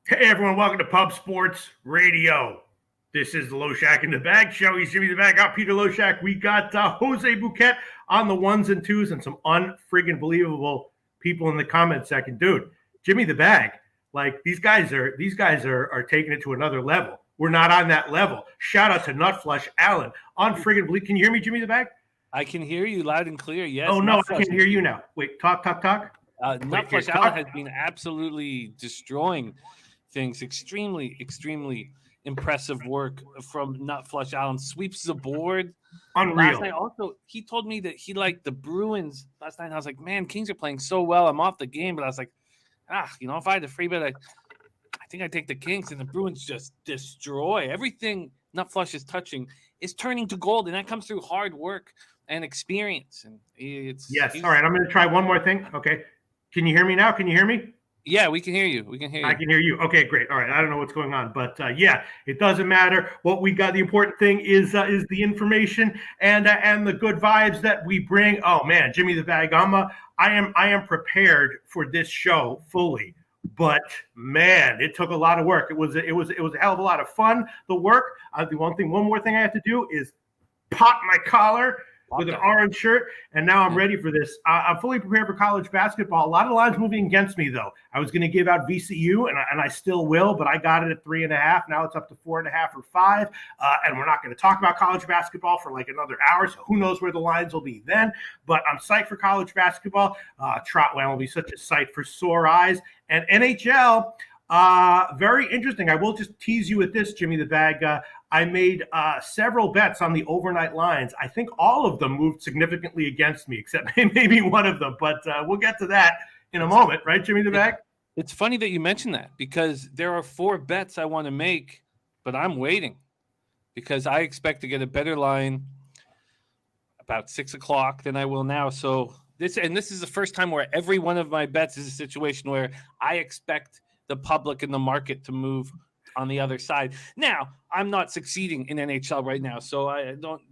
Hey everyone, welcome to Pub Sports Radio. This is the Loshak in the Bag show. He's Jimmy the Bag. Got Peter Loshak. We got Jose Bouquet on the ones and twos and some unfriggin' believable people in the comment section. Dude, Jimmy the Bag, like these guys are taking it to another level. We're not on that level. Shout out to Nutflush Allen. Unfriggin' believable. Can you hear me, Jimmy the Bag? I can hear you loud and clear. Yes. Oh no, I can't hear you now. Wait, talk. Nutflush Allen has been absolutely destroying things. Extremely impressive work from Nutflush Allen. Sweeps the board. Unreal. Last night also, he told me that he liked the Bruins last night. And I was like, man, Kings are playing so well. I'm off the game, but I was like, if I had a free bet, I think I'd take the Kings, and the Bruins just destroy everything Nutflush is touching is turning to gold, and that comes through hard work and experience. And all right. I'm going to try one more thing. Okay. Can you hear me now? Can you hear me? Yeah, we can hear you. I can hear you. Okay, great. All right. I don't know what's going on, but it doesn't matter. What we got, the important thing is the information and the good vibes that we bring. Oh man, Jimmy the Bag. I am prepared for this show fully, but man, it took a lot of work. It was a hell of a lot of fun. The work. One more thing I have to do is pop my collar with an orange shirt, and now I'm ready for this. I'm fully prepared for college basketball. A lot of lines moving against me, though. I was going to give out VCU, and I still will, but I got it at 3.5. Now it's up to 4.5 or 5, and we're not going to talk about college basketball for like another hour, so who knows where the lines will be then. But I'm psyched for college basketball. Trotwell will be such a sight for sore eyes. And NHL, very interesting. I will just tease you with this, Jimmy the Bag. I made several bets on the overnight lines. I think all of them moved significantly against me, except maybe one of them. But we'll get to that in a moment, right, Jimmy the Bag? It's funny that you mentioned that because there are 4 bets I want to make, but I'm waiting because I expect to get a better line about 6 o'clock than I will now. So this is the first time where every one of my bets is a situation where I expect the public and the market to move on the other side. Now, I'm not succeeding in NHL right now, so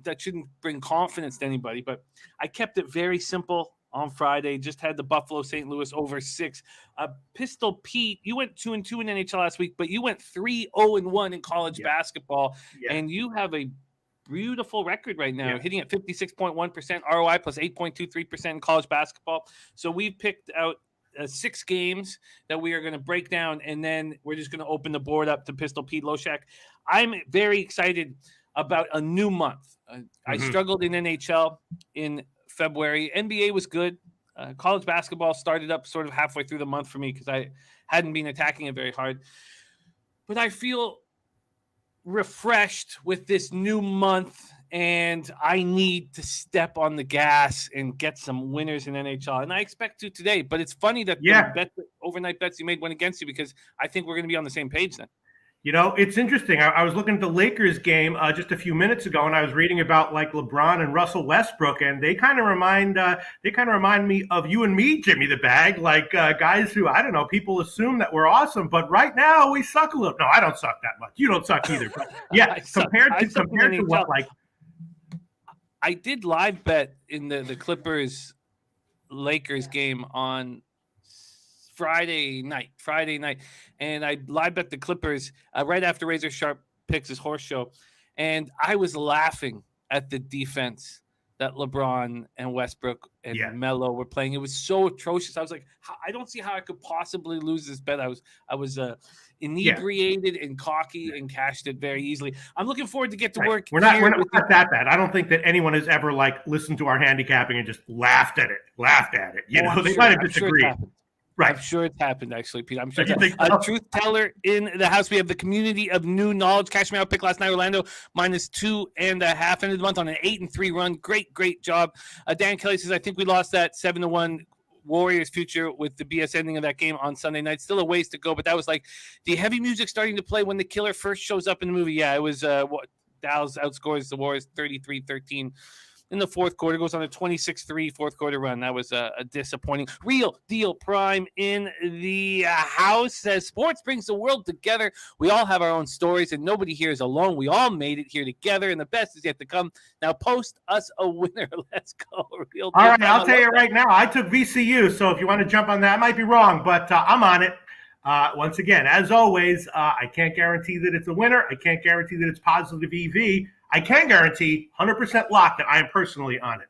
that shouldn't bring confidence to anybody, but I kept it very simple on Friday. Just had the Buffalo St. Louis over 6. Pistol Pete, you went 2-2 in NHL last week, but you went 3-0-1 in college basketball, and you have a beautiful record right now, hitting at 56.1% ROI plus 8.23% in college basketball. So we picked out 6 games that we are going to break down, and then we're just going to open the board up to Pistol Pete Loshak. I'm very excited about a new month. I struggled in NHL in February. NBA was good. College basketball started up sort of halfway through the month for me because I hadn't been attacking it very hard. But I feel refreshed with this new month, and I need to step on the gas and get some winners in NHL. And I expect to today, but it's funny that the overnight bets you made went against you because I think we're going to be on the same page then. You know, it's interesting. I was looking at the Lakers game just a few minutes ago, and I was reading about like LeBron and Russell Westbrook, and they kind of remind me of you and me, Jimmy the Bag, like guys who, I don't know, people assume that we're awesome, but right now we suck a little. No, I don't suck that much. You don't suck either. But yeah, compared to what, like, I did live bet in the Clippers Lakers game on Friday night, and I live bet the Clippers right after Razor Sharp picks his horse show, and I was laughing at the defense that LeBron and Westbrook and Melo were playing. It was so atrocious. I was like, I don't see how I could possibly lose this bet. I was inebriated and cocky and cashed it very easily. I'm looking forward to get to work. We're not that bad. I don't think that anyone has ever like listened to our handicapping and just laughed at it. You know, they might have disagreed. Right. I'm sure it's happened, actually, Pete. I'm sure. A truth teller in the house. We have the community of new knowledge. Cash me out pick last night. Orlando -2.5 end of the month on an 8-3 run. Great job. Dan Kelly says, I think we lost that 7-1 Warriors future with the BS ending of that game on Sunday night. Still a ways to go, but that was like the heavy music starting to play when the killer first shows up in the movie. Yeah, it was Dallas outscores the Warriors 33-13. In the fourth quarter, goes on a 26-3 fourth quarter run. That was a disappointing. Real Deal Prime in the house says, sports brings the world together. We all have our own stories, and nobody here is alone. We all made it here together, and the best is yet to come. Now post us a winner. Let's go. Real Deal All right, I'll tell you right now, I took VCU, so if you want to jump on that, I might be wrong, but I'm on it. Once again, as always, I can't guarantee that it's a winner. I can't guarantee that it's positive EV. I can guarantee 100% lock that I am personally on it.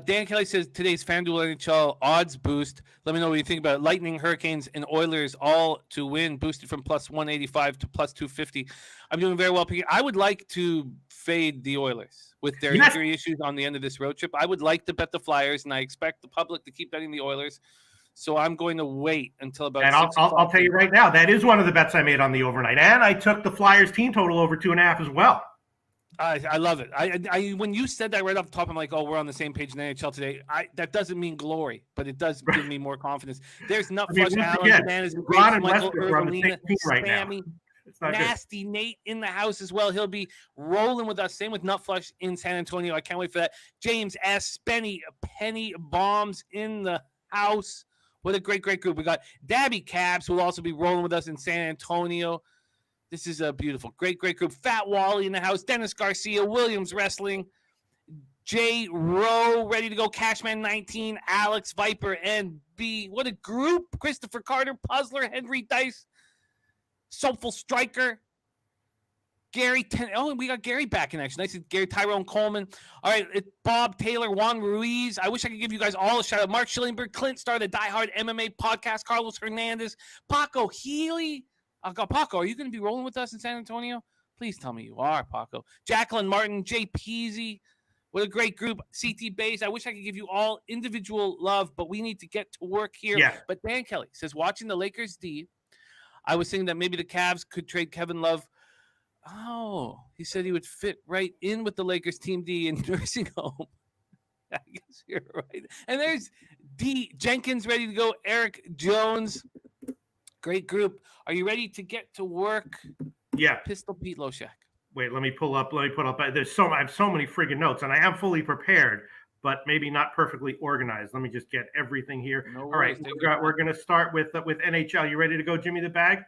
Dan Kelly says today's FanDuel NHL odds boost. Let me know what you think about it. Lightning, Hurricanes, and Oilers all to win, boosted from plus 185 to plus 250. I'm doing very well picking. I would like to fade the Oilers with their injury issues on the end of this road trip. I would like to bet the Flyers, and I expect the public to keep betting the Oilers. So I'm going to wait until about. And I'll tell you right now, that is one of the bets I made on the overnight, and I took the Flyers team total over 2.5 as well. I love it. I when you said that right off the top, I'm like, oh, we're on the same page in the NHL today. That doesn't mean glory, but it does give me more confidence. There's Nutflush, Allen, Bananas, Grace, Michael, Irvine, Spammy, Nasty Nate in the house as well. He'll be rolling with us. Same with Nutflush in San Antonio. I can't wait for that. James S. Spenny, Penny Bombs in the house. What a great group. We got Dabby Cabs, who will also be rolling with us in San Antonio. This is a beautiful, great group. Fat Wally in the house. Dennis Garcia, Williams Wrestling, Jay Rowe, ready to go. Cashman 19, Alex Viper, and B. What a group. Christopher Carter, Puzzler, Henry Dice, Soulful Striker, Gary. We got Gary back in action. Nice. Gary, Tyrone Coleman. All right, it's Bob Taylor, Juan Ruiz. I wish I could give you guys all a shout out. Mark Schillingberg, Clint Starr, the Die Hard MMA podcast, Carlos Hernandez, Paco Healy. Paco, are you going to be rolling with us in San Antonio? Please tell me you are, Paco. Jacqueline Martin, Jay Peasy. What a great group. CT Bays. I wish I could give you all individual love, but we need to get to work here. Yeah. But Dan Kelly says, watching the Lakers D, I was thinking that maybe the Cavs could trade Kevin Love. Oh, he said he would fit right in with the Lakers team D in nursing home. I guess you're right. And there's D. Jenkins ready to go. Eric Jones. Great group. Are you ready to get to work? Yeah. Pistol Pete Loshak. Wait, let me pull up. I have so many friggin' notes, and I am fully prepared, but maybe not perfectly organized. Let me just get everything here. No All worries. right, we're going to start with NHL. You ready to go, Jimmy the Bag?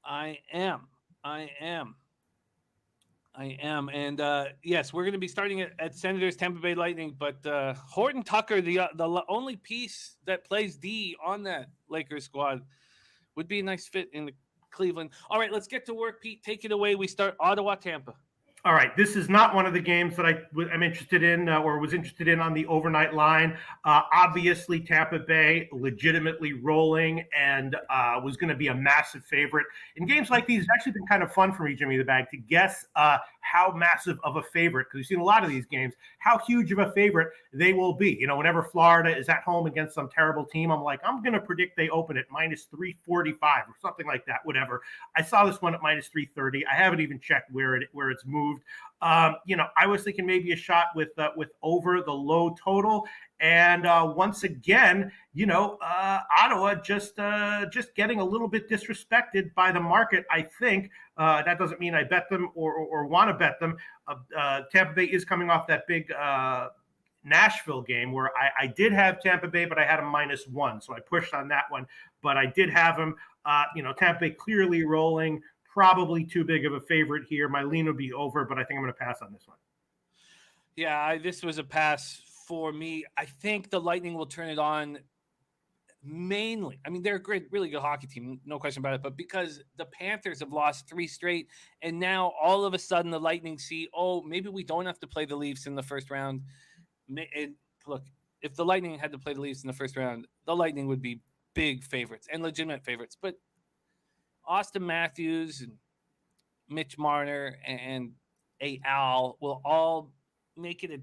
I am. And yes, we're going to be starting at Senators, Tampa Bay Lightning. But Horton Tucker, the only piece that plays D on that Lakers squad, would be a nice fit in the Cleveland. All right, let's get to work, Pete. Take it away. We start Ottawa, Tampa. All right, this is not one of the games that I'm interested in or was interested in on the overnight line. Obviously, Tampa Bay legitimately rolling and was going to be a massive favorite. In games like these, it's actually been kind of fun for me, Jimmy the Bag, to guess how massive of a favorite, because you've seen a lot of these games, how huge of a favorite they will be. You know, whenever Florida is at home against some terrible team, I'm like, I'm going to predict they open at minus 345 or something like that, whatever. I saw this one at minus 330. I haven't even checked where it's moved. You know, I was thinking maybe a shot with over the low total. And once again, you know, Ottawa just getting a little bit disrespected by the market, I think. That doesn't mean I bet them or want to bet them. Tampa Bay is coming off that big Nashville game where I did have Tampa Bay, but I had a -1. So I pushed on that one. But I did have them, you know, Tampa Bay clearly rolling. Probably too big of a favorite here. My lean would be over, but I think I'm going to pass on this one. Yeah, this was a pass for me. I think the Lightning will turn it on mainly. I mean, they're a great, really good hockey team, no question about it. But because the Panthers have lost 3 straight, and now all of a sudden the Lightning see, oh, maybe we don't have to play the Leafs in the first round. And look, if the Lightning had to play the Leafs in the first round, the Lightning would be big favorites and legitimate favorites. But Austin Matthews and Mitch Marner and Al will all make it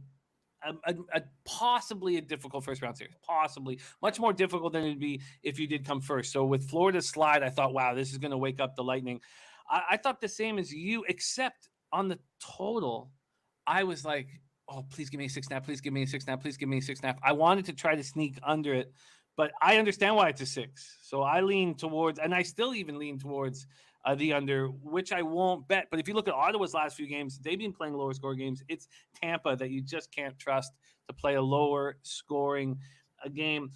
a possibly a difficult first round series. Possibly much more difficult than it'd be if you did come first. So with Florida's slide, I thought, wow, this is going to wake up the Lightning. I thought the same as you, except on the total, I was like, oh, please give me a 6.5. Please give me a 6.5. Please give me a 6.5. I wanted to try to sneak under it. But I understand why it's a 6. So I lean towards, and I still even lean towards the under, which I won't bet. But if you look at Ottawa's last few games, they've been playing lower score games. It's Tampa that you just can't trust to play a lower scoring game.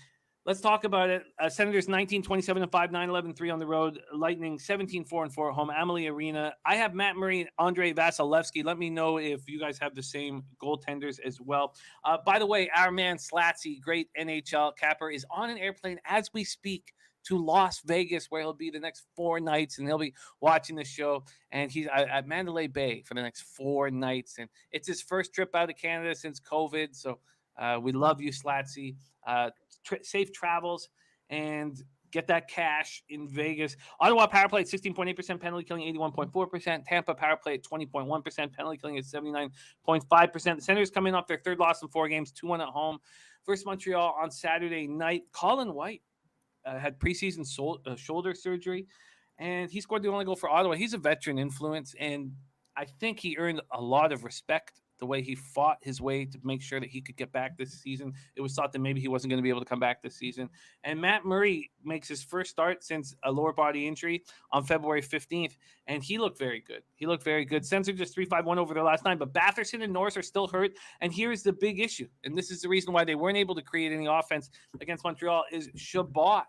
Let's talk about it. Senators 19-27-5, 9-11-3 on the road. Lightning 17-4-4 at home. Amalie Arena. I have Matt Murray and Andrei Vasilevsky. Let me know if you guys have the same goaltenders as well. By the way, our man Slatsy, great NHL capper, is on an airplane as we speak to Las Vegas, where he'll be the next 4 nights, and he'll be watching the show. And he's at Mandalay Bay for the next 4 nights, and it's his first trip out of Canada since COVID. So we love you, Slatsy. Safe travels, and get that cash in Vegas. Ottawa power play at 16.8%, penalty killing 81.4%. Tampa power play at 20.1%, penalty killing at 79.5%. The Senators come in off their 3rd loss in 4 games, 2-1 at home versus Montreal on Saturday night. Colin White had preseason shoulder surgery, and he scored the only goal for Ottawa. He's a veteran influence, and I think he earned a lot of respect the way he fought his way to make sure that he could get back this season. It was thought that maybe he wasn't going to be able to come back this season. And Matt Murray makes his first start since a lower body injury on February 15th, and he looked very good. Sens are just 3-5-1 over their last 9, but Batherson and Norris are still hurt, and here's the big issue, and this is the reason why they weren't able to create any offense against Montreal, is Chabot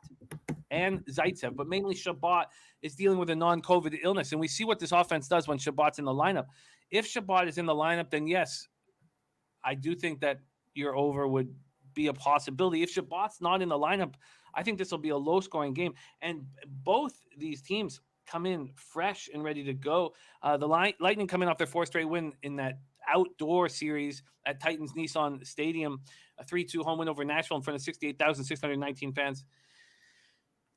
and Zaitsev, but mainly Chabot is dealing with a non-COVID illness, and we see what this offense does when Chabot's in the lineup. If Chabot is in the lineup, then yes, I do think that your over would be a possibility. If Chabot's not in the lineup, I think this will be a low-scoring game. And both these teams come in fresh and ready to go. The Lightning coming off their 4th straight win in that outdoor series at Titans Nissan Stadium, a 3-2 home win over Nashville in front of 68,619 fans.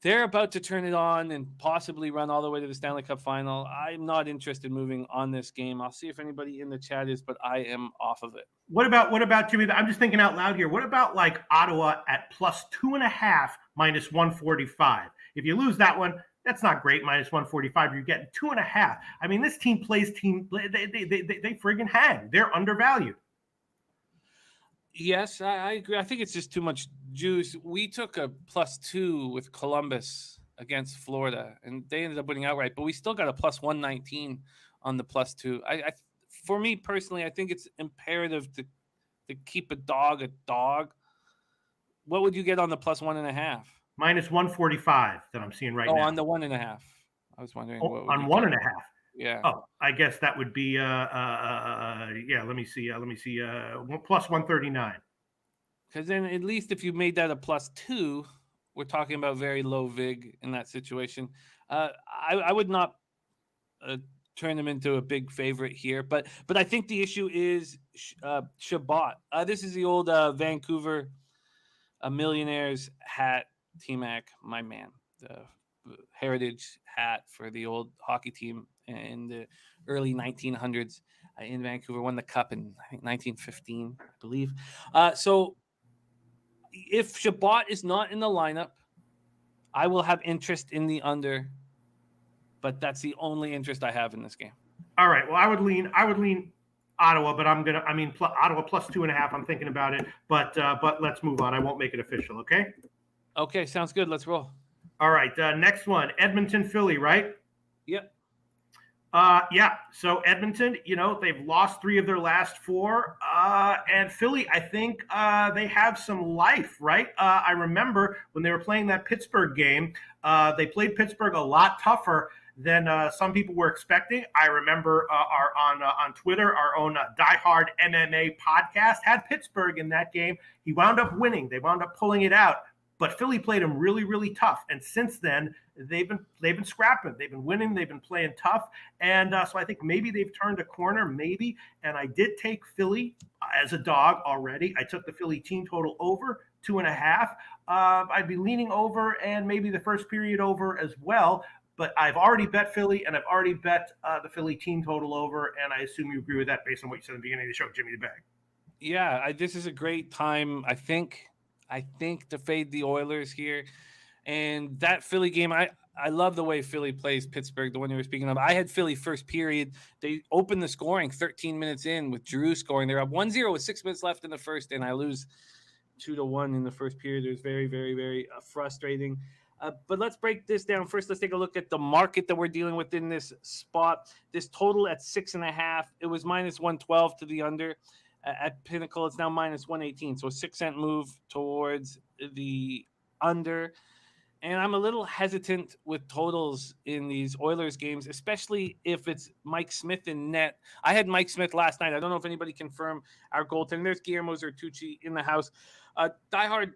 They're about to turn it on and possibly run all the way to the Stanley Cup final. I'm not interested in moving on this game. I'll see if anybody in the chat is, but I am off of it. What about Jimmy? I'm just thinking out loud here. What about like Ottawa at +2.5 minus 145? If you lose that one, that's not great. Minus 145, you're getting 2.5. I mean, this team plays team. They friggin' hang. They're undervalued. Yes, I agree. I think it's just too much juice. We took a +2 with Columbus against Florida, and they ended up winning outright, but we still got a +119 on the +2. For me personally, I think it's imperative to keep a dog. What would you get on the +1.5? Minus 145 that I'm seeing right now. Oh, on the 1.5. I was wondering what would on 1.5. Yeah. Oh, I guess that would be let me see plus 139. Because then at least if you made that a +2, we're talking about very low vig in that situation. I would not turn them into a big favorite here, but I think the issue is Chabot. This is the old Vancouver Millionaires hat, T-Mac, my man, the heritage hat for the old hockey team in the early 1900s in Vancouver, won the cup in, I think, 1915, I believe. So if Chabot is not in the lineup, I will have interest in the under, but that's the only interest I have in this game. All right. Well, I would lean Ottawa, but Ottawa +2.5. I'm thinking about it, but let's move on. I won't make it official. Okay. Okay. Sounds good. Let's roll. All right. Next one, Edmonton, Philly, right? Yep. Yeah. So Edmonton, they've lost 3 of their last 4. And Philly, I think they have some life, right? I remember when they were playing that Pittsburgh game, they played Pittsburgh a lot tougher than some people were expecting. I remember on Twitter, our own diehard MMA podcast had Pittsburgh in that game. He wound up winning. They wound up pulling it out. But Philly played them really, really tough. And since then, they've been scrapping. They've been winning. They've been playing tough. And so I think maybe they've turned a corner, maybe. And I did take Philly as a dog already. I took the Philly team total over 2.5. I'd be leaning over and maybe the first period over as well. But I've already bet Philly, and I've already bet the Philly team total over. And I assume you agree with that based on what you said at the beginning of the show, Jimmy the Bag. Yeah, this is a great time, I think, to fade the Oilers here. And that Philly game, I love the way Philly plays Pittsburgh, the one you were speaking of. I had Philly first period. They opened the scoring 13 minutes in with Drew scoring. They're up 1-0 with 6 minutes left in the first, and I lose 2-1 in the first period. It was very, very, very frustrating. But let's break this down. First, let's take a look at the market that we're dealing with in this spot. This total at 6.5, it was minus 112 to the under. At Pinnacle, it's now minus 118. So a 6-cent move towards the under. And I'm a little hesitant with totals in these Oilers games, especially if it's Mike Smith in net. I had Mike Smith last night. I don't know if anybody confirmed our goaltender. There's Guillermo Zertucci in the house. Diehard,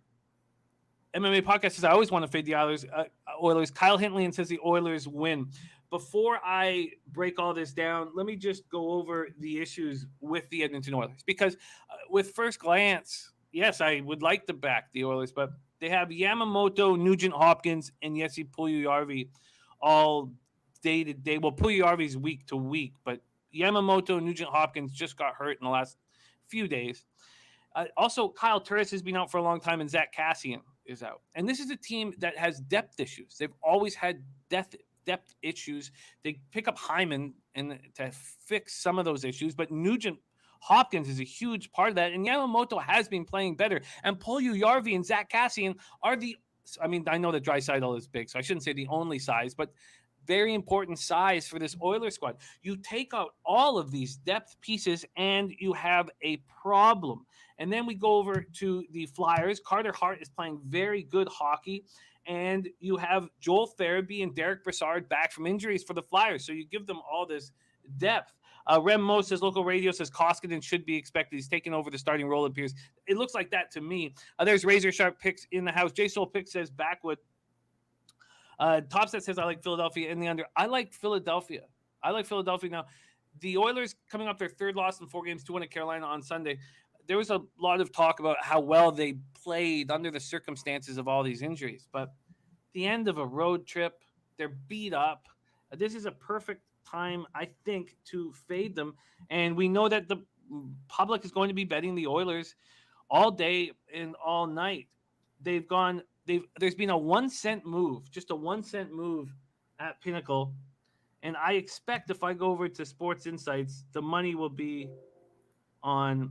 MMA podcast says I always want to fade the Oilers. Kyle Hintley says the Oilers win. Before I break all this down, let me just go over the issues with the Edmonton Oilers. Because with first glance, yes, I would like to back the Oilers, but they have Yamamoto, Nugent Hopkins, and Jesse Puljujarvi all day to day. Well, Puljujarvi's week to week, but Yamamoto and Nugent Hopkins just got hurt in the last few days. Also, Kyle Turris has been out for a long time, and Zach Kassian is out. And this is a team that has depth issues. They've always had depth issues. They pick up Hyman and to fix some of those issues, but Nugent Hopkins is a huge part of that, and Yamamoto has been playing better. And Puljujarvi and Zach Kassian are I know that Draisaitl is big, so I shouldn't say the only size, but very important size for this Oilers squad. You take out all of these depth pieces, and you have a problem. And then we go over to the Flyers. Carter Hart is playing very good hockey. And you have Joel Farabee and Derek Brassard back from injuries for the Flyers. So you give them all this depth. Rem Mo says local radio says Koskinen should be expected. He's taking over the starting role, it appears. It looks like that to me. There's Razor Sharp picks in the house. J Soul Pick says Backwood. Topset says I like Philadelphia in the under. I like Philadelphia. Now. The Oilers coming up their third loss in 4 games, 2-1 at Carolina on Sunday. There was a lot of talk about how well they played under the circumstances of all these injuries. But the end of a road trip, they're beat up. This is a perfect time, I think, to fade them. And we know that the public is going to be betting the Oilers all day and all night. There's been a 1 cent move, just a 1 cent move at Pinnacle. And I expect if I go over to Sports Insights, the money will be on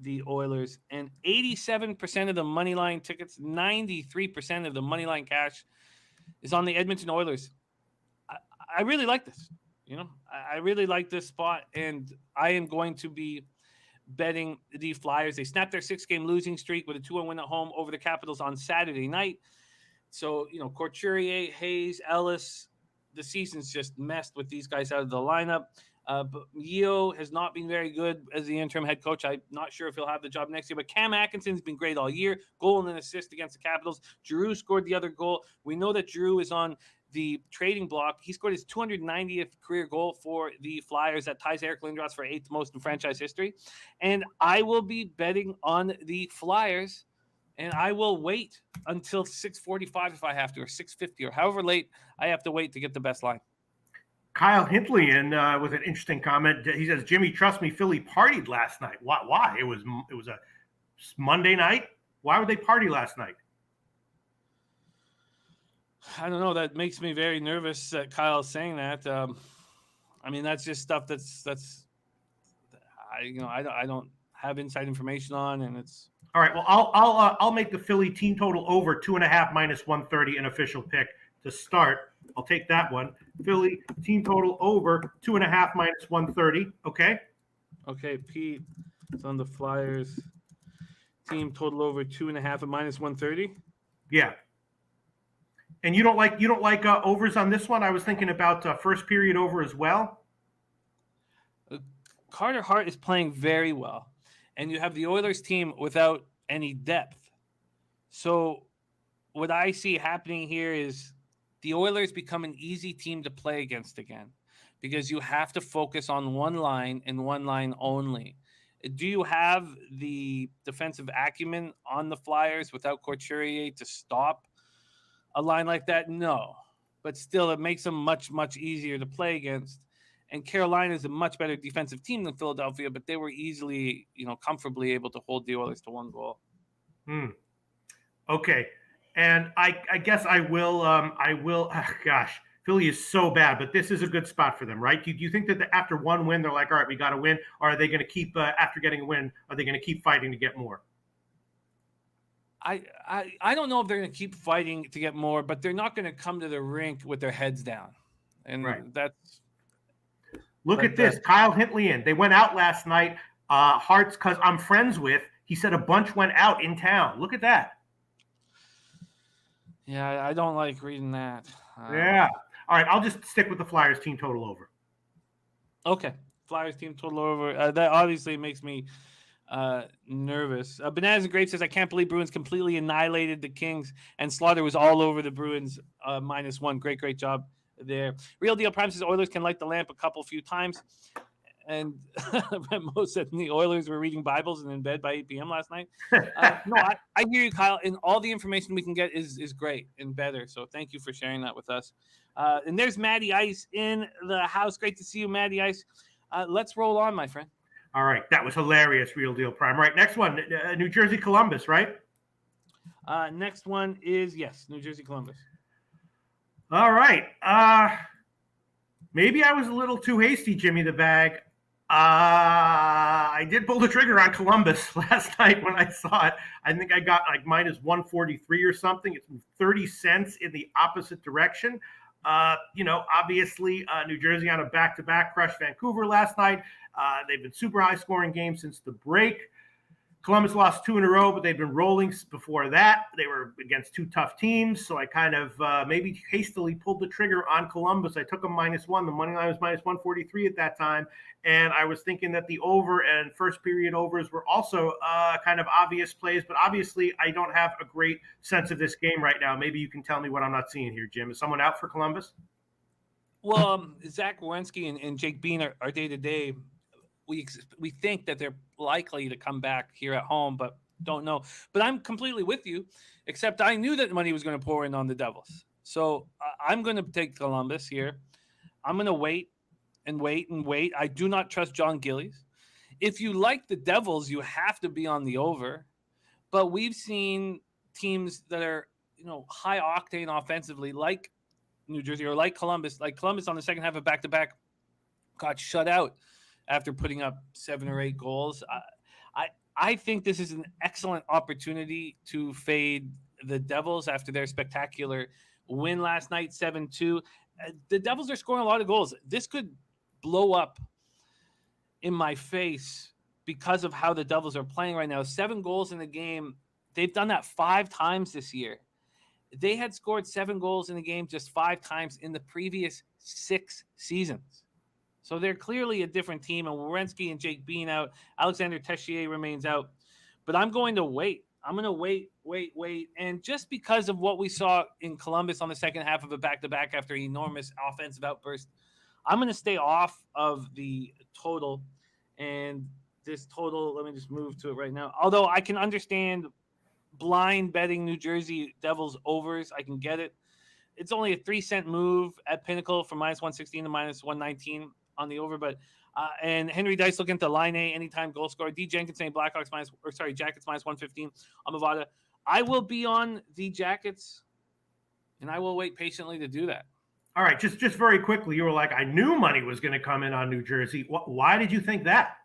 the Oilers, and 87% of the money line tickets, 93% of the money line cash is on the Edmonton Oilers. I really like this. I really like this spot, and I am going to be betting the Flyers. They snapped their 6-game losing streak with a 2-1 win at home over the Capitals on Saturday night. So, Couturier, Hayes, Ellis, the season's just messed with these guys out of the lineup. But Yeo has not been very good as the interim head coach. I'm not sure if he'll have the job next year. But Cam Atkinson's been great all year. Goal and an assist against the Capitals. Giroux scored the other goal. We know that Giroux is on the trading block. He scored his 290th career goal for the Flyers. That ties Eric Lindros for 8th most in franchise history. And I will be betting on the Flyers. And I will wait until 6:45 if I have to, or 6:50, or however late I have to wait to get the best line. Kyle Hintley with an interesting comment. He says, "Jimmy, trust me, Philly partied last night. Why? It was a Monday night. Why would they party last night?" I don't know. That makes me very nervous that Kyle's saying that. That's just stuff that's I don't have inside information on, and it's all right. Well, I'll make the Philly team total over 2.5 minus 130 an official pick to start. I'll take that one. Philly team total over 2.5 minus 130. Okay. Okay, Pete. It's on the Flyers. Team total over 2.5 at minus 130. Yeah. And you don't like overs on this one? I was thinking about first period over as well. Carter Hart is playing very well, and you have the Oilers team without any depth. So what I see happening here is the Oilers become an easy team to play against again, because you have to focus on one line and one line only. Do you have the defensive acumen on the Flyers without Couturier to stop a line like that? No. But still, it makes them much, much easier to play against. And Carolina is a much better defensive team than Philadelphia, but they were easily, comfortably able to hold the Oilers to 1 goal. Okay. And I guess I will. Gosh, Philly is so bad, but this is a good spot for them, right? Do you think that after 1 win, they're like, all right, we got to win? Or are they going to keep, after getting a win, are they going to keep fighting to get more? I don't know if they're going to keep fighting to get more, but they're not going to come to the rink with their heads down. And right. That's. Look at this. Kyle Hintley They went out last night. Hearts, because I'm friends with. He said a bunch went out in town. Look at that. Yeah, I don't like reading that. Yeah. All right, I'll just stick with the Flyers team total over. Okay. Flyers team total over. That obviously makes me nervous. Bananas and Grape says, I can't believe Bruins completely annihilated the Kings, and Slaughter was all over the Bruins -1. Great job there. Real Deal Prime says Oilers can light the lamp a few times. And Mo said the Oilers were reading Bibles and in bed by 8 p.m. last night. No, I hear you, Kyle. And all the information we can get is great and better. So thank you for sharing that with us. And there's Matty Ice in the house. Great to see you, Matty Ice. Let's roll on, my friend. All right. That was hilarious, Real Deal Prime. Right. Next one, New Jersey Columbus, right? Next one is, yes, New Jersey Columbus. All right. Maybe I was a little too hasty, Jimmy the Bag. I did pull the trigger on Columbus last night when I saw it. I think I got like -143 or something. It's 30 cents in the opposite direction. Obviously, New Jersey on a back-to-back crushed Vancouver last night. They've been super high-scoring games since the break. Columbus lost 2 in a row, but they've been rolling before that. They were against 2 tough teams, so I kind of maybe hastily pulled the trigger on Columbus. I took them -1. The money line was -143 at that time, and I was thinking that the over and first period overs were also kind of obvious plays, but obviously I don't have a great sense of this game right now. Maybe you can tell me what I'm not seeing here, Jim. Is someone out for Columbus? Well, Zach Werenski and Jake Bean are day-to-day. We think that they're likely to come back here at home, but don't know. But I'm completely with you, except I knew that money was going to pour in on the Devils. So I'm going to take Columbus here. I'm going to wait. I do not trust John Gillies. If you like the Devils, you have to be on the over. But we've seen teams that are, high octane offensively, like New Jersey or like Columbus on the second half of back-to-back got shut out after putting up 7 or 8 goals. I think this is an excellent opportunity to fade the Devils after their spectacular win last night, 7-2. The Devils are scoring a lot of goals. This could blow up in my face because of how the Devils are playing right now. 7 goals in the game. They've done that 5 times this year. They had scored 7 goals in a game just 5 times in the previous 6 seasons. So they're clearly a different team, and Werenski and Jake Bean out. Alexander Tessier remains out. But I'm going to wait. I'm going to wait. And just because of what we saw in Columbus on the second half of a back-to-back after an enormous offensive outburst, I'm going to stay off of the total. And this total, let me just move to it right now. Although I can understand blind betting New Jersey Devils overs. I can get it. It's only a 3-cent move at Pinnacle from -116 to -119 on the over, but and Henry Dice looking at the line A anytime goal scorer. D Jenkins saying Jackets -115 on Mavada. I will be on the Jackets, and I will wait patiently to do that. All right, just very quickly, you were like, I knew money was going to come in on New Jersey. Why did you think that?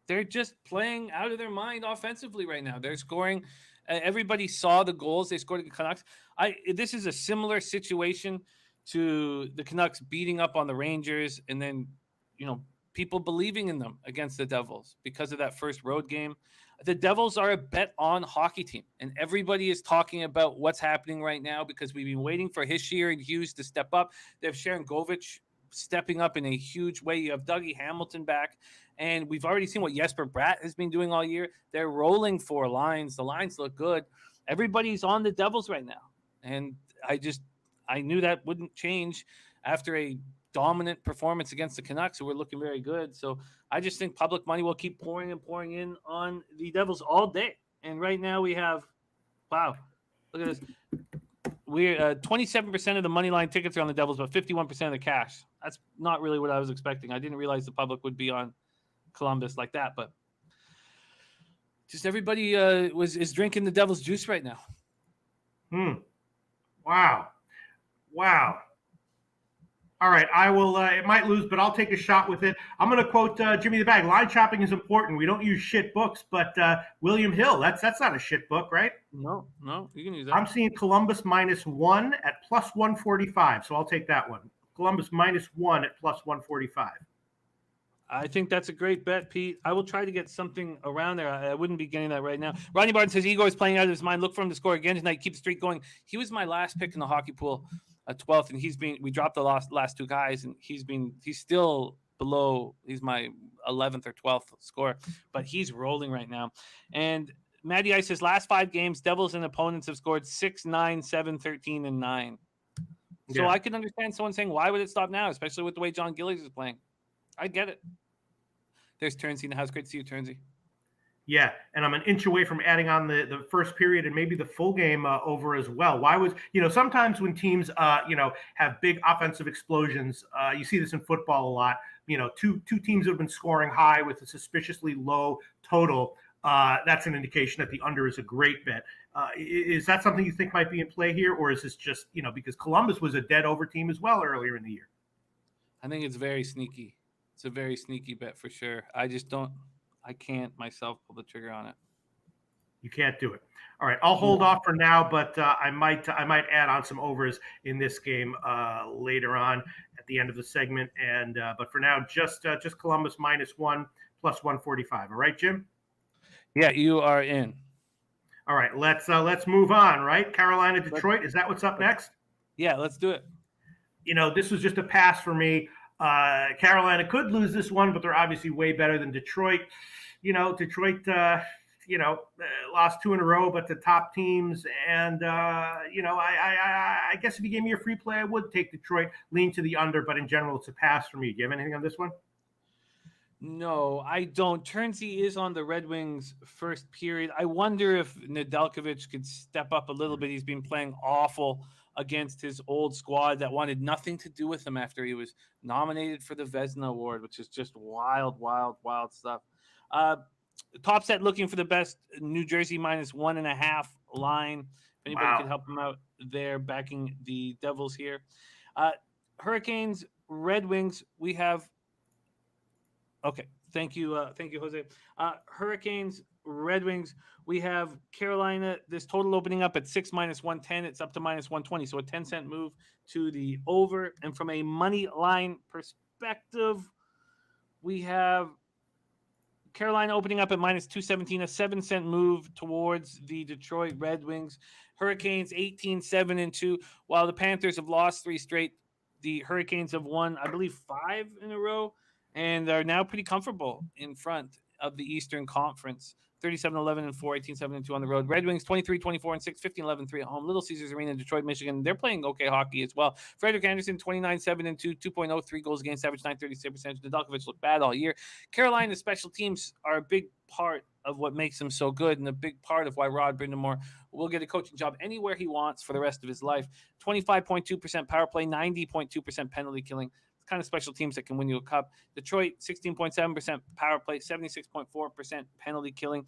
They're just playing out of their mind offensively right now. They're scoring. Everybody saw the goals they scored against the Canucks. This is a similar situation to the Canucks beating up on the Rangers, and then people believing in them against the Devils because of that first road game. The Devils are a bet-on hockey team, and everybody is talking about what's happening right now because we've been waiting for Hischier and Hughes to step up. They have Sharon Govich stepping up in a huge way. You have Dougie Hamilton back, and we've already seen what Jesper Bratt has been doing all year. They're rolling 4 lines. The lines look good. Everybody's on the Devils right now, and I knew that wouldn't change after a dominant performance against the Canucks, who were looking very good. So I just think public money will keep pouring in on the Devils all day. And right now we have, wow, look at this. We're 27% of the money line tickets are on the Devils, but 51% of the cash. That's not really what I was expecting. I didn't realize the public would be on Columbus like that, but just everybody is drinking the Devils juice right now. Wow. All right, I will. It might lose, but I'll take a shot with it. I'm going to quote Jimmy the Bag. Line shopping is important. We don't use shit books, but William Hill, that's not a shit book, right? No, you can use that. I'm seeing Columbus -1 at +145, so I'll take that one. Columbus -1 at +145. I think that's a great bet, Pete. I will try to get something around there. I wouldn't be getting that right now. Ronnie Barton says Igor is playing out of his mind. Look for him to score again tonight. Keep the streak going. He was my last pick in the hockey pool. 12th, and we dropped the last 2 guys, and he's still below. He's my 11th or 12th score, but he's rolling right now. And Matty Ice says last 5 games, Devils and opponents have scored 6, 9, 7, 13, and 9. So I can understand someone saying, why would it stop now, especially with the way John Gillies is playing? I get it. There's Turnsey in the house. Great to see you, Turnsey. Yeah, and I'm an inch away from adding on the first period and maybe the full game over as well. Why was, sometimes when teams, have big offensive explosions, you see this in football a lot, two teams have been scoring high with a suspiciously low total. That's an indication that the under is a great bet. Is that something you think might be in play here? Or is this just, because Columbus was a dead over team as well earlier in the year? I think it's very sneaky. It's a very sneaky bet for sure. I can't myself pull the trigger on it. You can't do it. All right, I'll hold off for now, but I might add on some overs in this game later on at the end of the segment. And but for now, just Columbus -1 plus 145. All right, Jim? Yeah, you are in. All right, let's move on. Right, Carolina, Detroit. Is that what's up next? Yeah, let's do it. This was just a pass for me. Carolina could lose this one, but they're obviously way better than Detroit. Detroit, lost 2 in a row, but the top teams. And, I guess if you gave me a free play, I would take Detroit, lean to the under, but in general, it's a pass for me. Do you have anything on this one? No, I don't. Turnsey is on the Red Wings first period. I wonder if Nedeljkovic could step up a little bit. He's been playing awful against his old squad that wanted nothing to do with him after he was nominated for the Vezina Award, which is just wild, wild, wild stuff. Top set looking for the best New Jersey -1.5 line. If anybody could help him out there, backing the Devils here. Hurricanes, Red Wings, we have. Okay, thank you, Jose. Hurricanes, Red Wings, we have Carolina. This total opening up at 6 -110. It's up to -120, so a 10-cent move to the over. And from a money line perspective, we have Carolina opening up at -217, a 7-cent move towards the Detroit Red Wings. Hurricanes 18-7-2. While the Panthers have lost 3 straight, the Hurricanes have won, I believe, 5 in a row, and are now pretty comfortable in front of the Eastern Conference. 37-11-4, 18-7-2 on the road. Red Wings 23-24-6, 15-11-3 at home. Little Caesars Arena in Detroit, Michigan. They're playing okay hockey as well. Frederik Andersen 29-7-2, 2.03 goals against average, .936%. Nedeljkovic looked bad all year. Carolina's special teams are a big part of what makes them so good, and a big part of why Rod Brindamore will get a coaching job anywhere he wants for the rest of his life. 25.2% power play, 90.2% penalty killing. Kind of special teams that can win you a cup. Detroit, 16.7% power play, 76.4% penalty killing.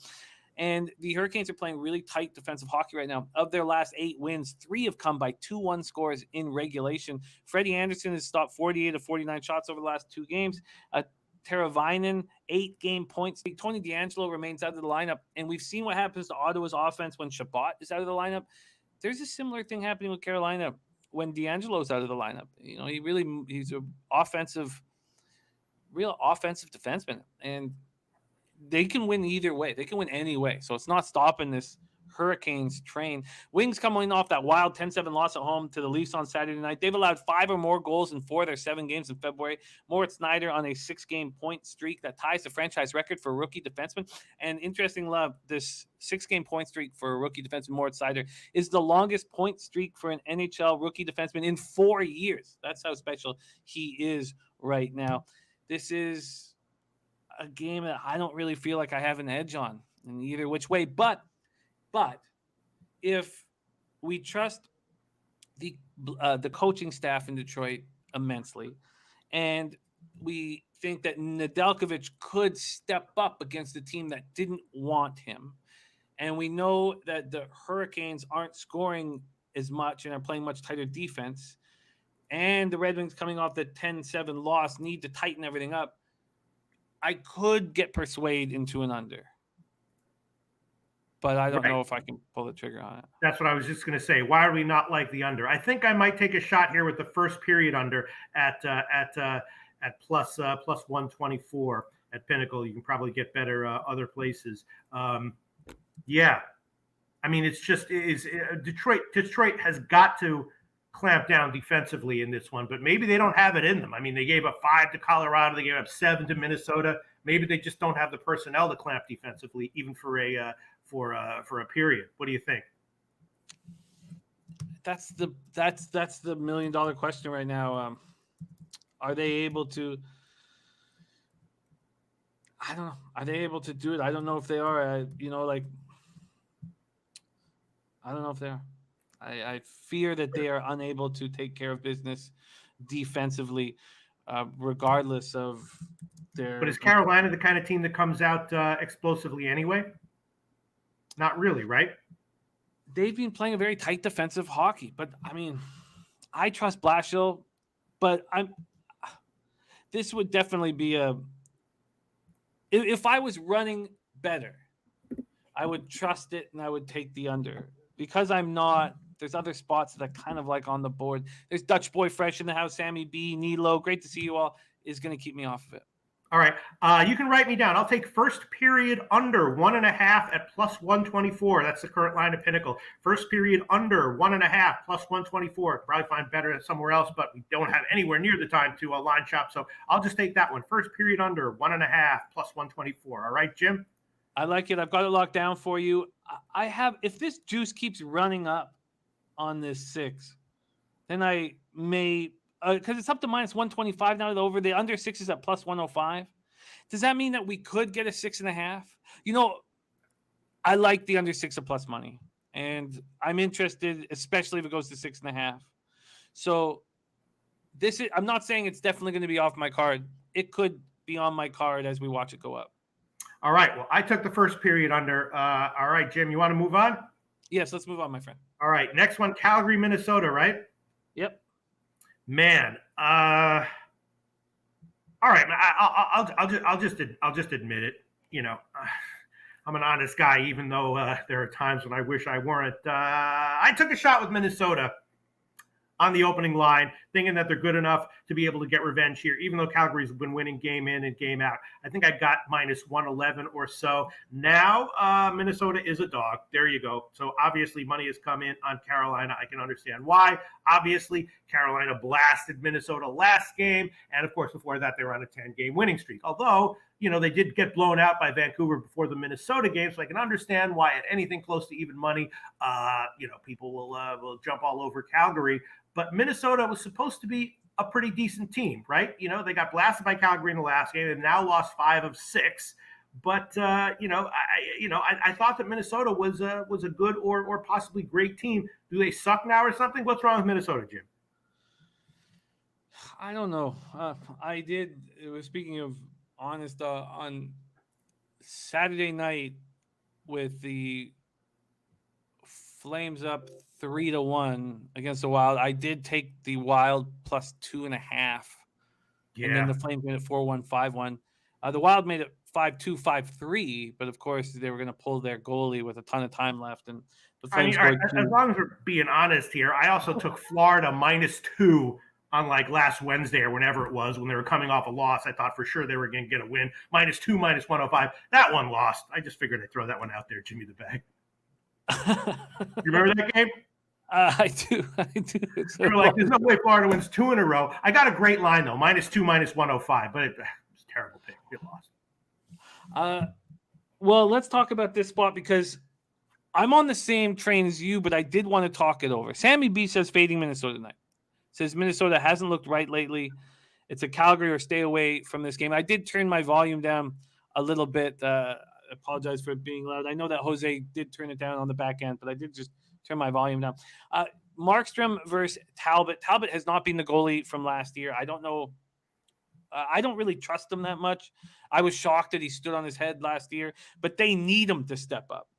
And the Hurricanes are playing really tight defensive hockey right now. Of their last 8 wins, 3 have come by 2-1 scores in regulation. Freddie Anderson has stopped 48 of 49 shots over the last 2 games. Teravainen, 8-game points. Tony DeAngelo remains out of the lineup. And we've seen what happens to Ottawa's offense when Shabbat is out of the lineup. There's a similar thing happening with Carolina when DeAngelo's out of the lineup. He's a real offensive defenseman, and they can win either way. They can win any way. So it's not stopping this Hurricanes train. Wings coming off that wild 10-7 loss at home to the Leafs on Saturday night. They've allowed 5 or more goals in 4 of their 7 games in February. Moritz Snyder on a 6-game point streak that ties the franchise record for a rookie defenseman. And interesting, Love, this 6-game point streak for a rookie defenseman, Moritz Snyder, is the longest point streak for an NHL rookie defenseman in 4 years. That's how special he is right now. This is a game that I don't really feel like I have an edge on in either which way, but if we trust the coaching staff in Detroit immensely, and we think that Nedeljkovic could step up against a team that didn't want him, and we know that the Hurricanes aren't scoring as much and are playing much tighter defense, and the Red Wings coming off the 10-7 loss need to tighten everything up, I could get persuaded into an under. But I don't know if I can pull the trigger on it. That's what I was just going to say. Why are we not like the under? I think I might take a shot here with the first period under at plus 124 at Pinnacle. You can probably get better other places. Yeah, I mean, it's just Detroit has got to clamp down defensively in this one, but maybe they don't have it in them. I mean, they gave up 5 to Colorado, they gave up 7 to Minnesota. Maybe they just don't have the personnel to clamp defensively, even for a period. What do you think? That's the $1 million question right now. Are they able to? I don't know. Are they able to do it? I don't know if they are. I don't know if they are. I fear that they are unable to take care of business defensively, regardless of their. But is Carolina the kind of team that comes out explosively anyway? Not really, right? They've been playing a very tight defensive hockey, but I mean, I trust Blashill, but this would definitely be if I was running better, I would trust it and I would take the under. Because I'm not, there's other spots that I kind of like on the board. There's Dutch Boy Fresh in the house, Sammy B, Nilo. Great to see you all. Is going to keep me off of it. All right. You can write me down. I'll take first period under 1.5 at plus 124. That's the current line of Pinnacle. First period under 1.5 plus 124. Probably find better somewhere else, but we don't have anywhere near the time to line shop. So I'll just take that one. First period under 1.5 plus 124. All right, Jim? I like it. I've got it locked down for you. I have, if this juice keeps running up on this 6, then I may, because it's up to minus 125 now. Over the under 6 is at plus 105. Does that mean that we could get a 6.5? I like the under 6 of plus money, and I'm interested, especially if it goes to 6.5. So I'm not saying it's definitely going to be off my card. It could be on my card as we watch it go up. All right. Well, I took the first period under. All right, Jim, you want to move on? Yes, let's move on, my friend. All right. Next one, Calgary, Minnesota, right? Yep. Man. All right. I'll just admit it. I'm an honest guy, even though there are times when I wish I weren't. I took a shot with Minnesota on the opening line, thinking that they're good enough to be able to get revenge here, even though Calgary's been winning game in and game out. I think I got minus 111 or so. Now, Minnesota is a dog. There you go. So obviously money has come in on Carolina. I can understand why. Obviously, Carolina blasted Minnesota last game. And of course, before that, they were on a 10-game winning streak. Although, they did get blown out by Vancouver before the Minnesota game. So I can understand why at anything close to even money, people will jump all over Calgary. But Minnesota was supposed to be a pretty decent team, right? They got blasted by Calgary in the last game and now lost 5 of 6. But I thought that Minnesota was a good or possibly great team. Do they suck now or something? What's wrong with Minnesota, Jim? I don't know. Speaking of honest, on Saturday night with the Flames up 3-1 against the Wild, I did take the Wild plus 2.5. Yeah. And then the Flames made it 4-1, 5-1. The Wild made it 5-2, 5-3, but of course they were going to pull their goalie with a ton of time left. And the Flames as long as we're being honest here, I also took Florida -2 on last Wednesday or whenever it was when they were coming off a loss. I thought for sure they were going to get a win. -2, -105. That one lost. I just figured I'd throw that one out there, Jimmy the Bag. You remember that game? I do. You were like, there's no way Florida wins 2 in a row. I got a great line, though, -2, -105, but it was a terrible pick. We lost. Well, let's talk about this spot because I'm on the same train as you, but I did want to talk it over. Sammy B says fading Minnesota tonight. Says Minnesota hasn't looked right lately. It's a Calgary or stay away from this game. I did turn my volume down a little bit. Apologize for it being loud. I know that Jose did turn it down on the back end, but I did just turn my volume down. Markstrom versus Talbot. Talbot has not been the goalie from last year. I don't know. I don't really trust him that much. I was shocked that he stood on his head last year, but they need him to step up.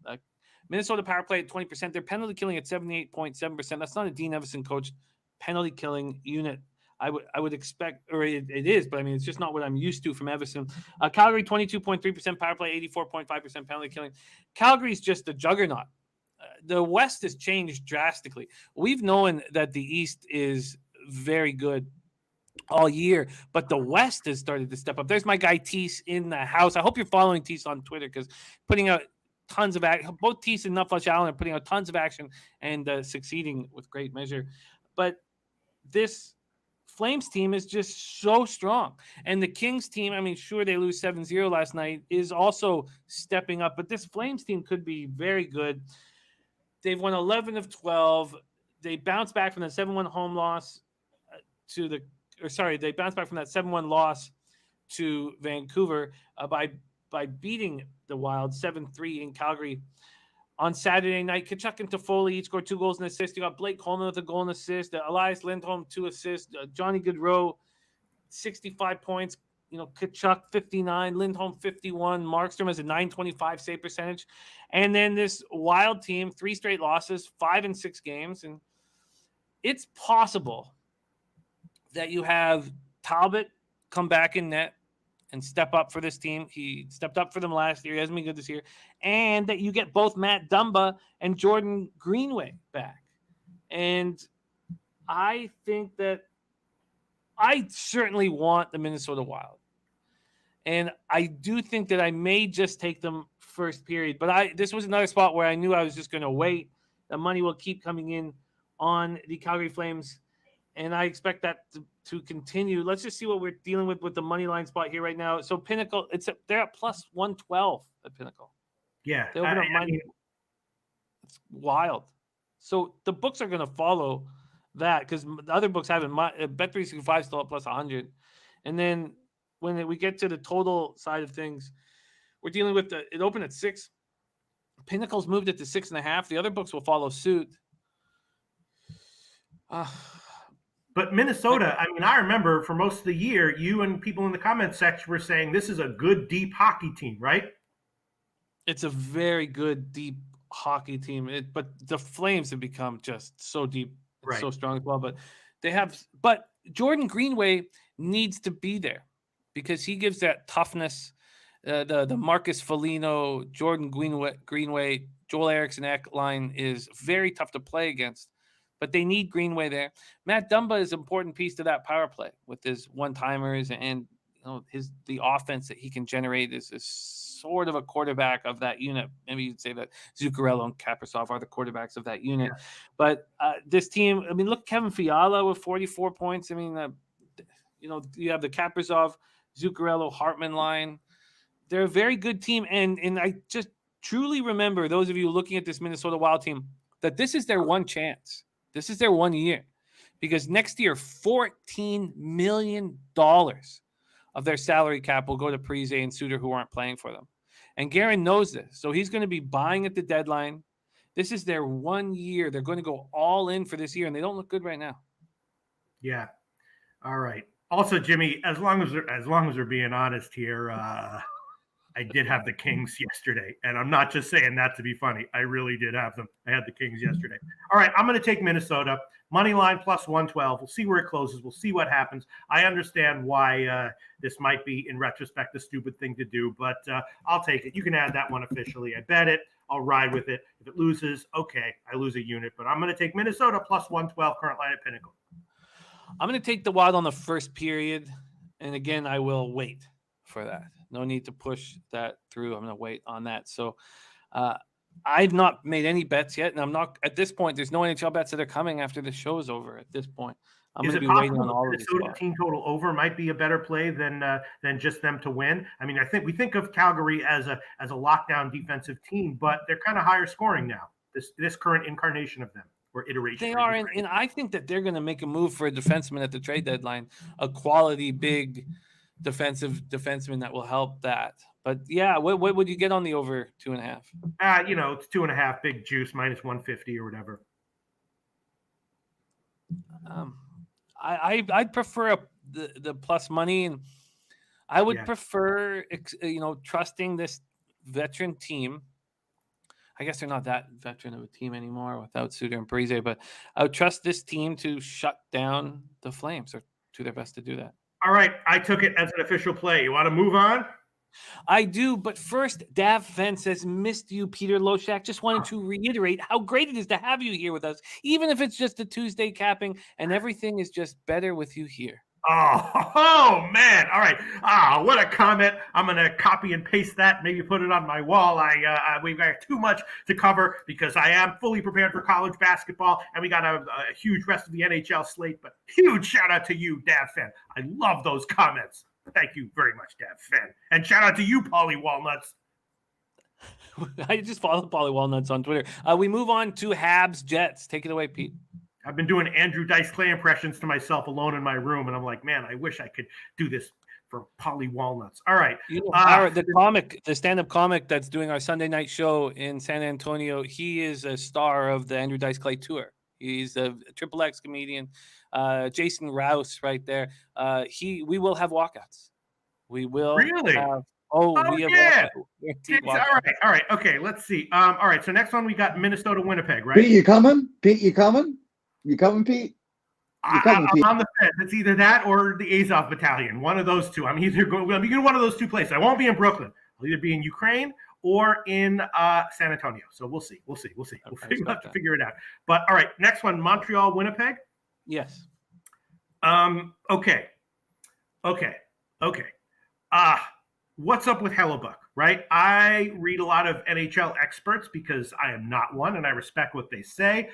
Minnesota power play at 20%. Their penalty killing at 78.7%. That's not a Dean Evison coached penalty killing unit. I would expect, or it is, but I mean, it's just not what I'm used to from Everson. Calgary, 22.3% power play, 84.5% penalty killing. Calgary's just a juggernaut. The West has changed drastically. We've known that the East is very good all year, but the West has started to step up. There's my guy Tues in the house. I hope you're following Tues on Twitter because putting out tons of action. Both Tues and Nutflush Allen are putting out tons of action and succeeding with great measure. But this Flames team is just so strong. And the Kings team, I mean, sure, they lose 7-0 last night, is also stepping up. But this Flames team could be very good. They've won 11 of 12. They bounced back from the 7-1 home loss they bounced back from that 7-1 loss to Vancouver by beating the Wild 7-3 in Calgary on Saturday night. Tkachuk and Toffoli each scored 2 goals and assists. You got Blake Coleman with a goal and assist. Elias Lindholm 2 assists. Johnny Gaudreau 65 points. Tkachuk 59, Lindholm 51. Markstrom has a .925 save percentage, and then this Wild team 3 straight losses, 5 in 6 games, and it's possible that you have Talbot come back in net and step up for this team. He stepped up for them last year. He hasn't been good this year. And that you get both Matt Dumba and Jordan Greenway back. And I think that I certainly want the Minnesota Wild. And I do think that I may just take them first period. But this was another spot where I knew I was just going to wait. The money will keep coming in on the Calgary Flames. And I expect that to continue. Let's just see what we're dealing with the money line spot here right now. So Pinnacle, they're at plus 112 at Pinnacle. Yeah. They open up money. It's wild. So the books are going to follow that because the other books haven't. Bet365 still at plus 100. And then when we get to the total side of things, we're dealing with it opened at 6. Pinnacle's moved it to 6.5. The other books will follow suit. But Minnesota, I mean, I remember for most of the year, you and people in the comments section were saying this is a good, deep hockey team, right? It's a very good, deep hockey team. But the Flames have become just so deep and so strong as well. But Jordan Greenway needs to be there because he gives that toughness. The Marcus Foligno, Jordan Greenway, Joel Eriksson line is very tough to play against. But they need Greenway there. Matt Dumba is an important piece to that power play with his one-timers and the offense that he can generate is sort of a quarterback of that unit. Maybe you'd say that Zuccarello and Kaprizov are the quarterbacks of that unit. Yeah. But this team, I mean, look, Kevin Fiala with 44 points. I mean, you have the Kaprizov, Zuccarello, Hartman line. They're a very good team. And I just truly remember those of you looking at this Minnesota Wild team that this is their one chance. This is their 1 year because next year, $14 million of their salary cap will go to Parise and Suter who aren't playing for them. And Guerin knows this. So he's going to be buying at the deadline. This is their 1 year. They're going to go all in for this year, and they don't look good right now. Yeah. All right. Also, Jimmy, as long as we're being honest here, I did have the Kings yesterday, and I'm not just saying that to be funny. I really did have them. I had the Kings yesterday. All right, I'm going to take Minnesota. Money line plus 112. We'll see where it closes. We'll see what happens. I understand why this might be, in retrospect, a stupid thing to do, but I'll take it. You can add that one officially. I bet it. I'll ride with it. If it loses, okay, I lose a unit, but I'm going to take Minnesota plus 112, current line at Pinnacle. I'm going to take the Wild on the first period, and again, I will wait for that. No need to push that through. I'm going to wait on that. So I've not made any bets yet, and I'm not at this point. There's no NHL bets that are coming after the show is over. At this point, I'm going to be waiting on all of these. Minnesota team total over might be a better play than just them to win. I mean, I think we think of Calgary as a lockdown defensive team, but they're kind of higher scoring now. This current incarnation of them. Or iteration. They are, and I think that they're going to make a move for a defenseman at the trade deadline, a quality big defenseman that will help that. But yeah, what would you get on the over 2.5? It's 2.5 big juice minus 150 or whatever. I'd prefer the plus money, and I would prefer trusting this veteran team. I guess they're not that veteran of a team anymore without Suter and Parise, but I would trust this team to shut down the Flames or do their best to do that. All right. I took it as an official play. You want to move on? I do. But first, Dav Fenn says, missed you, Peter Loshak. Just wanted to reiterate how great it is to have you here with us, even if it's just a Tuesday capping and everything is just better with you here. Oh man! All right. What a comment! I'm gonna copy and paste that. Maybe put it on my wall. We've got too much to cover because I am fully prepared for college basketball, and we got a huge rest of the NHL slate. But huge shout out to you, Dav Fan. I love those comments. Thank you very much, Dav Fan, and shout out to you, Polly Walnuts. I just follow Polly Walnuts on Twitter. We move on to Habs Jets. Take it away, Pete. I've been doing Andrew Dice Clay impressions to myself alone in my room, and I'm like, man, I wish I could do this for Polly Walnuts. All right. The stand-up comic that's doing our Sunday night show in San Antonio, he is a star of the Andrew Dice Clay tour. He's a Triple X comedian. Jason Rouse right there. We will have walkouts. We will really have yeah. All right. Okay, let's see. All right, so next one we got Minnesota Winnipeg, right? Pete, you coming? You coming, Pete? I'm on the fence. It's either that or the Azov Battalion. One of those two. I'm either going to be one of those two places. I won't be in Brooklyn. I'll either be in Ukraine or in San Antonio. So we'll see. We'll have to figure it out. But all right, next one, Montreal Winnipeg. Yes. Okay. What's up with Hellebuck, right? I read a lot of NHL experts because I am not one, and I respect what they say.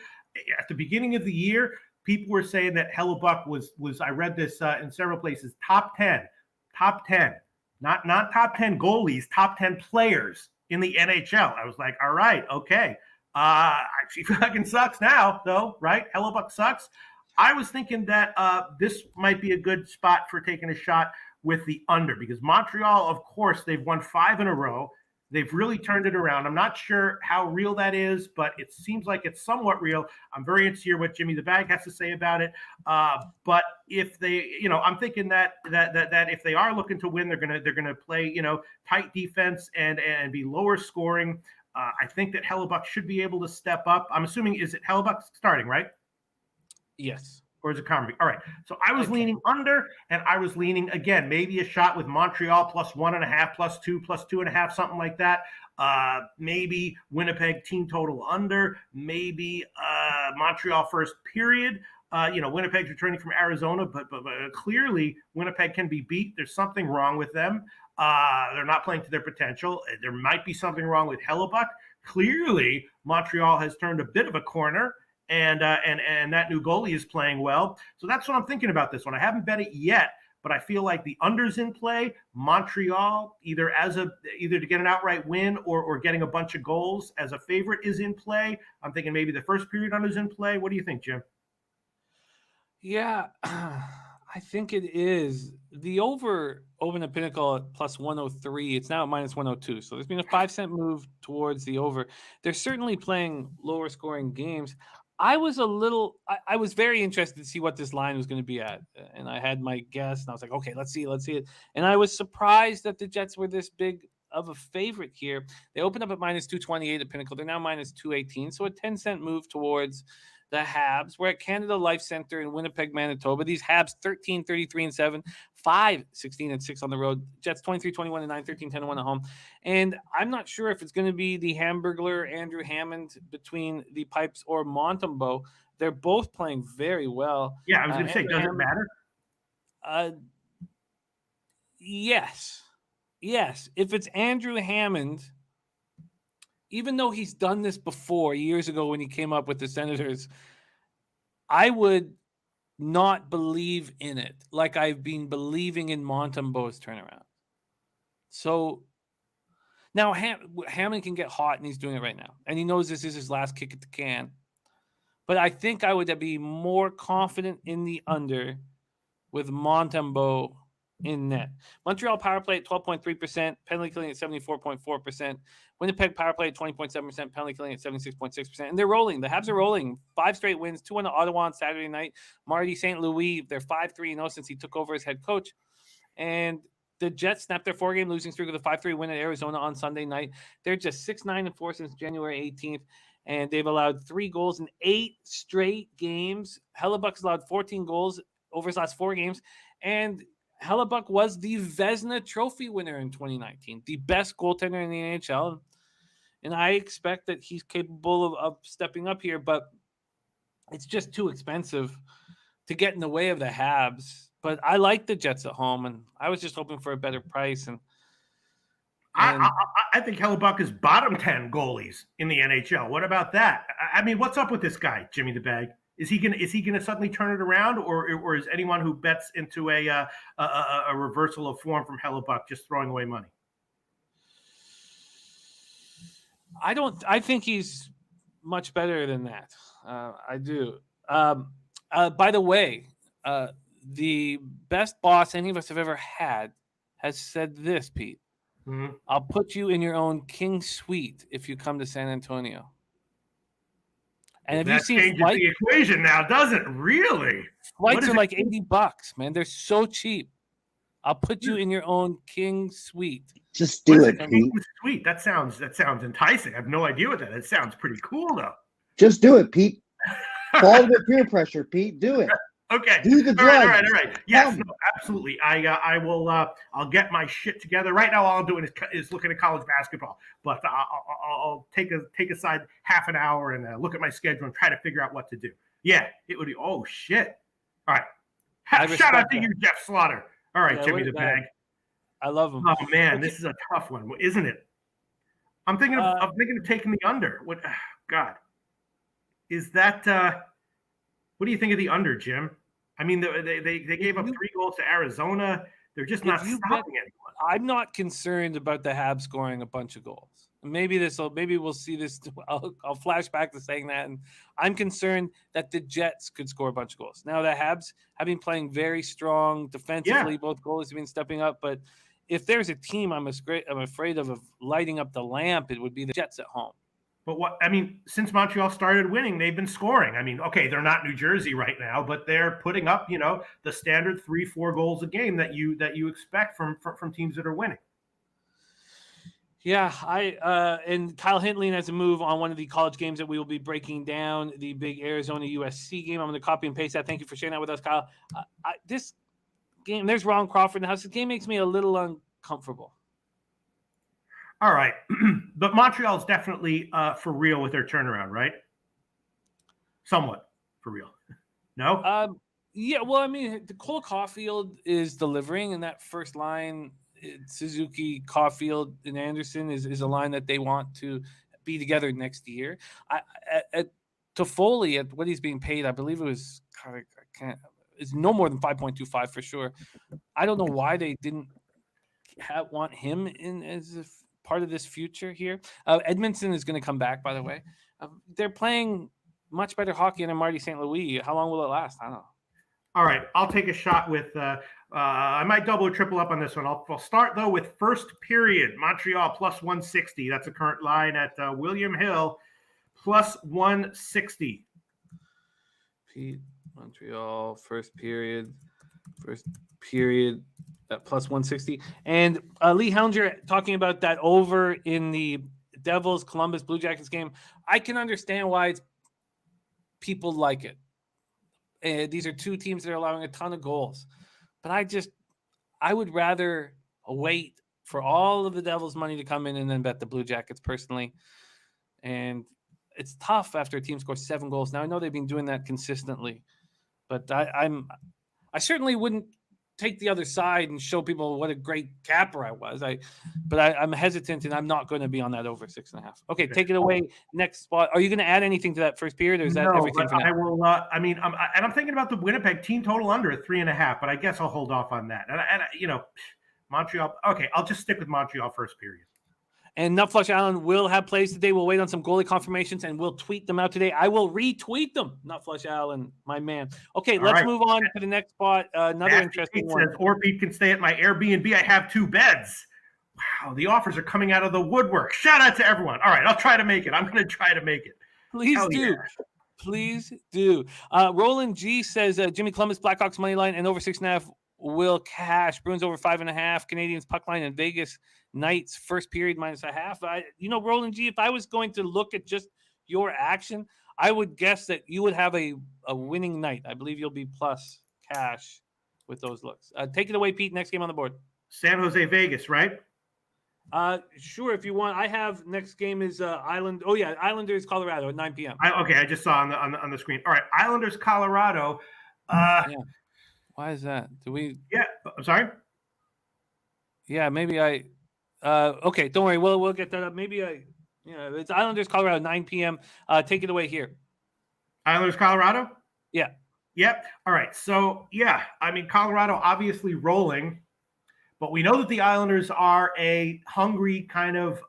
At the beginning of the year, people were saying that Hellebuck was I read this in several places, top 10, not top 10 goalies, top 10 players in the NHL. I was like, all right, okay. She fucking sucks now, though, right? Hellebuck sucks. I was thinking that this might be a good spot for taking a shot with the under, because Montreal, of course, they've won 5 in a row. They've really turned it around. I'm not sure how real that is, but it seems like it's somewhat real. I'm very interested to hear what Jimmy the Bag has to say about it. But if they, I'm thinking that if they are looking to win, they're gonna play, tight defense and be lower scoring. I think that Hellebuck should be able to step up. I'm assuming, is it Hellebuck starting, right? Yes. Or is it Comrie? All right. So I was leaning under, and I was leaning, again, maybe a shot with Montreal plus 1.5, plus 2, plus 2.5, something like that. Maybe Winnipeg team total under. Maybe Montreal first period. Winnipeg's returning from Arizona, but clearly Winnipeg can be beat. There's something wrong with them. They're not playing to their potential. There might be something wrong with Hellebuck. Clearly, Montreal has turned a bit of a corner. And that new goalie is playing well. So that's what I'm thinking about this one. I haven't bet it yet, but I feel like the under's in play. Montreal, either to get an outright win or getting a bunch of goals as a favorite, is in play. I'm thinking maybe the first period under's in play. What do you think, Jim? Yeah, I think it is. The over the Pinnacle at plus 103. It's now at minus 102. So there's been a 5-cent move towards the over. They're certainly playing lower scoring games. I was very interested to see what this line was going to be at. And I had my guess, and I was like, okay, let's see it. And I was surprised that the Jets were this big of a favorite here. They opened up at minus 228 at Pinnacle. They're now minus 218. So a 10-cent move towards the Habs. We're at Canada Life Center in Winnipeg, Manitoba. These Habs 13, 33, and 7, 5, 16, and 6 on the road. Jets 23, 21, and 9, 13, 10, and 1 at home. And I'm not sure if it's going to be the Hamburglar, Andrew Hammond between the pipes or Montembeault. They're both playing very well. Yeah, I was going to say, does it matter? Yes. If it's Andrew Hammond, even though he's done this before years ago when he came up with the Senators, I would not believe in it like I've been believing in Montembeault's turnaround. So now Hammond can get hot, and he's doing it right now. And he knows this is his last kick at the can. But I think I would be more confident in the under with Montembeault in net. Montreal power play at 12.3%, penalty killing at 74.4%. Winnipeg power play at 20.7%, penalty killing at 76.6%. And they're rolling. The Habs are rolling. 5 straight wins, 2 on the Ottawa on Saturday night. Marty St. Louis, they're 5-3-0 since he took over as head coach. And the Jets snapped their 4-game losing streak with a 5-3 win at Arizona on Sunday night. They're just 6-9-4 since January 18th. And they've allowed 3 goals in 8 straight games. Hellebuck's allowed 14 goals over his last 4 games. And Hellebuck was the Vezina Trophy winner in 2019, the best goaltender in the NHL. And I expect that he's capable of stepping up here, but it's just too expensive to get in the way of the Habs. but I like the Jets at home, and I was just hoping for a better price. And I think Hellebuck is bottom 10 goalies in the NHL. What about that? I mean, what's up with this guy, Jimmy the Bag? Is he gonna suddenly turn it around, or is anyone who bets into a reversal of form from Hellebuck just throwing away money? I think he's much better than that. I do. By the way, the best boss any of us have ever had has said this, Pete. Mm-hmm. I'll put you in your own king suite if you come to San Antonio. And have you seen changes flights? The equation now, doesn't really? Flights are like $80, man. They're so cheap. I'll put you in your own king suite. Just do it, Pete. Sweet. That sounds enticing. I have no idea what that is. It sounds pretty cool, though. Just do it, Pete. Fall under peer pressure, Pete. Do it. Okay. Do the drugs. All right. Yes, no, absolutely. I will. I'll get my shit together. Right now, all I'm doing is looking at college basketball. But I'll take aside half an hour and look at my schedule and try to figure out what to do. Yeah, it would be. Oh shit! All right. Shout out to you, Jeff Slaughter. All right, Jimmy the Bag. I love him. Oh man, this is a tough one, isn't it? I'm thinking of taking the under. What? God, is that? What do you think of the under, Jim? I mean, they gave up 3 goals to Arizona. They're just not stopping anyone. I'm not concerned about the Habs scoring a bunch of goals. Maybe we'll see this. I'll flash back to saying that, and I'm concerned that the Jets could score a bunch of goals. Now the Habs have been playing very strong defensively. Yeah. Both goalies have been stepping up, but if there's a team I'm afraid of lighting up the lamp, it would be the Jets at home. But since Montreal started winning, they've been scoring. I mean, okay, they're not New Jersey right now, but they're putting up, the standard 3-4 goals a game that you expect from teams that are winning. Yeah, and Kyle Hintling has a move on one of the college games that we will be breaking down, the big Arizona USC game. I'm going to copy and paste that. Thank you for sharing that with us, Kyle. This game, there's Ron Crawford in the house. This game makes me a little uncomfortable. All right. But Montreal is definitely for real with their turnaround, right? Somewhat for real. No? Yeah, well, I mean, Cole Caulfield is delivering, and that first line, Suzuki, Caulfield, and Anderson is a line that they want to be together next year. At Toffoli, at what he's being paid, I believe it was, it's no more than 5.25 for sure. I don't know why they didn't want him in as a part of this future here. Edmonton is going to come back, by the way. They're playing much better hockey than Marty St. Louis. How long will it last? I don't know. All right, I'll take a shot with I might double or triple up on this one. I'll start, though, with first period. Montreal plus 160. That's a current line at William Hill, plus 160. Pete, Montreal, first period at plus 160. And Lee Hellinger talking about that over in the Devils, Columbus, Blue Jackets game. I can understand why people like it. These are two teams that are allowing a ton of goals. But I would rather wait for all of the Devils' money to come in and then bet the Blue Jackets personally. And it's tough after a team scores 7 goals. Now, I know they've been doing that consistently, but I certainly wouldn't take the other side and show people what a great capper I was. I'm hesitant, and I'm not going to be on that over 6.5. Okay, take it away. Next spot. Are you going to add anything to that first period, or is that everything for now? I will. I'm thinking about the Winnipeg team total under at 3.5, but I guess I'll hold off on that. And Montreal. Okay, I'll just stick with Montreal first period. And Nutflush Allen will have plays today. We'll wait on some goalie confirmations, and we'll tweet them out today. I will retweet them. Nutflush Allen, my man. Okay, let's move on to the next spot. Another interesting one. Says, or Pete can stay at my Airbnb. I have 2 beds. Wow, the offers are coming out of the woodwork. Shout out to everyone. All right, I'll try to make it. I'm going to try to make it. Please do. Yeah. Please do. Roland G says Jimmy Columbus, Blackhawks money line, and over 6.5 will cash. Bruins over 5.5. Canadians puck line in Vegas. Knights first period -0.5. Roland G, if I was going to look at just your action, I would guess that you would have a winning night. I believe you'll be plus cash with those looks. Take it away, Pete. Next game on the board. San Jose, Vegas, right? Sure, if you want. I have next game is Island. Oh yeah, Islanders, Colorado at 9 p.m. I just saw on the screen. All right, Islanders, Colorado. Why is that? Do we? Yeah, I'm sorry. Yeah, maybe I. Okay, don't worry. We'll get that up. Maybe I. Yeah, it's Islanders, Colorado, 9 p.m. Take it away here. Islanders, Colorado. Yeah. Yep. All right. So yeah, I mean, Colorado obviously rolling. But we know that the Islanders are a hungry kind of,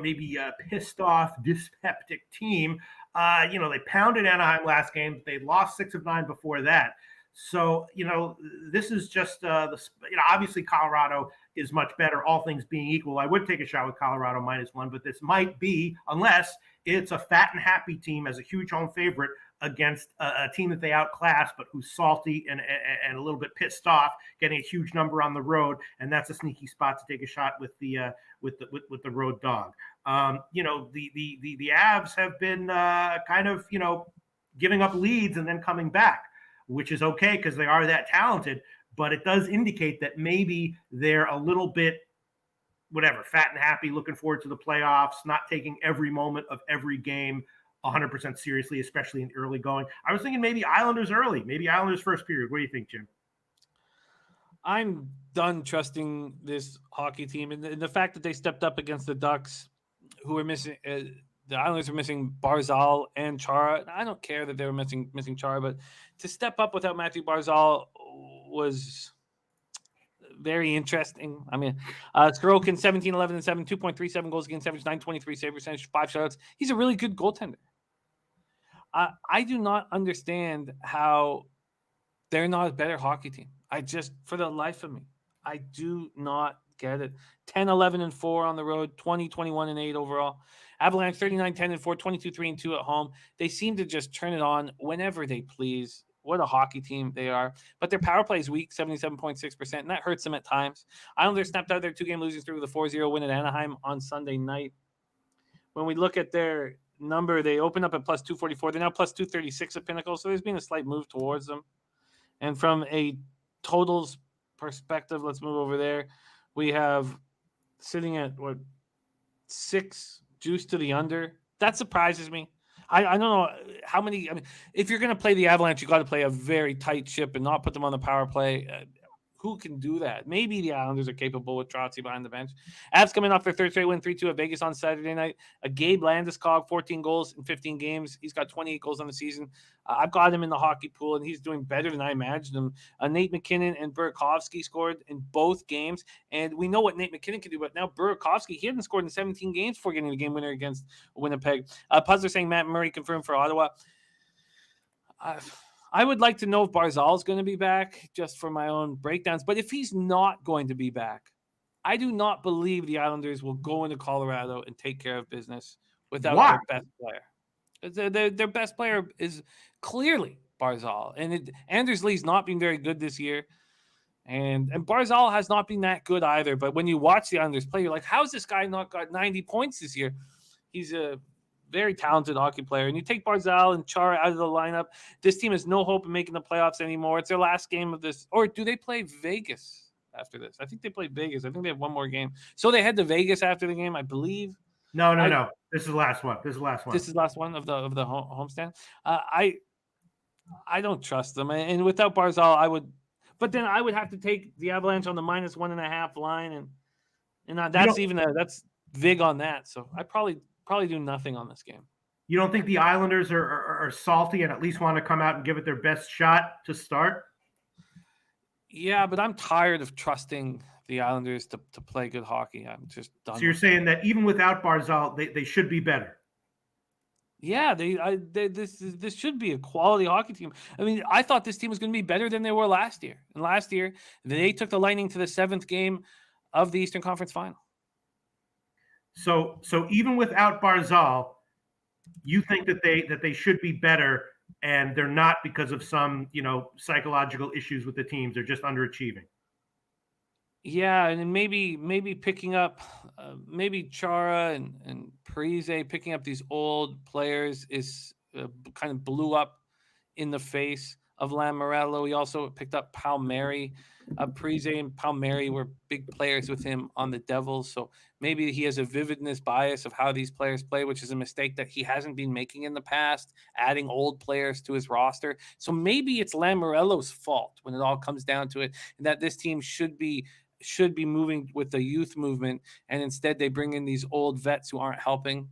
maybe pissed off, dyspeptic team. They pounded Anaheim last game. They lost 6 of 9 before that. So, this is just, obviously Colorado is much better, all things being equal. I would take a shot with Colorado -1, but this might be, unless it's a fat and happy team as a huge home favorite against a team that they outclassed, but who's salty and a little bit pissed off, getting a huge number on the road, and that's a sneaky spot to take a shot with the road dog. The Avs have been kind of giving up leads and then coming back, which is okay because they are that talented. But it does indicate that maybe they're a little bit fat and happy, looking forward to the playoffs, not taking every moment of every game 100% seriously, especially in early going. I was thinking maybe Islanders early, maybe Islanders first period. What do you think, Jim? I'm done trusting this hockey team, and the fact that they stepped up against the Ducks, who are missing. The Islanders are missing Barzal and Chara. I don't care that they were missing Chara, but to step up without Matthew Barzal was very interesting. I mean, Sorokin 17, 11, and 7, 2.37 goals against average, 923 save percentage, 5 shutouts. He's a really good goaltender. I do not understand how they're not a better hockey team. For the life of me, I do not get it. 10, 11, and 4 on the road, 20, 21, and 8 overall. Avalanche 39, 10, and 4, 22, 3, and 2 at home. They seem to just turn it on whenever they please. What a hockey team they are. But their power play is weak, 77.6%, and that hurts them at times. Islanders snapped out their 2-game losing streak with a 4-0 win at Anaheim on Sunday night. When we look at their number, they opened up at plus 244. They're now plus 236 at Pinnacle, so there's been a slight move towards them. And from a totals perspective, let's move over there. We have sitting at 6 juice to the under. That surprises me. I don't know how many. I mean, if you're going to play the Avalanche, you got to play a very tight ship and not put them on the power play. Who can do that? Maybe the Islanders are capable with Trotter behind the bench. Avs coming off their third straight win, 3-2 at Vegas on Saturday night. Gabe Landeskog, 14 goals in 15 games. He's got 28 goals on the season. I've got him in the hockey pool, and he's doing better than I imagined him. Nate McKinnon and Burakovsky scored in both games, and we know what Nate McKinnon can do, but now Burakovsky, he hadn't scored in 17 games before getting the game winner against Winnipeg. Puzzler saying Matt Murray confirmed for Ottawa. I would like to know if Barzal is going to be back, just for my own breakdowns. But if he's not going to be back, I do not believe the Islanders will go into Colorado and take care of business without their best player. Their best player is clearly Barzal. And Anders Lee's not been very good this year. And Barzal has not been that good either. But when you watch the Islanders play, you're like, how's this guy not got 90 points this year? He's a very talented hockey player. And you take Barzal and Chara out of the lineup, this team has no hope of making the playoffs anymore. It's their last game of this. Or do they play Vegas after this? I think they play Vegas. I think they have one more game. So they head to Vegas after the game, I believe. No. This is the last one. This is the last one of the homestand. I don't trust them. And without Barzal, but then I would have to take the Avalanche on the -1.5 line. And that's vig on that. So I probably do nothing on this game. You don't think the Islanders are salty and at least want to come out and give it their best shot to start? Yeah, but I'm tired of trusting the Islanders to play good hockey. I'm just done. So you're saying that even without Barzal, they should be better? Yeah, this should be a quality hockey team. I mean, I thought this team was going to be better than they were last year. And last year, they took the Lightning to the 7th game of the Eastern Conference Final. So even without Barzal, you think that they should be better, and they're not because of some psychological issues with the teams. They're just underachieving. Yeah, and maybe picking up maybe Chara and Parise, picking up these old players is kind of blew up in the face of Lamoriello. He also picked up Palmieri. Parise and Palmieri were big players with him on the Devils. So maybe he has a vividness bias of how these players play, which is a mistake that he hasn't been making in the past, adding old players to his roster. So maybe it's Lamoriello's fault when it all comes down to it, and that this team should be moving with the youth movement, and instead they bring in these old vets who aren't helping.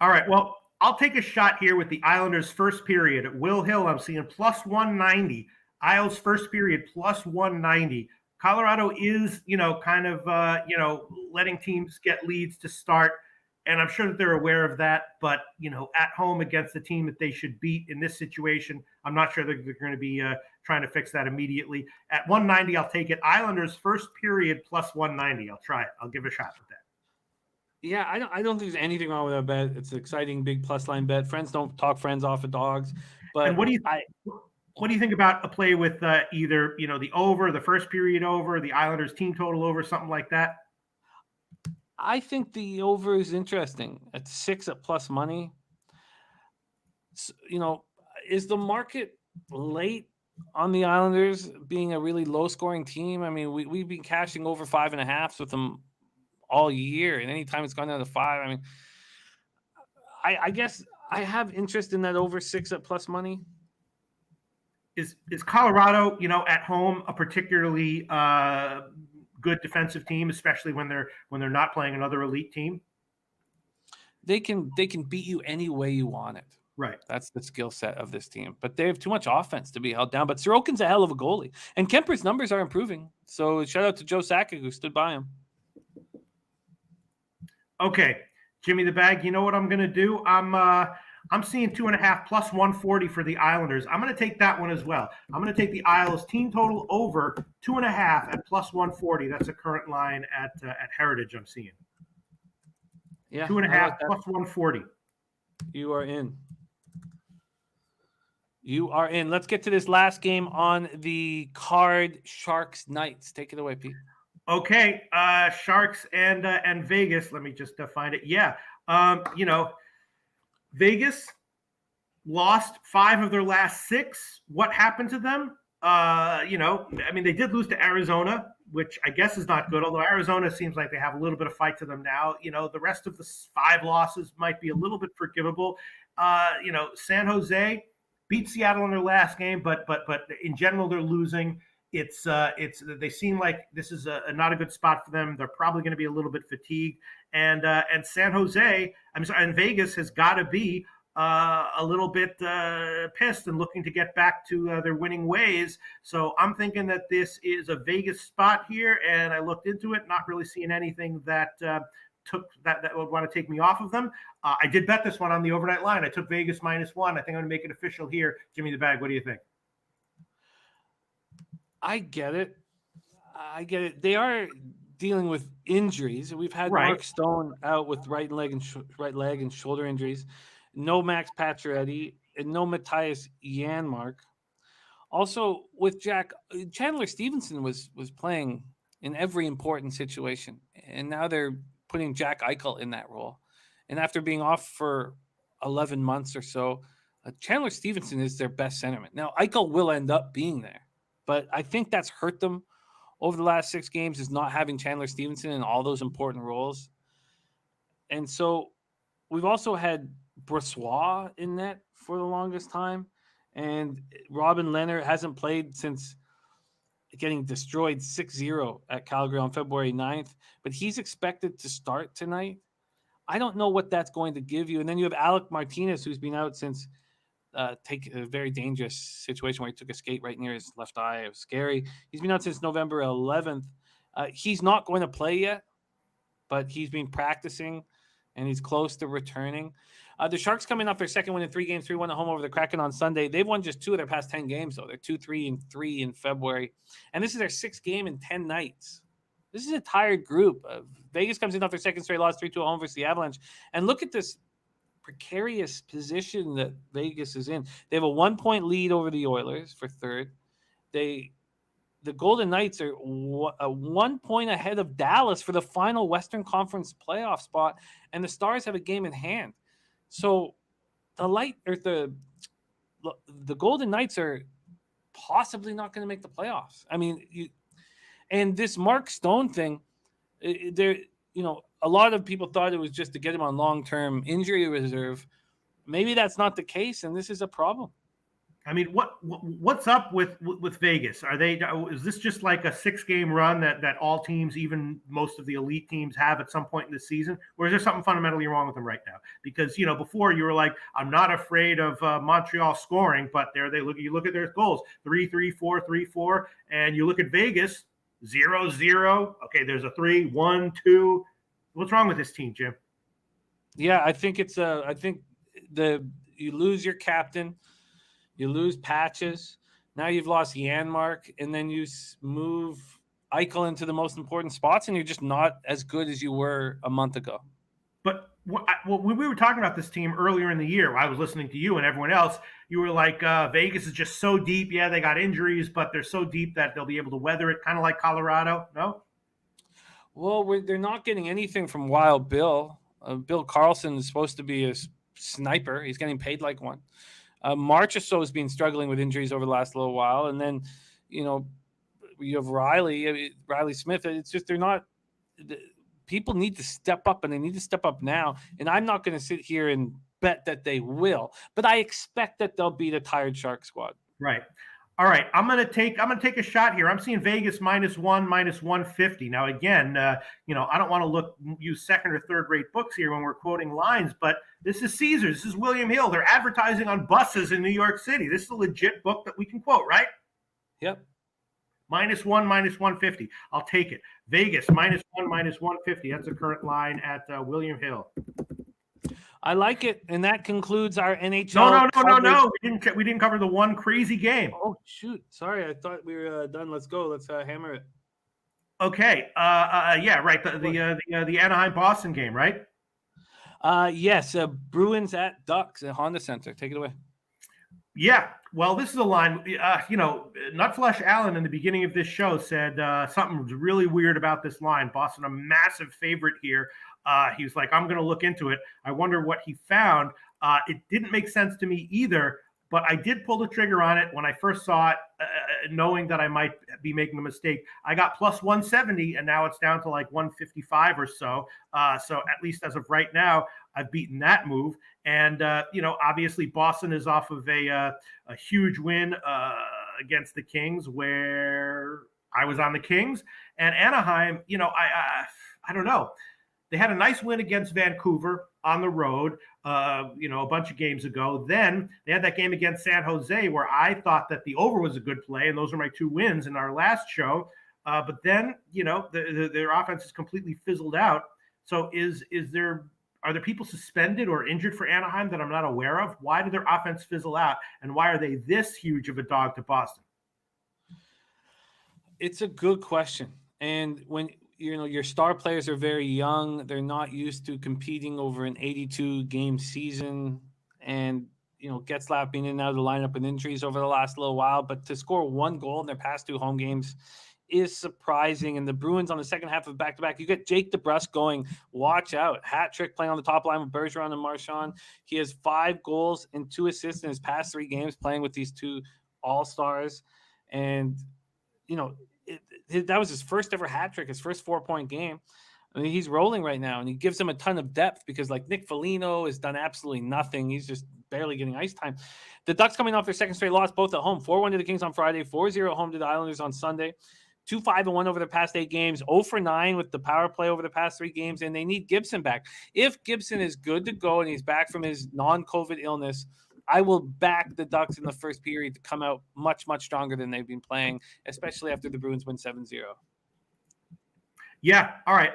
All right, well, I'll take a shot here with the Islanders' first period. At Will Hill, I'm seeing plus 190. Isles first period plus 190. Colorado is, kind of, letting teams get leads to start, and I'm sure that they're aware of that. But, at home against the team that they should beat in this situation, I'm not sure they're going to be trying to fix that immediately. At 190, I'll take it. Islanders first period plus 190. I'll try it. I'll give it a shot with that. Yeah, I don't think there's anything wrong with that bet. It's an exciting big plus line bet. Friends don't talk friends off of dogs. But and what do you think about a play with either the over, the first period over, the Islanders team total over, something like that? I think the over is interesting at 6 at plus money. So, is the market late on the Islanders being a really low scoring team? I mean, we've been cashing over 5.5s with them all year, and anytime it's gone down to 5, I mean, I guess I have interest in that over 6 at plus money. Is Colorado, at home, a particularly good defensive team, especially when they're not playing another elite team? They can beat you any way you want it. Right. That's the skill set of this team. But they have too much offense to be held down. But Sorokin's a hell of a goalie, and Kemper's numbers are improving. So shout out to Joe Sakic, who stood by him. Okay, Jimmy the Bag, you know what I'm going to do? I'm seeing 2.5 plus 140 for the Islanders. I'm going to take that one as well. I'm going to take the Isles team total over 2.5 at plus 140. That's a current line at Heritage I'm seeing. Yeah, 2.5 plus 140. You are in. You are in. Let's get to this last game on the card. Sharks Knights. Take it away, Pete. Okay, Sharks and Vegas. Let me just find it. Yeah, Vegas lost 5 of their last 6. What happened to them? They did lose to Arizona, which I guess is not good, although Arizona seems like they have a little bit of fight to them now. The rest of the 5 losses might be a little bit forgivable. San Jose beat Seattle in their last game, but in general, they're losing. They seem like this is not a good spot for them. They're probably going to be a little bit fatigued, and San Jose, and Vegas has got to be a little bit pissed and looking to get back to their winning ways. So I'm thinking that this is a Vegas spot here, and I looked into it, not really seeing anything that would want to take me off of them. I did bet this one on the overnight line. I took Vegas -1. I think I'm going to make it official here. Jimmy the Bag, what do you think? I get it. They are dealing with injuries. We've had Mark Stone out with right leg and shoulder injuries. No Max Pacioretty and no Matthias Janmark. Also, with Chandler Stevenson was playing in every important situation, and now they're putting Jack Eichel in that role. And after being off for 11 months or so, Chandler Stevenson is their best centerman. Now, Eichel will end up being there. But I think that's hurt them over the last 6 games, is not having Chandler Stevenson in all those important roles. And so we've also had Brossoit in net for the longest time. And Robin Leonard hasn't played since getting destroyed 6-0 at Calgary on February 9th. But he's expected to start tonight. I don't know what that's going to give you. And then you have Alec Martinez, who's been out since take a very dangerous situation where he took a skate right near his left eye. It was scary. He's been out since November 11th. He's not going to play yet, but he's been practicing, and he's close to returning. The Sharks coming off their second win in 3 games, 3-1 at home over the Kraken on Sunday. They've won just 2 of their past 10 games, though. They're 2-3-3 in February. And this is their 6th game in 10 nights. This is a tired group. Vegas comes in off their second straight loss, 3-2 at home versus the Avalanche. And look at this precarious position that Vegas is in. They have a 1-point lead over the Oilers for 3rd. The Golden Knights are 1 point ahead of Dallas for the final Western Conference playoff spot, and the Stars have a game in hand. So the look, the Golden Knights are possibly not going to make the playoffs. I mean, and this Mark Stone thing, there, a lot of people thought it was just to get him on long-term injury reserve. Maybe that's not the case, and this is a problem. I mean, what's up with Vegas? Is this just like a 6-game run that all teams, even most of the elite teams, have at some point in the season, or is there something fundamentally wrong with them right now? Because before you were like, I'm not afraid of Montreal scoring, but you look at their goals, 3-3, 4-3-4, and you look at Vegas, 0-0. Okay, there's a 3-1-2. What's wrong with this team, Jim? Yeah, I think you lose your captain. You lose Patches. Now you've lost Janmark, and then you move Eichel into the most important spots, and you're just not as good as you were a month ago. But when we were talking about this team earlier in the year, I was listening to you and everyone else. You were like, Vegas is just so deep. Yeah, they got injuries, but they're so deep that they'll be able to weather it, kind of like Colorado. No? Well, they're not getting anything from Wild Bill. Bill Carlson is supposed to be a sniper. He's getting paid like one. Marchessault has been struggling with injuries over the last little while. And then, you have Riley Smith. It's just people need to step up, and they need to step up now. And I'm not going to sit here and bet that they will, but I expect that they'll beat a tired Shark squad. Right. All right, I'm gonna take a shot here. I'm seeing Vegas -1, -150. Now, again, I don't want to use second or third rate books here when we're quoting lines, but this is Caesars. This is William Hill. They're advertising on buses in New York City. This is a legit book that we can quote, right? Yep. -1, -150. I'll take it. Vegas -1, -150. That's the current line at William Hill. I like it, and that concludes our NHL. No. We didn't cover the one crazy game. Oh shoot! Sorry, I thought we were done. Let's go. Let's hammer it. Okay. Yeah. Right. The Anaheim Boston game, right? Yes. Bruins at Ducks at Honda Center. Take it away. Yeah. Well, this is a line. Nutflush Allen in the beginning of this show said something was really weird about this line. Boston, a massive favorite here. He was like, I'm going to look into it. I wonder what he found. It didn't make sense to me either, but I did pull the trigger on it when I first saw it, knowing that I might be making a mistake. I got +170, and now it's down to like 155 or so. So at least as of right now, I've beaten that move. And, obviously Boston is off of a huge win against the Kings, where I was on the Kings. And Anaheim, I don't know. They had a nice win against Vancouver on the road, a bunch of games ago. Then they had that game against San Jose where I thought that the over was a good play, and those are my 2 wins in our last show. But then, their offense is completely fizzled out. So are there people suspended or injured for Anaheim that I'm not aware of? Why did their offense fizzle out, and why are they this huge of a dog to Boston? It's a good question. And when your star players are very young, they're not used to competing over an 82-game season, and Getzlaf being in and out of the lineup with injuries over the last little while. But to score 1 goal in their past 2 home games is surprising. And the Bruins on the second half of back-to-back, you get Jake DeBrusk going, watch out, hat trick playing on the top line with Bergeron and Marchand. He has 5 goals and 2 assists in his past 3 games playing with these 2 all-stars. And that was his first ever hat trick, his first 4-point game. I mean, he's rolling right now, and he gives them a ton of depth because, like, Nick Foligno has done absolutely nothing. He's just barely getting ice time. The Ducks coming off their second straight loss, both at home, 4-1 to the Kings on Friday, 4-0 at home to the Islanders on Sunday, 2-5-1 over the past 8 games, 0-9 with the power play over the past 3 games, and they need Gibson back. If Gibson is good to go and he's back from his non-COVID illness, I will back the Ducks in the first period to come out much, much stronger than they've been playing, especially after the Bruins win 7-0. Yeah. All right.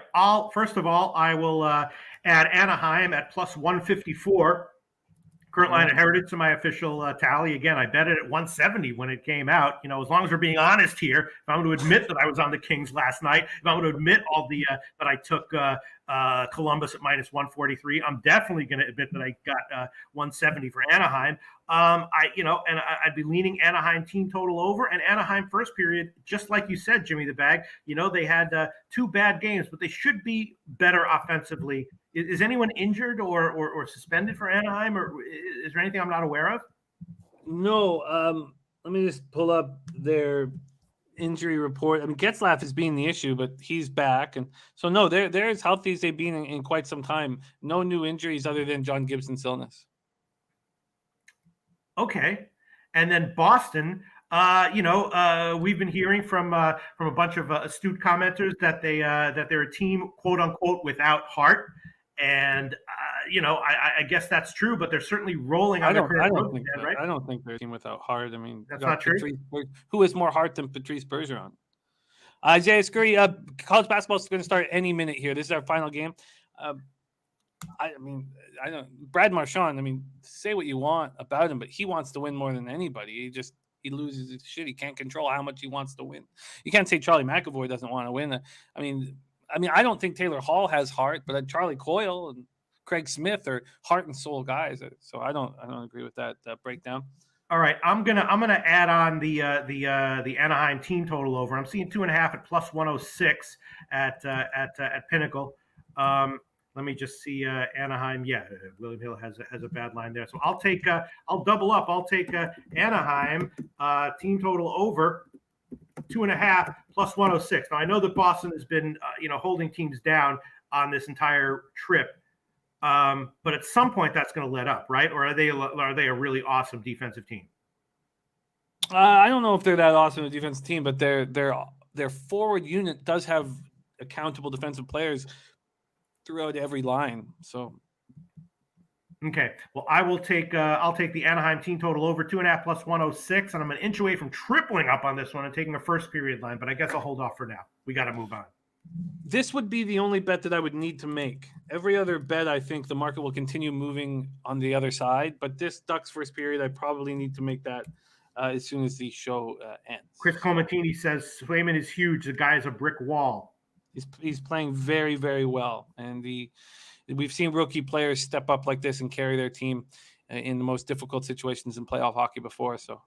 First of all, I will add Anaheim at +154. Current line of Heritage to my official tally. Again, I bet it at 170 when it came out. As long as we're being honest here, if I'm going to admit that I was on the Kings last night, if I'm going to admit that I took Columbus at -143, I'm definitely going to admit that I got 170 for Anaheim. I'd be leaning Anaheim team total over, and Anaheim first period, just like you said, Jimmy the Bag. They had 2 bad games, but they should be better offensively. Is anyone injured or suspended for Anaheim, or is there anything I'm not aware of? No. Let me just pull up their injury report. I mean, Getzlaf is being the issue, but he's back, and so no, they're as healthy as they've been in quite some time. No new injuries other than John Gibson's illness. Okay, and then Boston. We've been hearing from a bunch of astute commenters that they're a team, quote unquote, without heart, and I guess that's true. But they're certainly rolling on their current road, right? I don't think they're a team without heart. I mean, that's not true. Who has more heart than Patrice Bergeron? Isaiah Scurry, college basketball is going to start any minute here. This is our final game. Brad Marchand, I mean, say what you want about him, but he wants to win more than anybody. He loses his shit. He can't control how much he wants to win. You can't say Charlie McAvoy doesn't want to win. I mean, I don't think Taylor Hall has heart, but Charlie Coyle and Craig Smith are heart and soul guys. So I don't agree with that breakdown. All right, I'm gonna add on the Anaheim team total over. I'm seeing 2.5 at plus 106 at Pinnacle. Let me just see Anaheim. Yeah, William Hill has a bad line there. So I'll double up. I'll take Anaheim team total over 2.5 plus 106. Now I know that Boston has been holding teams down on this entire trip, but at some point that's going to let up, right? Or are they a really awesome defensive team? I don't know if they're that awesome a defensive team, but their forward unit does have accountable defensive players throughout every line. So okay, well, I'll take the Anaheim team total over 2.5 plus 106, and I'm an inch away from tripling up on this one and taking a first period line, but I guess I'll hold off for now. We got to move on. This would be the only bet that I would need to make. Every other bet, I think the market will continue moving on the other side, but this Ducks first period, I probably need to make that as soon as the show ends. Chris Comatini says Swayman is huge. The guy is a brick wall. He's playing very, very well, and we've seen rookie players step up like this and carry their team in the most difficult situations in playoff hockey before. So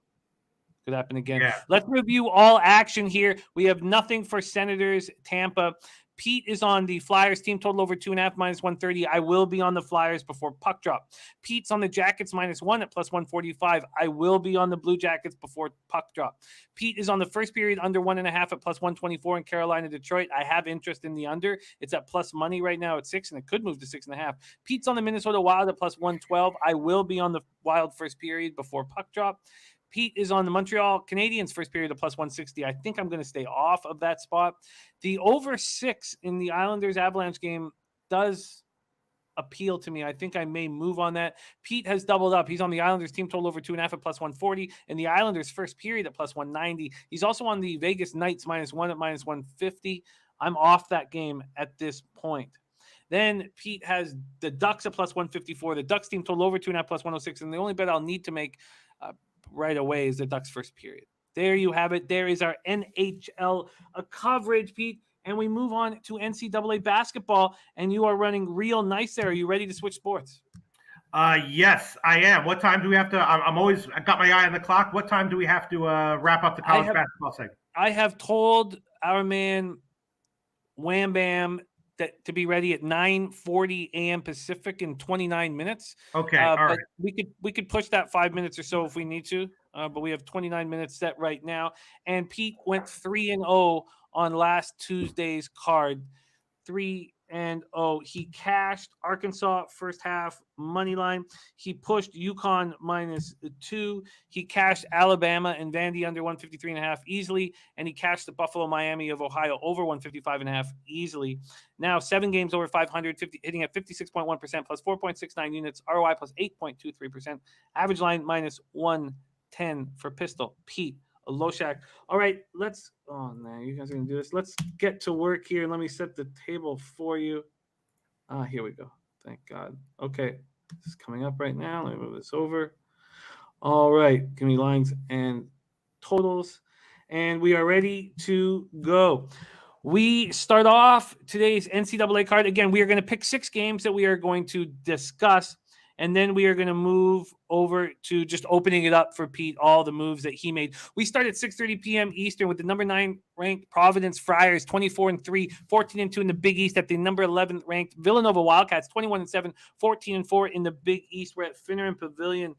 could happen again. Yeah. Let's review all action here. We have nothing for Senators Tampa. Pete is on the Flyers team total over 2.5 minus 130. I will be on the Flyers before puck drop. Pete's on the Jackets -1 at plus 145. I will be on the Blue Jackets before puck drop. Pete is on the first period under 1.5 at plus 124 in Carolina, Detroit. I have interest in the under. It's at plus money right now at 6, and it could move to 6.5. Pete's on the Minnesota Wild at plus 112. I will be on the Wild first period before puck drop. Pete is on the Montreal Canadiens first period of plus 160. I think I'm going to stay off of that spot. The over 6 in the Islanders Avalanche game does appeal to me. I think I may move on that. Pete has doubled up. He's on the Islanders team total over 2.5 at plus 140 and the Islanders first period at plus 190. He's also on the Vegas Knights -1 at minus 150. I'm off that game at this point. Then Pete has the Ducks at plus 154. The Ducks team total over 2.5 plus 106. And the only bet I'll need to make right away is the Ducks first period. There you have it. There is our NHL coverage, Pete. And we move on to NCAA basketball, and you are running real nice there. Are you ready to switch sports? Yes, I am. What time do we have to? I got my eye on the clock. What time do we have to wrap up the college basketball segment? I have told our man Wham Bam that to be ready at 9:40 a.m. Pacific in 29 minutes. Okay, all right. We could push that 5 minutes or so if we need to, but we have 29 minutes set right now. And Pete went 3-0 on last Tuesday's card. 3-0. He cashed Arkansas first half money line. He pushed UConn -2. He cashed Alabama and Vandy under 153.5 easily, and he cashed the Buffalo Miami of Ohio over 155.5 easily. Now 7 games over 500, hitting at 56.1% plus 4.69 units, ROI plus 8.23%, average line -110 for Pistol. Pete Loshak. All right, you guys are gonna do this. Let's get to work here. Let me set the table for you. Here we go. Thank God. Okay, this is coming up right now. Let me move this over. All right, give me lines and totals, and we are ready to go. We start off today's NCAA card. Again, we are going to pick 6 games that we are going to discuss. And then we are going to move over to just opening it up for Pete, all the moves that he made. We start at 6:30 p.m. Eastern with the number 9 ranked Providence Friars, 24-3, 14-2 in the Big East at the number 11 ranked Villanova Wildcats, 21-7, 14-4 in the Big East. We're at Finneran Pavilion.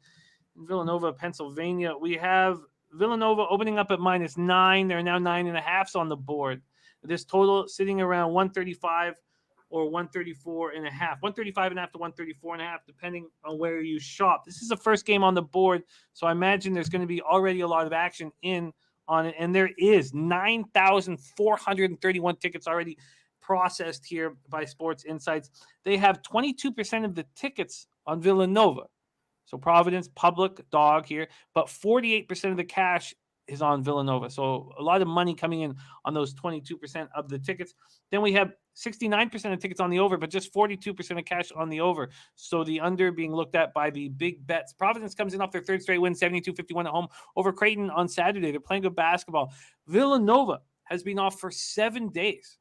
Villanova, Pennsylvania. We have Villanova opening up at -9. They're now 9.5 on the board. This total sitting around 135 or 134.5. 135.5 to 134.5, depending on where you shop. This is the first game on the board, so I imagine there's going to be already a lot of action in on it. And there is 9,431 tickets already processed here by Sports Insights. They have 22% of the tickets on Villanova. So Providence, public dog here, but 48% of the cash is on Villanova. So a lot of money coming in on those 22% of the tickets. Then we have 69% of tickets on the over, but just 42% of cash on the over. So the under being looked at by the big bets. Providence comes in off their third straight win, 72-51 at home over Creighton on Saturday. They're playing good basketball. Villanova has been off for 7 days.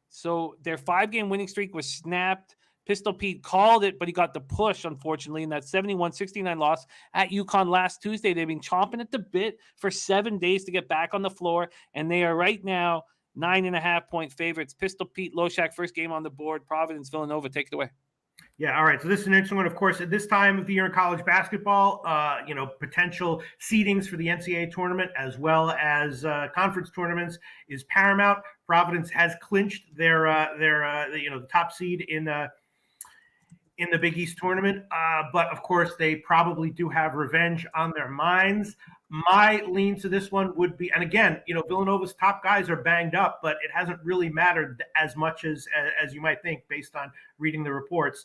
So their 5-game winning streak was snapped. Pistol Pete called it, but he got the push, unfortunately, in that 71-69 loss at UConn last Tuesday. They've been chomping at the bit for 7 days to get back on the floor, and they are right now 9.5-point favorites. Pistol Pete, Loshak, first game on the board. Providence, Villanova, take it away. Yeah, all right. So this is an interesting one. Of course, at this time of the year in college basketball, potential seedings for the NCAA tournament as well as conference tournaments is paramount. Providence has clinched their the top seed in the Big East tournament, but of course they probably do have revenge on their minds. My lean to this one would be, and again, Villanova's top guys are banged up, but it hasn't really mattered as much as you might think based on reading the reports,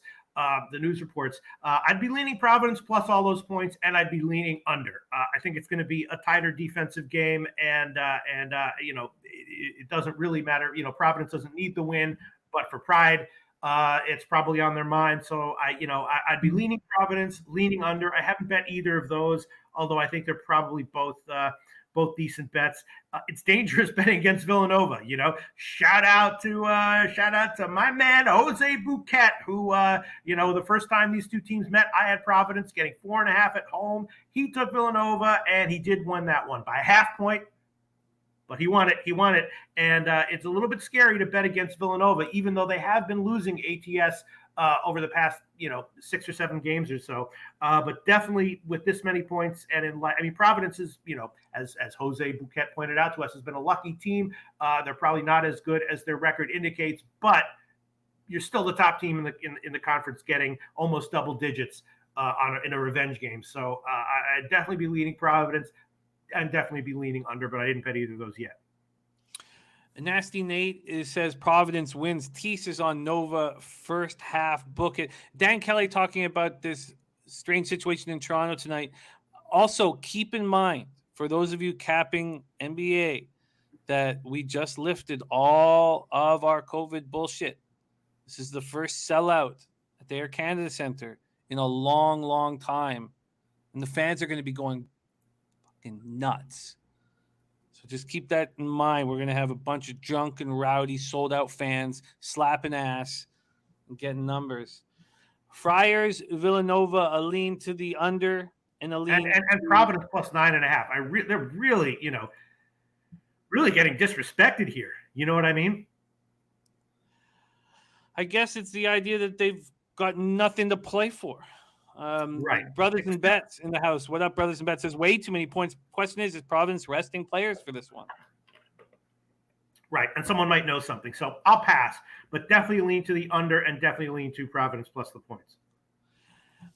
the news reports. I'd be leaning Providence plus all those points, and I'd be leaning under. I think it's going to be a tighter defensive game, and it doesn't really matter. Providence doesn't need the win, but for pride, it's probably on their mind. So I'd be leaning Providence, leaning under. I haven't bet either of those, although I think they're probably both decent bets. It's dangerous betting against Villanova. Shout out to my man Jose Bouquet, who the first time these two teams met, I had Providence getting 4.5 at home. He took Villanova, and he did win that one by a half point. But he won it. And it's a little bit scary to bet against Villanova, even though they have been losing ATS over the past, 6 or 7 games or so. But definitely with this many points, and Providence is, as Jose Bouquet pointed out to us, has been a lucky team. They're probably not as good as their record indicates, but you're still the top team in the conference, getting almost double digits in a revenge game. So I'd definitely be leading Providence. And definitely be leaning under, but I didn't bet either of those yet. Nasty Nate says Providence wins. Tues is on Nova first half. Book it. Dan Kelly talking about this strange situation in Toronto tonight. Also, keep in mind, for those of you capping NBA, that we just lifted all of our COVID bullshit. This is the first sellout at the Air Canada Centre in a long, long time. And the fans are going to be going nuts. So just keep that in mind. We're going to have a bunch of drunk and rowdy sold out fans slapping ass and getting numbers. Friars, Villanova, a lean to the under and a lean and Providence plus 9.5. They're really, really getting disrespected here. You know what I mean? I guess it's the idea that they've got nothing to play for. Right. Brothers and Bets in the house. What up, Brothers and Bets? Says way too many points. Question is Providence resting players for this one? Right. And someone might know something. So I'll pass, but definitely lean to the under and definitely lean to Providence plus the points.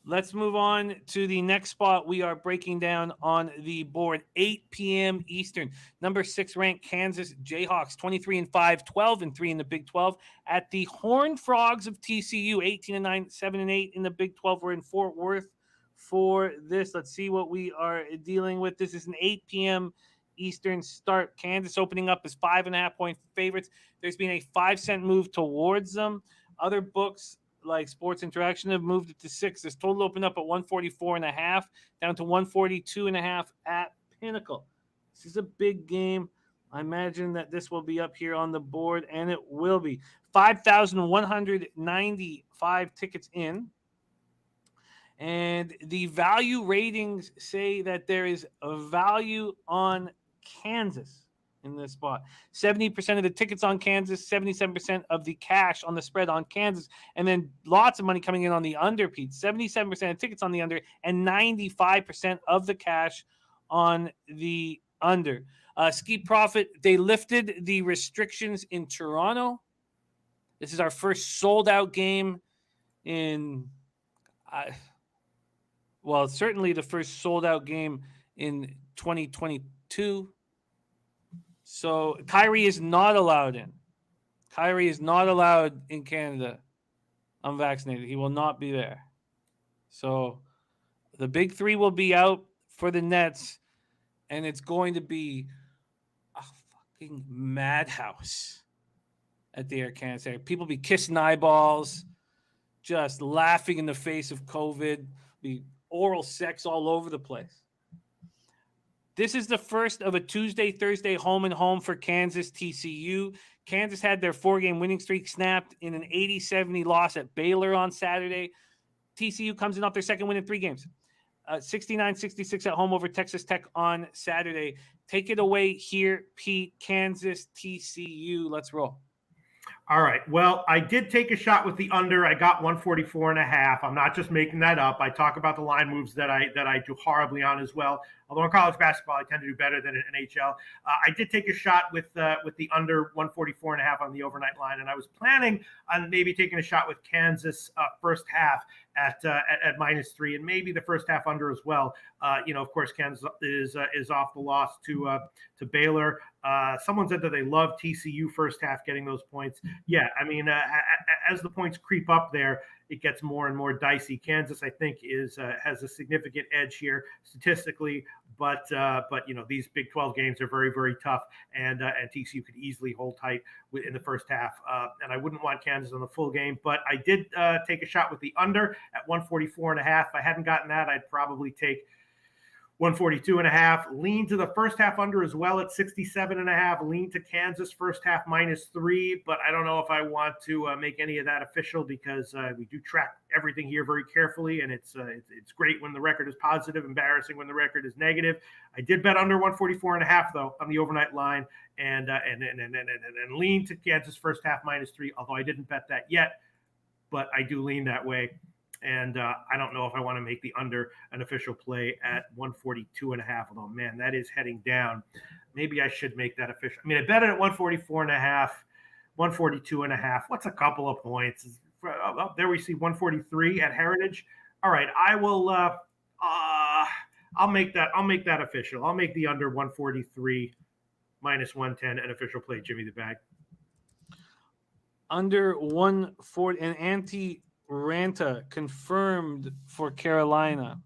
Let's move on to the next spot we are breaking down on the board. 8 p.m. Eastern. Number 6 ranked Kansas Jayhawks, 23-5, 12-3 in the Big 12. At the Horned Frogs of TCU, 18-9, 7-8 in the Big 12. We're in Fort Worth for this. Let's see what we are dealing with. This is an 8 p.m. Eastern start. Kansas opening up as 5.5-point favorites. There's been a 5-cent move towards them. Other books like Sports Interaction have moved it to 6. This total opened up at 144.5 down to 142.5 at Pinnacle. This is a big game. I imagine that this will be up here on the board, and it will be. 5,195 tickets in. And the value ratings say that there is a value on Kansas in this spot. 70% of the tickets on Kansas, 77% of the cash on the spread on Kansas, and then lots of money coming in on the under, Pete. 77% of tickets on the under and 95% of the cash on the under. Ski Profit, they lifted the restrictions in Toronto. This is our first sold-out game in certainly the first sold-out game in 2022. So Kyrie is not allowed in. Kyrie is not allowed in Canada unvaccinated. He will not be there. So the big three will be out for the Nets, and it's going to be a fucking madhouse at the Air Canada Center. People be kissing eyeballs, just laughing in the face of COVID, be oral sex all over the place. This is the first of a Tuesday, Thursday home and home for Kansas TCU. Kansas had their 4-game winning streak snapped in an 80-70 loss at Baylor on Saturday. TCU comes in off their second win in 3 games. 69-66 at home over Texas Tech on Saturday. Take it away here, Pete. Kansas TCU. Let's roll. All right. Well, I did take a shot with the under. I got 144.5. I'm not just making that up. I talk about the line moves that I do horribly on as well. Although in college basketball, I tend to do better than in NHL. I did take a shot with the under 144.5 on the overnight line, and I was planning on maybe taking a shot with Kansas first half at -3, and maybe the first half under as well. Of course, Kansas is off the loss to Baylor. Someone said that they love TCU first half getting those points. Yeah, I mean, as the points creep up there, it gets more and more dicey. Kansas, I think, has a significant edge here statistically, but these Big 12 games are very, very tough, and TCU could easily hold tight in the first half. And I wouldn't want Kansas on the full game, but I did take a shot with the under at 144.5. If I hadn't gotten that, I'd probably take 142.5. Lean to the first half under as well at 67.5. Lean to Kansas first half -3, but I don't know if I want to make any of that official because we do track everything here very carefully, and it's great when the record is positive, embarrassing when the record is negative. I did bet under 144.5 though on the overnight line, and lean to Kansas first half -3. Although I didn't bet that yet, but I do lean that way. And I don't know if I want to make the under an official play at 142.5. Although, man, that is heading down. Maybe I should make that official. I mean, I bet it at 144.5, 142.5. What's a couple of points? There we see 143 at Heritage. All right, I will. I'll make that official. I'll make the under 143 -110 an official play. Jimmy the Bag. Under 140 and Ranta confirmed for Carolina.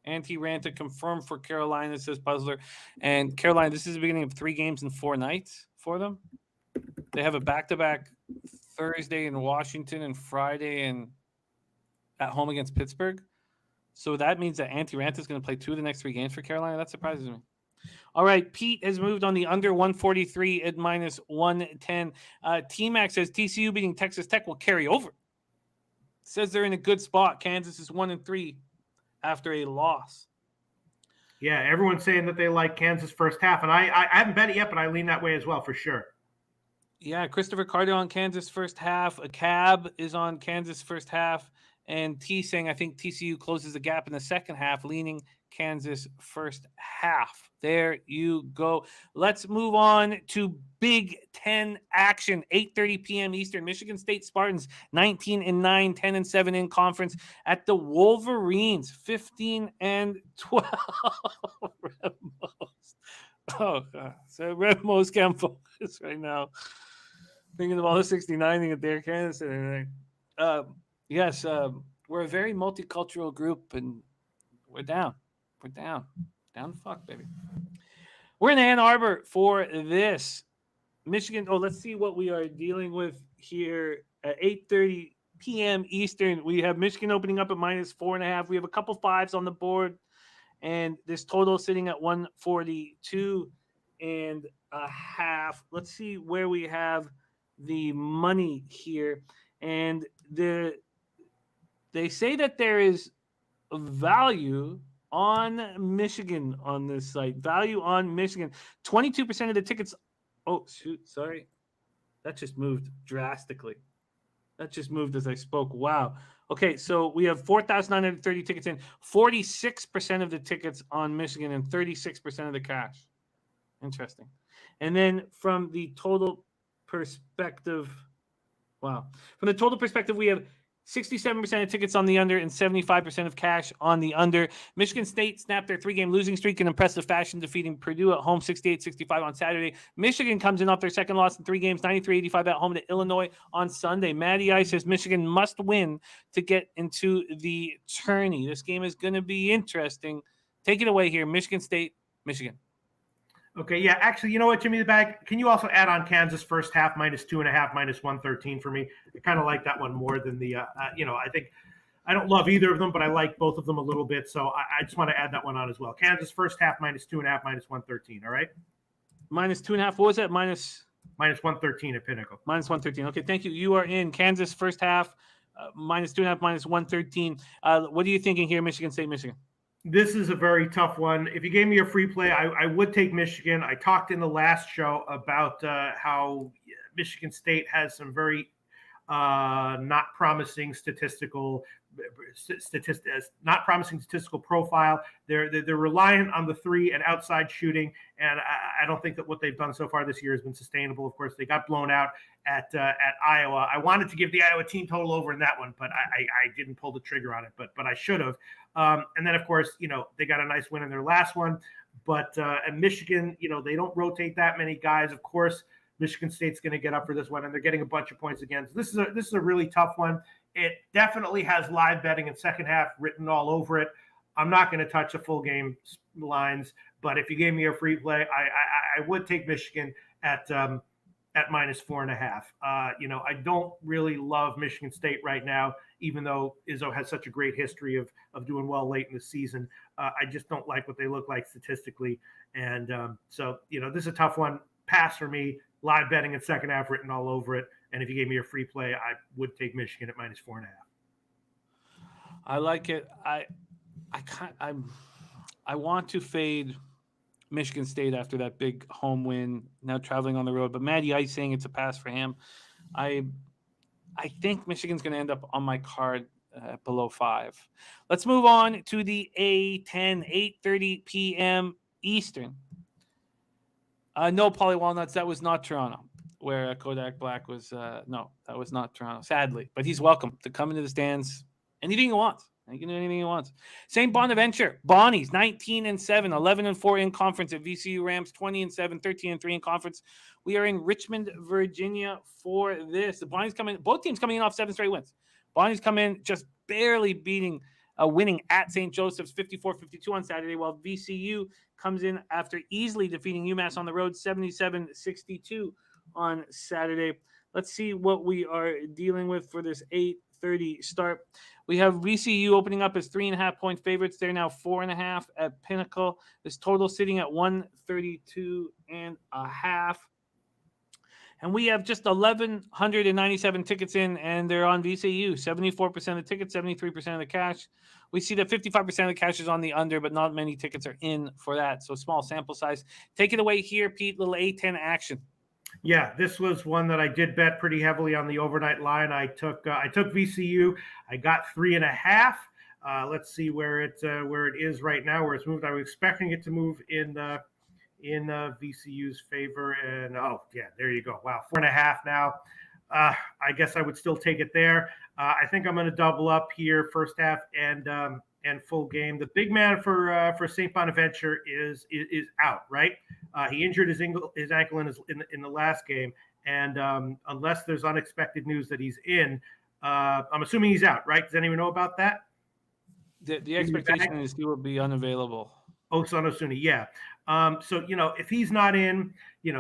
Ranta confirmed for Carolina, says Puzzler. And Carolina, this is the beginning of 3 games in 4 nights for them. They have a back-to-back Thursday in Washington and Friday and at home against Pittsburgh. So that means that Ranta is going to play 2 of the next 3 games for Carolina. That surprises me. All right, Pete has moved on the under 143 at -110. T-Mac says TCU beating Texas Tech will carry over. Says they're in a good spot. Kansas is 1-3 after a loss. Yeah, everyone's saying that they like Kansas first half, and I haven't bet it yet, but I lean that way as well for sure. Yeah, Christopher Carter on Kansas first half. A cab is on Kansas first half, and T saying I think TCU closes the gap in the second half, leaning Kansas first half. There you go. Let's move on to Big Ten action. 8:30 p.m. Eastern. Michigan State Spartans 19-9, 10-7 in conference at the Wolverines 15-12. Remos. Oh God. So Remos can't focus right now. Thinking of all the 69 thing at their Kansas and yes, we're a very multicultural group and we're down. We're down. Down the fuck, baby. We're in Ann Arbor for this. Michigan. Oh, let's see what we are dealing with here at 8:30 p.m. Eastern. We have Michigan opening up at -4.5. We have a couple 5s on the board, and this total sitting at 142.5. Let's see where we have the money here. And they say that there is a value on Michigan on this site. Value on Michigan. 22% of the tickets Oh, shoot. Sorry. That just moved drastically. That just moved as I spoke. Wow. Okay, so we have 4,930 tickets in. 46% of the tickets on Michigan and 36% of the cash. Interesting. And then from the total perspective, wow. From the total perspective, we have 67% of tickets on the under and 75% of cash on the under. Michigan State snapped their 3-game losing streak in impressive fashion, defeating Purdue at home 68-65 on Saturday. Michigan comes in off their second loss in 3 games, 93-85 at home to Illinois on Sunday. Matty Ice says Michigan must win to get into the tourney. This game is going to be interesting. Take it away here, Michigan State, Michigan. Okay, yeah, actually, you know what, Jimmy the Bag? Can you also add on Kansas first half -2.5, -113 for me? I kind of like that one more than the, I think I don't love either of them, but I like both of them a little bit. So I just want to add that one on as well. Kansas first half -2.5, -113. All right. -2.5. What was that? -113 at Pinnacle. -113. Okay, thank you. You are in Kansas first half, -2.5, -113. What are you thinking here, Michigan State, Michigan? This is a very tough one. If you gave me a free play, I would take Michigan. I talked in the last show about how Michigan State has some very not promising statistical profile. They're reliant on the 3 and outside shooting, and I don't think that what they've done so far this year has been sustainable. Of course, they got blown out at Iowa. I wanted to give the Iowa team total over in that one, but I didn't pull the trigger on it. But I should have. And then, of course, they got a nice win in their last one. But at Michigan, they don't rotate that many guys. Of course, Michigan State's going to get up for this one, and they're getting a bunch of points again. So this is a really tough one. It definitely has live betting in second half written all over it. I'm not going to touch the full game lines, but if you gave me a free play, I would take Michigan at -4.5. I don't really love Michigan State right now, even though Izzo has such a great history of doing well late in the season. I just don't like what they look like statistically. And so this is a tough one. Pass for me. Live betting in second half written all over it. And if you gave me a free play, I would take Michigan at -4.5. I like it. I want to fade Michigan State after that big home win, now traveling on the road. But Matty Ice saying it's a pass for him. I think Michigan's going to end up on my card below 5. Let's move on to the A10, 8:30 p.m. Eastern. No, Polly Walnuts, that was not Toronto, where Kodak Black was. No, that was not Toronto, sadly. But he's welcome to come into the stands anything he wants. He can do anything he wants. St. Bonaventure, Bonnies, 19-7, 11-4 in conference at VCU Rams, 20-7, 13-3 in conference. We are in Richmond, Virginia for this. The Bonnies come in, both teams coming in off 7 straight wins. Bonnies come in just barely winning at St. Joseph's 54-52 on Saturday, while VCU comes in after easily defeating UMass on the road 77-62 on Saturday. Let's see what we are dealing with for this 8:30 start. We have VCU opening up as 3.5-point favorites. They're now 4.5 at Pinnacle. This total sitting at 132.5. And we have just 1,197 tickets in, and they're on VCU. 74% of the tickets, 73% of the cash. We see that 55% of the cash is on the under, but not many tickets are in for that. So small sample size. Take it away here, Pete. Little A10 action. Yeah, this was one that I did bet pretty heavily on the overnight line. I took VCU. I got 3.5. Let's see where it is right now, where it's moved. I was expecting it to move in VCU's favor, and there you go. Wow, 4.5 now. I guess I would still take it there. I think I'm going to double up here, first half and full game. The big man for St. Bonaventure is out, right? He injured his ankle in the last game, and unless there's unexpected news that he's in, I'm assuming he's out, right? Does anyone know about that? The expectation is he will be unavailable. Osanosuni, yeah. So, if he's not in,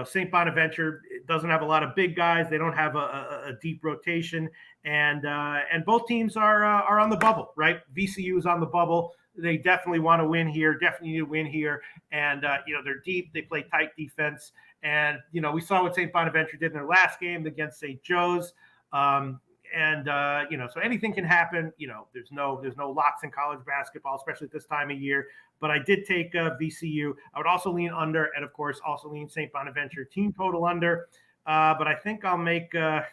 St. Bonaventure doesn't have a lot of big guys. They don't have a deep rotation, and both teams are on the bubble, right? VCU is on the bubble. They definitely want to win here, definitely need to win here. And, they're deep. They play tight defense. And, we saw what St. Bonaventure did in their last game against St. Joe's. And so anything can happen. There's no locks in college basketball, especially at this time of year. But I did take VCU. I would also lean under, and of course also lean St. Bonaventure team total under. But I think I'll make the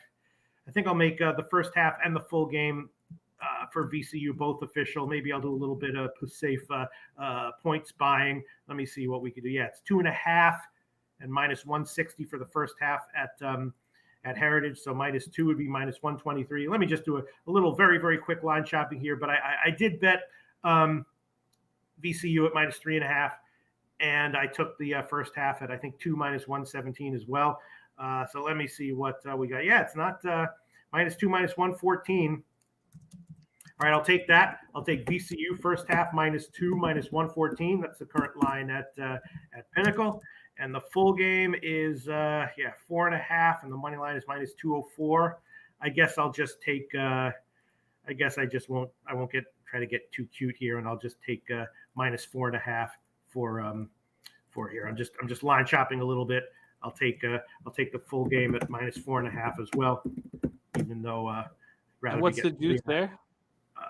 first half and the full game for VCU both official. Maybe I'll do a little bit of safe points buying. Let me see what we could do. Yeah, it's 2.5 and -160 for the first half at Heritage. So -2 would be -123. Let me just do a little very, very quick line shopping here. But I did bet VCU at -3.5, and I took the first half at, I think, 2 -117 as well. So let me see what we got. Yeah, it's not -2 -114. All right, I'll take that. I'll take VCU first half -2 -114. That's the current line at Pinnacle. And the full game is 4.5, and the money line is -204. I guess I'll just take. I won't try to get too cute here, and I'll just take -4.5 for here. I'm just line shopping a little bit. I'll take the full game at -4.5 as well, even though. What's the juice there?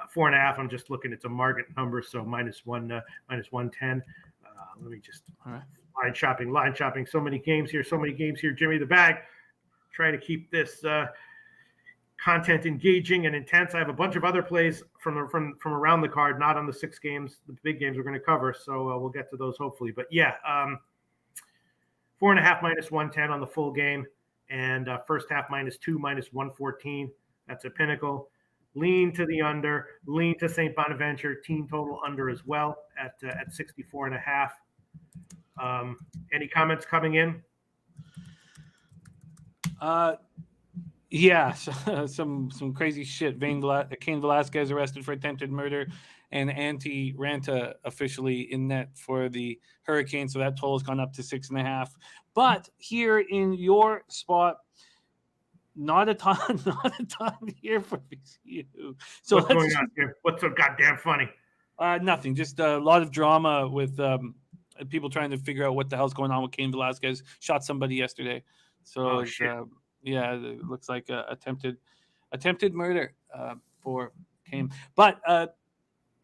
4.5. I'm just looking. It's a market number, so -110. Let me just line shopping. So many games here. Jimmy the Bag. Try to keep this content engaging and intense. I have a bunch of other plays from around the card, not on the 6 games, the big games we're going to cover. So we'll get to those hopefully. But yeah, 4.5 -110 on the full game, and first half -2 -114. That's a Pinnacle. Lean to the under, lean to St. Bonaventure, team total under as well at 64.5. Any comments coming in? Yeah, some crazy shit. Cain Velasquez arrested for attempted murder, and Antti Ranta officially in net for the Hurricane. So that total has gone up to 6.5. But here in your spot, not a ton here for VCU. So what's going on here? What's so goddamn funny? Nothing. Just a lot of drama with people trying to figure out what the hell's going on with Cain Velasquez. Shot somebody yesterday. So it looks like attempted murder for Cain. But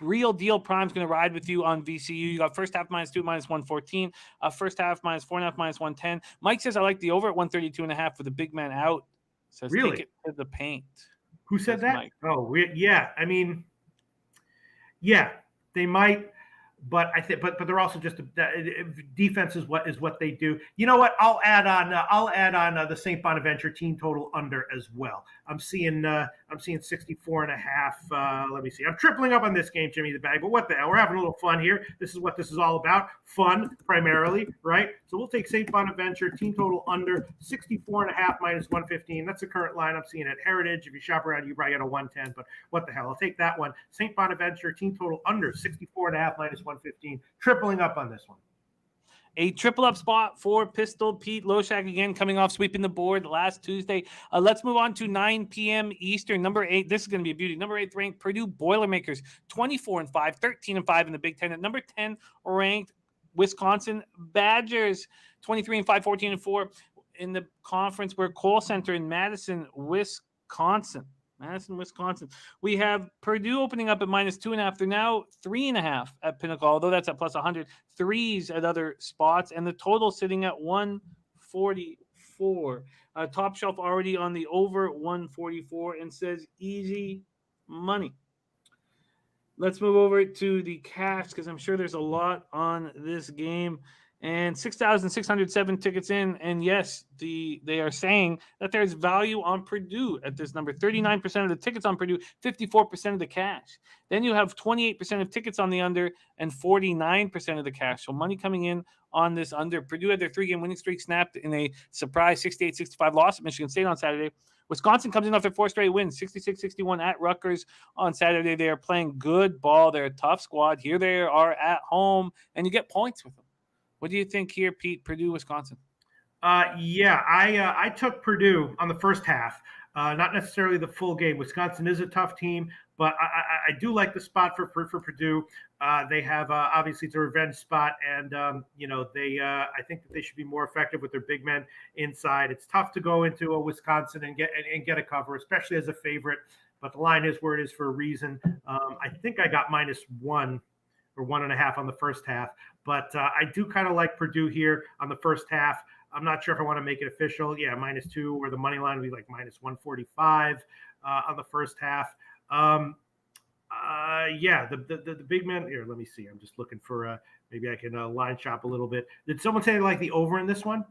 Real Deal Prime's going to ride with you on VCU. You got first half -2 -114. First half -4.5 -110. Mike says I like the over at 132.5 with the big man out. Says really? Take it to the paint. Who said that? Mike. Oh, yeah. I mean, yeah, they might, but I think, but they're also just defense is what they do. You know what? I'll add on the St. Bonaventure team total under as well. I'm seeing 64.5. Let me see. I'm tripling up on this game, Jimmy the Bag. But what the hell? We're having a little fun here. This is what this is all about. Fun primarily, right? So we'll take St. Bonaventure team total under 64.5 -115. That's the current line I'm seeing at Heritage. If you shop around, you probably get a 110. But what the hell? I'll take that one. St. Bonaventure team total under 64.5 -115. Tripling up on this one. A triple up spot for Pistol Pete Loshak again, coming off sweeping the board last Tuesday. Let's move on to 9 p.m. Eastern. Number 8, this is going to be a beauty. Number 8th ranked Purdue Boilermakers, 24-5, 13-5 in the Big Ten. At number 10 ranked Wisconsin Badgers, 23-5, 14-4 in the Conference Call Center in Madison, Wisconsin. We have Purdue opening up at -2.5. They're now 3.5 at Pinnacle, although that's at +100. 3s at other spots, and the total sitting at 144. Top Shelf already on the over 144 and says easy money. Let's move over to the cash because I'm sure there's a lot on this game. And 6,607 tickets in. And yes, they are saying that there's value on Purdue at this number. 39% of the tickets on Purdue, 54% of the cash. Then you have 28% of tickets on the under and 49% of the cash. So money coming in on this under. Purdue had their 3-game winning streak snapped in a surprise 68-65 loss at Michigan State on Saturday. Wisconsin comes in off their 4 straight wins, 66-61 at Rutgers on Saturday. They are playing good ball. They're a tough squad. Here they are at home, and you get points with them. What do you think here, Pete? Purdue, Wisconsin. I took Purdue on the first half. Not necessarily the full game. Wisconsin is a tough team, but I do like the spot for Purdue. They have obviously it's a revenge spot, and I think that they should be more effective with their big men inside. It's tough to go into a Wisconsin and get a cover, especially as a favorite. But the line is where it is for a reason. I think I got -1 or 1.5 on the first half, but I do kind of like Purdue here on the first half. I'm not sure if I want to make it official. Yeah, -2, or the money line would be like -145 on the first half. The big men here. Let me see. I'm just looking for maybe I can line shop a little bit. Did someone say they like the over in this one?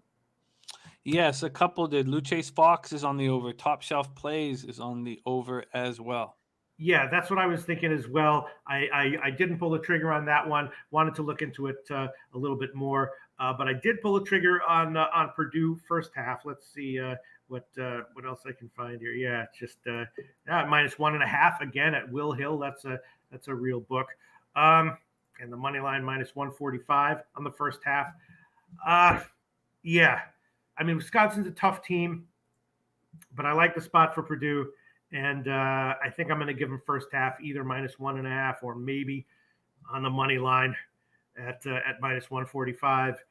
Yes, a couple did. Luchase Fox is on the over. Top Shelf Plays is on the over as well. Yeah, that's what I was thinking as well. I didn't pull the trigger on that one. Wanted to look into it a little bit more, but I did pull the trigger on Purdue first half. Let's see what else I can find here. Yeah, it's just -1.5 again at Will Hill. That's a real book. And the money line -145 on the first half. Yeah, I mean Wisconsin's a tough team, but I like the spot for Purdue. And I think I'm going to give them first half either -1.5 or maybe on the money line at -145.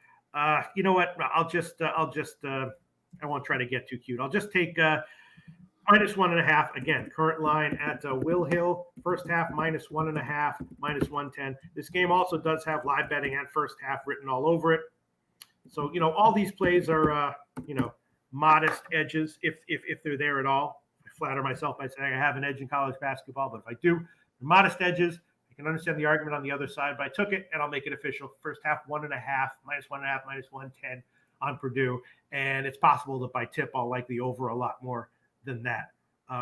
You know what? I'll just I won't try to get too cute. I'll just take -1.5 again. Current line at Will Hill. First half -1.5, -110. This game also does have live betting and first half written all over it. So all these plays are modest edges if they're there at all. Flatter myself by saying I have an edge in college basketball, but if I do, modest edges, I can understand the argument on the other side, but I took it and I'll make it official. First half -1.5, -1.5, -110 on Purdue, and it's possible that by tip I'll like the over a lot more than that.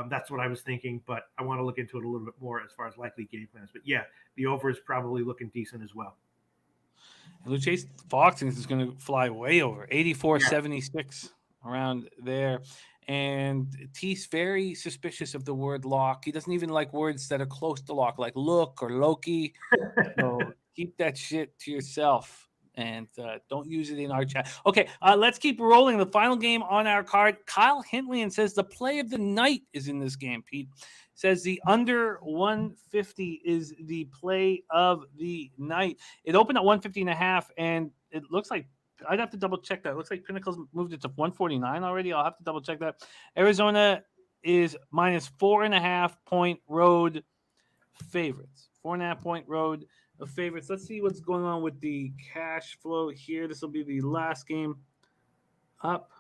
That's what I was thinking, but I want to look into it a little bit more as far as likely game plans. But yeah, the over is probably looking decent as well. Luchase Fox is going to fly way over 84.76 around there. And Tees very suspicious of the word lock. He doesn't even like words that are close to lock, like look or Loki. So keep that shit to yourself and don't use it in our chat. Okay, let's keep rolling. The final game on our card. Kyle Hintlian says the play of the night is in this game, Pete. Says the under 150 is the play of the night. It opened at 150.5, and it looks like I'd have to double check that. It looks like Pinnacle's moved it to 149 already. I'll have to double check that. Arizona is -4.5 point road favorites. 4.5 point road favorites. Let's see what's going on with the cash flow here. This will be the last game up.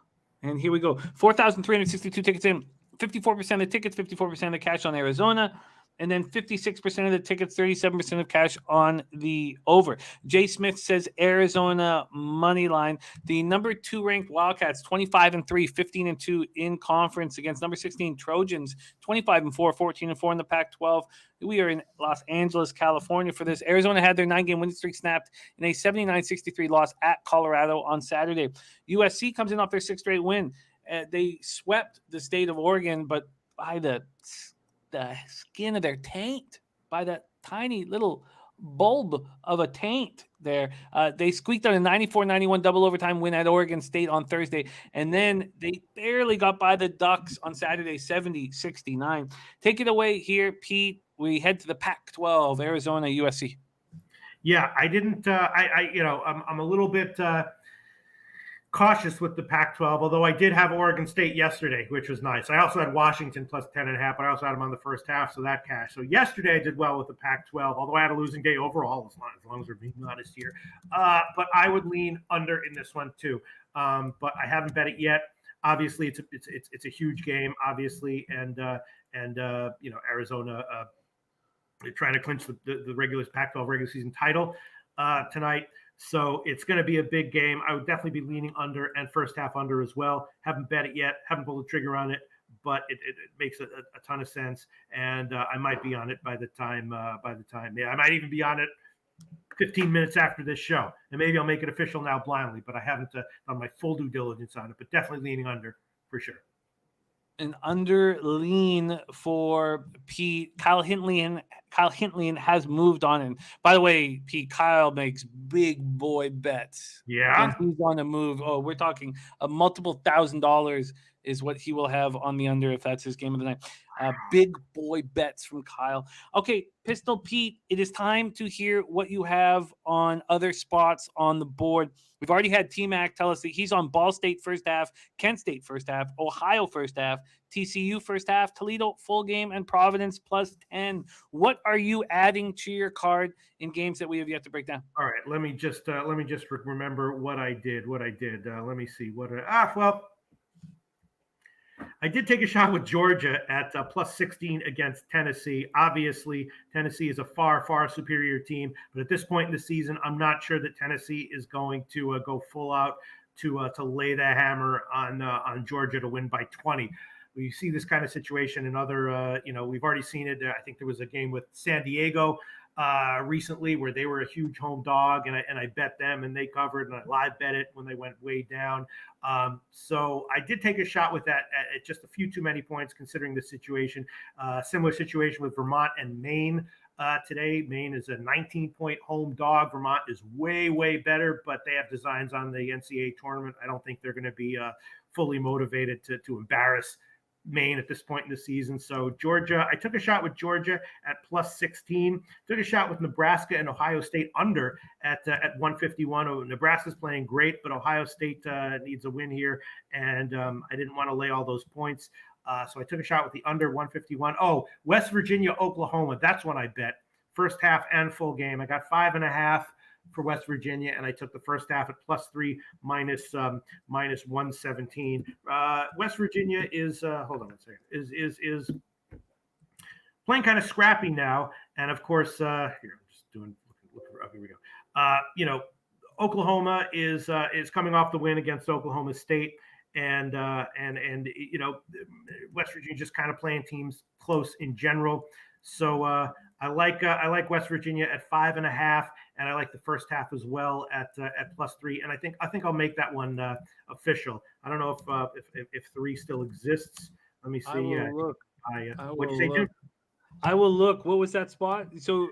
And here we go. 4,362 tickets in. 54% of the tickets, 54% of the cash on Arizona. And then 56% of the tickets, 37% of cash on the over. Jay Smith says Arizona money line. The number 2 ranked Wildcats, 25-3, 15-2 in conference against number 16 Trojans, 25-4, 14-4 in the Pac-12. We are in Los Angeles, California for this. Arizona had their 9-game winning streak snapped in a 79-63 loss at Colorado on Saturday. USC comes in off their 6th straight win. They swept the state of Oregon, but by the skin of their taint, by that tiny little bulb of a taint there. They squeaked out a 94-91 double overtime win at Oregon State on Thursday, and then they barely got by the Ducks on Saturday, 70-69. Take it away here, Pete. We head to the Pac-12, Arizona, USC. Yeah, I didn't. I'm a little bit cautious with the Pac-12, although I did have Oregon State yesterday, which was nice. I also had Washington plus 10.5, but I also had them on the first half, so that cashed. So yesterday I did well with the Pac-12, although I had a losing day overall, as long as we're being honest here. But I would lean under in this one too. But I haven't bet it yet. Obviously, it's a huge game, obviously, and Arizona trying to clinch the regular Pac-12 regular season title tonight. So it's going to be a big game. I would definitely be leaning under and first half under as well. Haven't bet it yet. Haven't pulled the trigger on it, but it makes a ton of sense. And I might be on it by the time. Yeah, I might even be on it 15 minutes after this show. And maybe I'll make it official now blindly, but I haven't done my full due diligence on it. But definitely leaning under for sure. An under lean for Pete. Kyle Hintlian has moved on. And by the way, Pete, Kyle makes big boy bets. Yeah. And he's on a move. Oh, we're talking multiple $1,000 is what he will have on the under if that's his game of the night. Big boy bets from Kyle. Okay, Pistol Pete, it is time to hear what you have on other spots on the board. We've already had T-Mac tell us that he's on Ball State first half, Kent State first half, Ohio first half, TCU first half, Toledo full game, and Providence plus 10. What are you adding to your card in games that we have yet to break down? All right, let me just remember what I did. Let me see I did take a shot with Georgia at plus 16 against Tennessee. Obviously, Tennessee is a far, far superior team. But at this point in the season, I'm not sure that Tennessee is going to go full out to lay the hammer on Georgia to win by 20. We see this kind of situation in other, we've already seen it. I think there was a game with San Diego recently where they were a huge home dog, and I bet them and they covered, and I live bet it when they went way down. So I did take a shot with that at just a few too many points considering the situation. Similar situation with Vermont and Maine today. Maine is a 19-point home dog. Vermont is way, way better, but they have designs on the NCAA tournament. I don't think they're going to be fully motivated to embarrass Maine at this point in the season. So Georgia, I took a shot with Georgia at plus 16. Took a shot with Nebraska and Ohio State under at 151. Nebraska's playing great, but Ohio State needs a win here, and I didn't want to lay all those points. So I took a shot with the under 151. Oh, West Virginia, Oklahoma. That's when I bet first half and full game. I got 5.5 for West Virginia, and I took the first half at plus 3 minus 117. West Virginia is hold on one second, is playing kind of scrappy now, and of course here I'm just doing here we go. Oklahoma is coming off the win against Oklahoma State, and West Virginia just kind of playing teams close in general. So I like West Virginia at 5.5, and I like the first half as well at plus 3. And I think I'll make that one official. I don't know if 3 still exists. Let me see. I will look. What'd you say, Jim? I will look. What was that spot? So,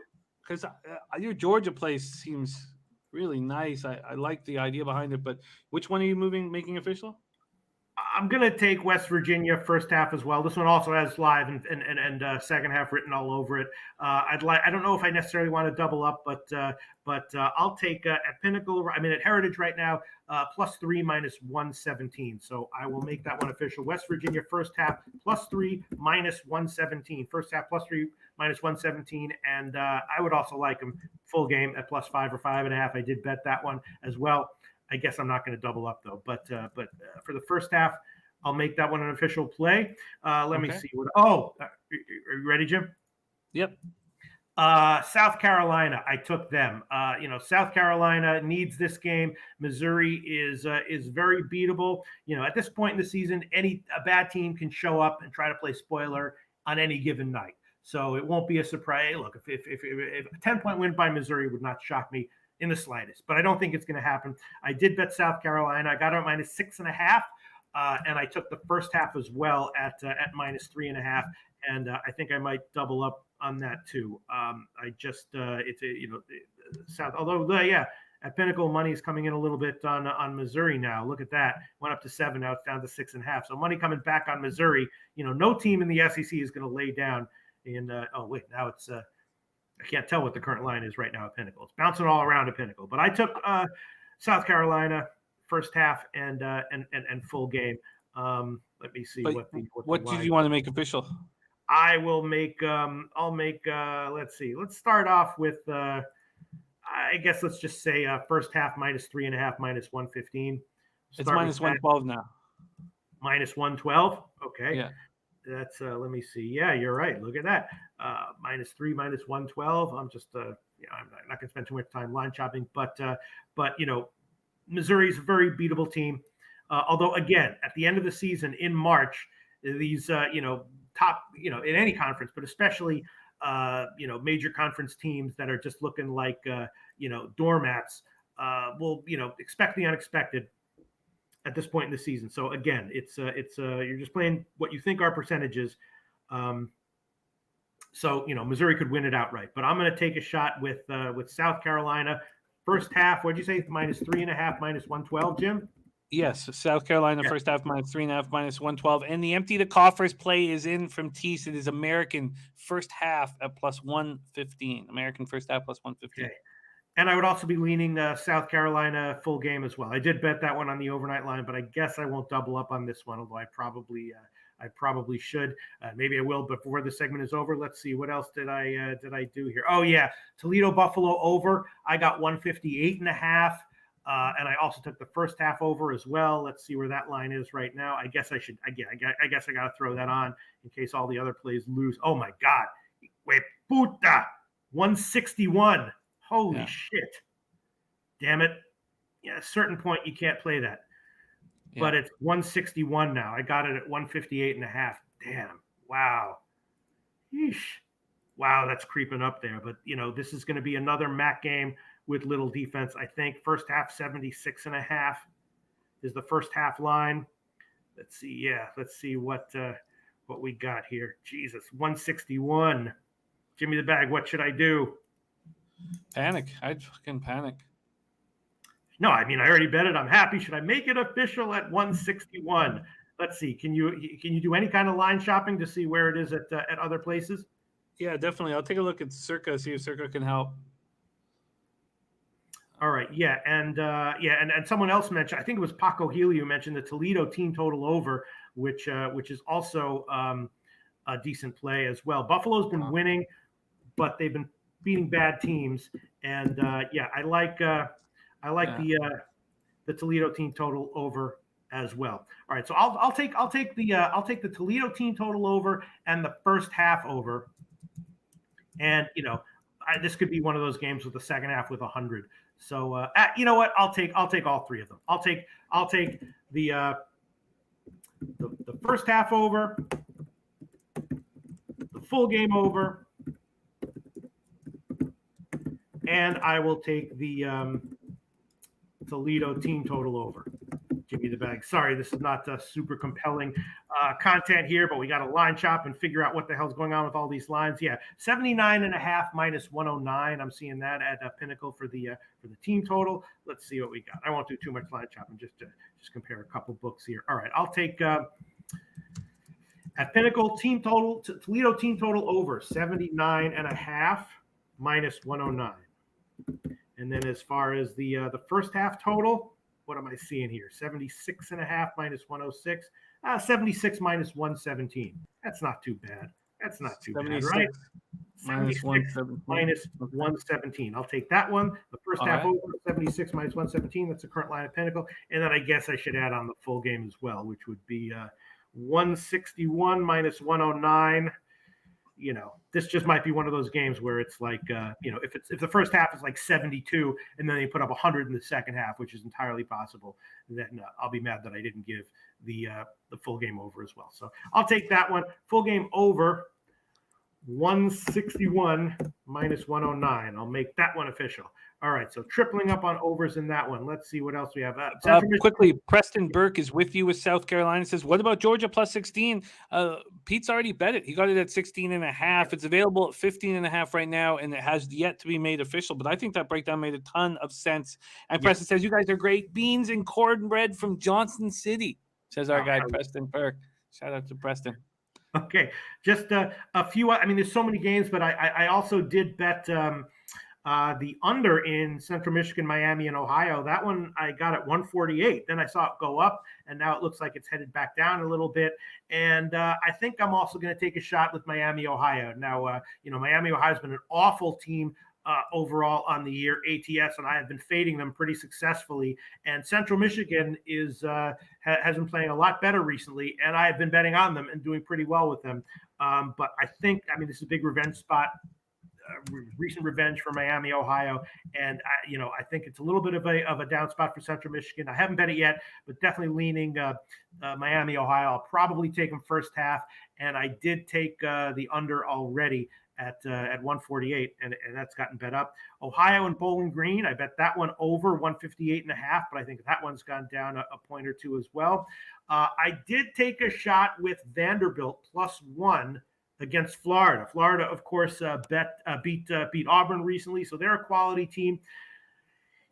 because your Georgia place seems really nice. I like the idea behind it, but which one are you making official? I'm going to take West Virginia first half as well. This one also has live and second half written all over it. I don't know if I necessarily want to double up, but I'll take at Pinnacle. I'm at Heritage right now, plus 3 minus 117. So I will make that one official. West Virginia first half plus 3 minus 117. First half plus 3 minus 117, and I would also like them full game at plus 5 or 5.5. I did bet that one as well. I guess I'm not going to double up though, but for the first half, I'll make that one an official play. Let me see what. Oh, are you ready, Jim? Yep. South Carolina, I took them. South Carolina needs this game. Missouri is very beatable. At this point in the season, a bad team can show up and try to play spoiler on any given night. So it won't be a surprise. Look, if a 10-point win by Missouri would not shock me in the slightest, but I don't think it's going to happen. I did bet South Carolina. I got it at minus 6.5, and I took the first half as well at minus 3.5, and I think I might double up on that too. South. Although at Pinnacle money is coming in a little bit on Missouri now. Look at that, went up to 7, now it's down to 6.5. So money coming back on Missouri. No team in the SEC is going to lay down. Now it's. I can't tell what the current line is right now at Pinnacle. It's bouncing all around at Pinnacle. But I took South Carolina first half and full game. Let me see what did you want to make official? I will make. I'll make. Let's see. Let's start off with. I guess let's just say first half minus 3.5, minus 115. It's minus 112 now. Minus 112. Okay. Yeah. That's let me see. Yeah, you're right. Look at that. Minus 3, minus 112. I'm just I'm not going to spend too much time line chopping, but Missouri's a very beatable team. Although again, at the end of the season in March, these top in any conference, but especially major conference teams that are just looking like doormats will expect the unexpected at this point in the season. So again, it's you're just playing what you think are percentages. So Missouri could win it outright, but I'm going to take a shot with South Carolina first half. What'd you say? Minus 3.5, minus 112, Jim? Yes, South Carolina first half -3.5, -112. And the empty the coffers play is in from Tues. It is American first half at +115. American first half +115. Okay. And I would also be leaning South Carolina full game as well. I did bet that one on the overnight line, but I guess I won't double up on this one, although I probably should. Maybe I will before the segment is over. Let's see, what else did I do here? Oh yeah, Toledo Buffalo over. I got 158.5. And I also took the first half over as well. Let's see where that line is right now. I guess I should. I guess I got to throw that on in case all the other plays lose. Oh my God, wait, puta, 161. Holy shit! Damn it! Yeah, at a certain point you can't play that. Yeah. But it's 161 now. I got it at 158.5. Damn! Wow. Yeesh. Wow, that's creeping up there. But this is going to be another MAC game with little defense. I think first half 76.5 is the first half line. Let's see. Yeah, let's see what we got here. Jesus, 161. Jimmy the Bag. What should I do? Panic. I'd fucking panic. No, I mean I already bet it. I'm happy. Should I make it official at 161? Let's see. Can you do any kind of line shopping to see where it is at other places? Yeah, definitely. I'll take a look at Circa, see if Circa can help. All right, yeah, and someone else mentioned, I think it was Paco Healy who mentioned the Toledo team total over, which is also a decent play as well. Buffalo's been winning, but they've been beating bad teams, and I like the Toledo team total over as well. All right, so I'll take the Toledo team total over and the first half over, and this could be one of those games with the second half with 100. So you know what? I'll take all three of them. I'll take the first half over, the full game over, and I will take the Toledo team total over. Give me the bag. Sorry, this is not super compelling content here, but we got to line chop and figure out what the hell's going on with all these lines. Yeah, 79.5 minus 109. I'm seeing that at Pinnacle for the team total. Let's see what we got. I won't do too much line chopping, just compare a couple books here. All right, I'll take at Pinnacle team total, Toledo team total over 79.5 minus 109. And then as far as the first half total, what am I seeing here? 76.5 minus 106. 76 minus 117. That's not too bad. That's not too bad, right? 76 minus 117. I'll take that one. The first half over 76 minus 117. That's the current line of Pinnacle. And then I guess I should add on the full game as well, which would be 161 minus 109. This just might be one of those games where it's like, if the first half is like 72 and then they put up 100 in the second half, which is entirely possible, then I'll be mad that I didn't give the full game over as well. So I'll take that one. Full game over 161 minus 109. I'll make that one official. All right, so tripling up on overs in that one. Let's see what else we have. Quickly, Preston Burke is with you with South Carolina. Says, what about Georgia plus 16? Pete's already bet it. He got it at 16.5. It's available at 15.5 right now, and it has yet to be made official. But I think that breakdown made a ton of sense. And Preston says, you guys are great. Beans and cornbread from Johnson City, says our guy, Preston Burke. Shout out to Preston. Okay, just a few. I mean, there's so many games, but I also did bet the under in Central Michigan, Miami, and Ohio. That one I got at 148. Then I saw it go up, and now it looks like it's headed back down a little bit. And I think I'm also going to take a shot with Miami, Ohio. Now, Miami, Ohio has been an awful team overall on the year. ATS and I have been fading them pretty successfully. And Central Michigan has been playing a lot better recently, and I have been betting on them and doing pretty well with them. But I think, this is a big revenge spot. Recent revenge for Miami, Ohio, and I think it's a little bit of a down spot for Central Michigan. I haven't bet it yet, but definitely leaning Miami, Ohio. I'll probably take them first half, and I did take the under already at 148, and that's gotten bet up. Ohio and Bowling Green, I bet that one over 158.5, but I think that one's gone down a point or two as well. I did take a shot with Vanderbilt +1 against Florida. Florida, of course, beat Auburn recently, so they're a quality team.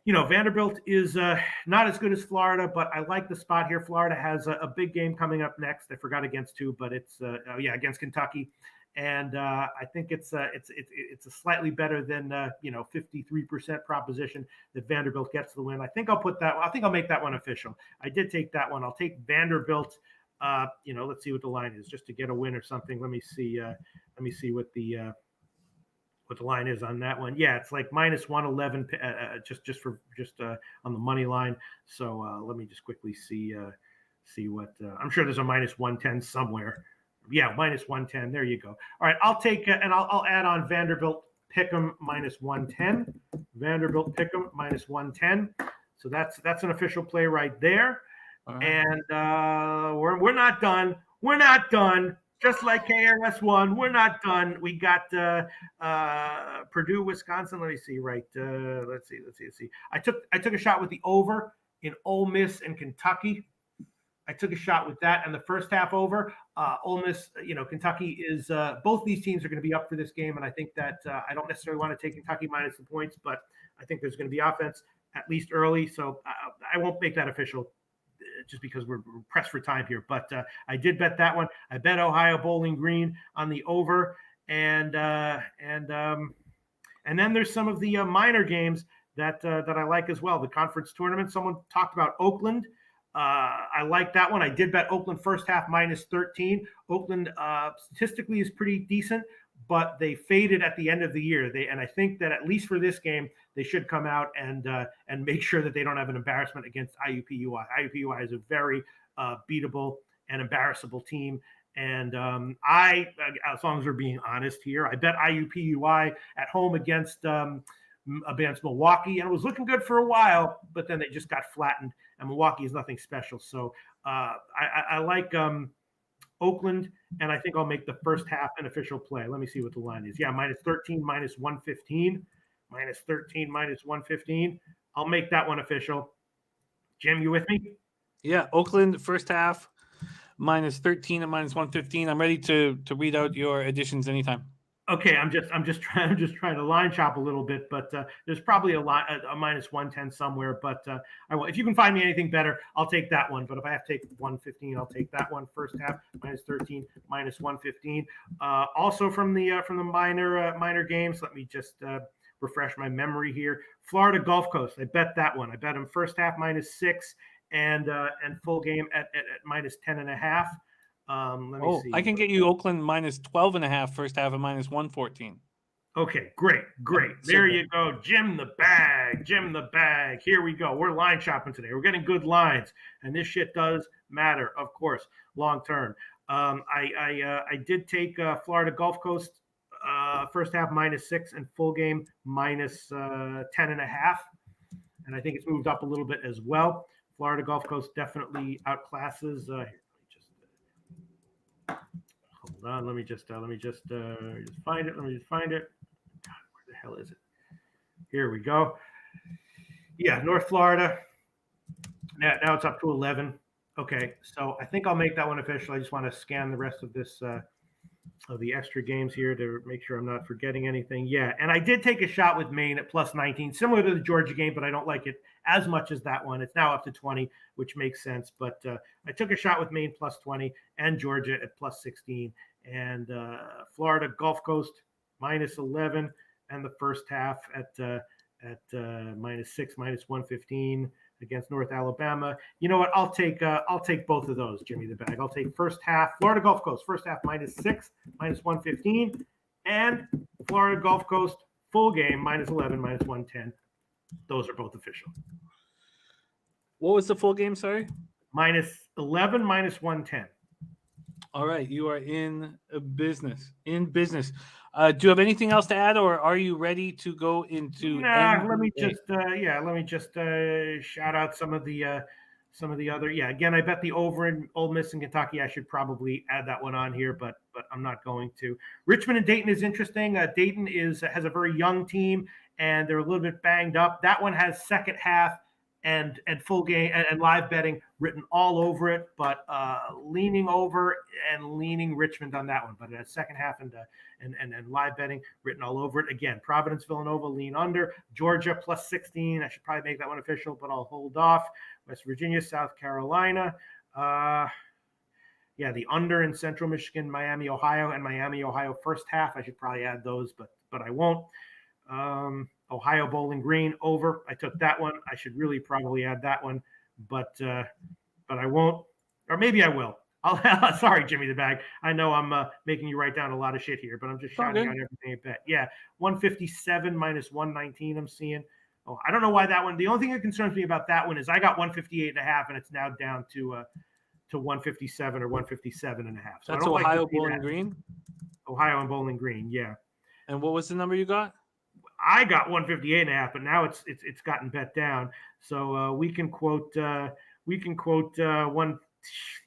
Vanderbilt is not as good as Florida, but I like the spot here. Florida has a big game coming up next. I forgot against who, but it's against Kentucky, and I think it's a slightly better than 53% proposition that Vanderbilt gets the win. I think I'll put that. I think I'll make that one official. I did take that one. I'll take Vanderbilt. Let's see what the line is, just to get a win or something. Let me see what the line is on that one. Yeah, it's like -111, just on the money line. So let me just quickly see what I'm sure there's a -110 somewhere. Yeah, -110. There you go. All right, I'll take and I'll add on Vanderbilt Pick'em -110. Vanderbilt Pick'em -110. So that's an official play right there. Right. And we're not done. We're not done. Just like KRS-One, we're not done. We got Purdue, Wisconsin. Let me see. Right. Let's see. I took a shot with the over in Ole Miss and Kentucky. I took a shot with that and the first half over. Ole Miss, Kentucky is both these teams are going to be up for this game, and I think that I don't necessarily want to take Kentucky minus the points, but I think there's going to be offense at least early, so I won't make that official. Just because we're pressed for time here, but I did bet that one. I bet Ohio Bowling Green on the over, and then there's some of the minor games that I like as well. The conference tournament. Someone talked about Oakland. I like that one. I did bet Oakland first half -13. Oakland statistically is pretty decent, but they faded at the end of the year. And I think that at least for this game, they should come out and make sure that they don't have an embarrassment against IUPUI. IUPUI is a very beatable and embarrassable team. And as long as we're being honest here, I bet IUPUI at home against Milwaukee, and it was looking good for a while, but then they just got flattened, and Milwaukee is nothing special. So I like Oakland, and I think I'll make the first half an official play. Let me see what the line is. Yeah, -13, -115. -13, -115. I'll make that one official. Jim, you with me? Yeah, Oakland first half -13 and -115. I'm ready to read out your additions anytime. Okay, I'm just trying to line chop a little bit, but there's probably a -110 somewhere. But I will. If you can find me anything better, I'll take that one. But if I have to take 115, I'll take that one. First half -13, -115. Also from the minor games, let me just refresh my memory here. Florida Gulf Coast, I bet that one. I bet them first half -6 and full game at -10.5. Let me see. I can get you Oakland -12.5 first half and -114. Okay, great. There you go. Jim the bag. Here we go. We're line shopping today. We're getting good lines, and this shit does matter, of course, long term. I did take Florida Gulf Coast first half -6 and full game -10.5, and I think it's moved up a little bit as well. Florida Gulf Coast definitely outclasses. Hold on, let me just find it. God, where the hell is it? Here we go. Yeah, North Florida. Now it's up to 11. Okay, so I think I'll make that one official. I just want to scan the rest of this of the extra games here to make sure I'm not forgetting anything. Yeah, and I did take a shot with Maine at +19, similar to the Georgia game, but I don't like it as much as that one. It's now up to 20, which makes sense. But I took a shot with Maine +20 and Georgia at +16, and Florida Gulf Coast -11, and the first half at -6, -115 against North Alabama. You know what? I'll take both of those, Jimmy the Bag. I'll take first half Florida Gulf Coast first half -6, -115, and Florida Gulf Coast full game -11, -110. Those are both official. What was the full game? Sorry, -11, -110. All right, you are in business. Do you have anything else to add, or are you ready to go into? Let me just shout out some of the other. Yeah, again, I bet the over in Ole Miss and Kentucky. I should probably add that one on here, but I'm not going to. Richmond and Dayton is interesting. Dayton has a very young team, and they're a little bit banged up. That one has second half and full game and live betting written all over it, but leaning over and leaning Richmond on that one. But second half and live betting written all over it. Again, Providence, Villanova, lean under. Georgia plus 16. I should probably make that one official, but I'll hold off. West Virginia, South Carolina. The under in Central Michigan, Miami, Ohio, and Miami, Ohio first half. I should probably add those, but I won't. Ohio Bowling Green over. I took that one. I should really probably add that one, but I won't, or maybe I will. Sorry, Jimmy the Bag. I know I'm making you write down a lot of shit here, but I'm just shouting out everything I bet. Yeah, 157 minus 119. I'm seeing. Oh, I don't know why that one. The only thing that concerns me about that one is I got 158.5, and it's now down to 157 or 157.5. So that's Ohio Bowling Green. Ohio and Bowling Green, yeah. And what was the number you got? I got 158.5, but now it's gotten bet down. So we can quote one.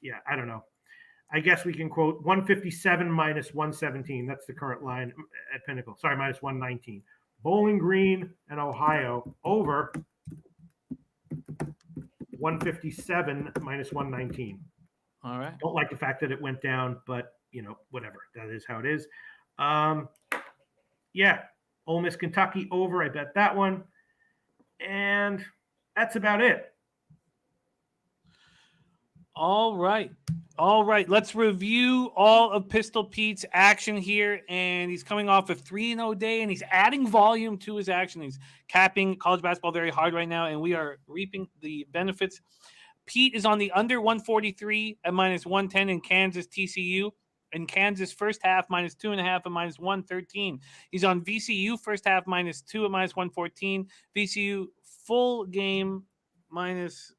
Yeah, I don't know. I guess we can quote 157 minus 117. That's the current line at Pinnacle. Sorry, minus 119. Bowling Green and Ohio over 157 minus 119. All right. Don't like the fact that it went down, but whatever. That is how it is. Yeah. Ole Miss, Kentucky over. I bet that one. And that's about it. All right. Let's review all of Pistol Pete's action here. And he's coming off a 3-0 day, and he's adding volume to his action. He's capping college basketball very hard right now, and we are reaping the benefits. Pete is on the under 143 at minus 110 in Kansas TCU. In Kansas first half minus 2.5 at minus 113. He's on VCU first half minus 2 at minus 114. VCU full game minus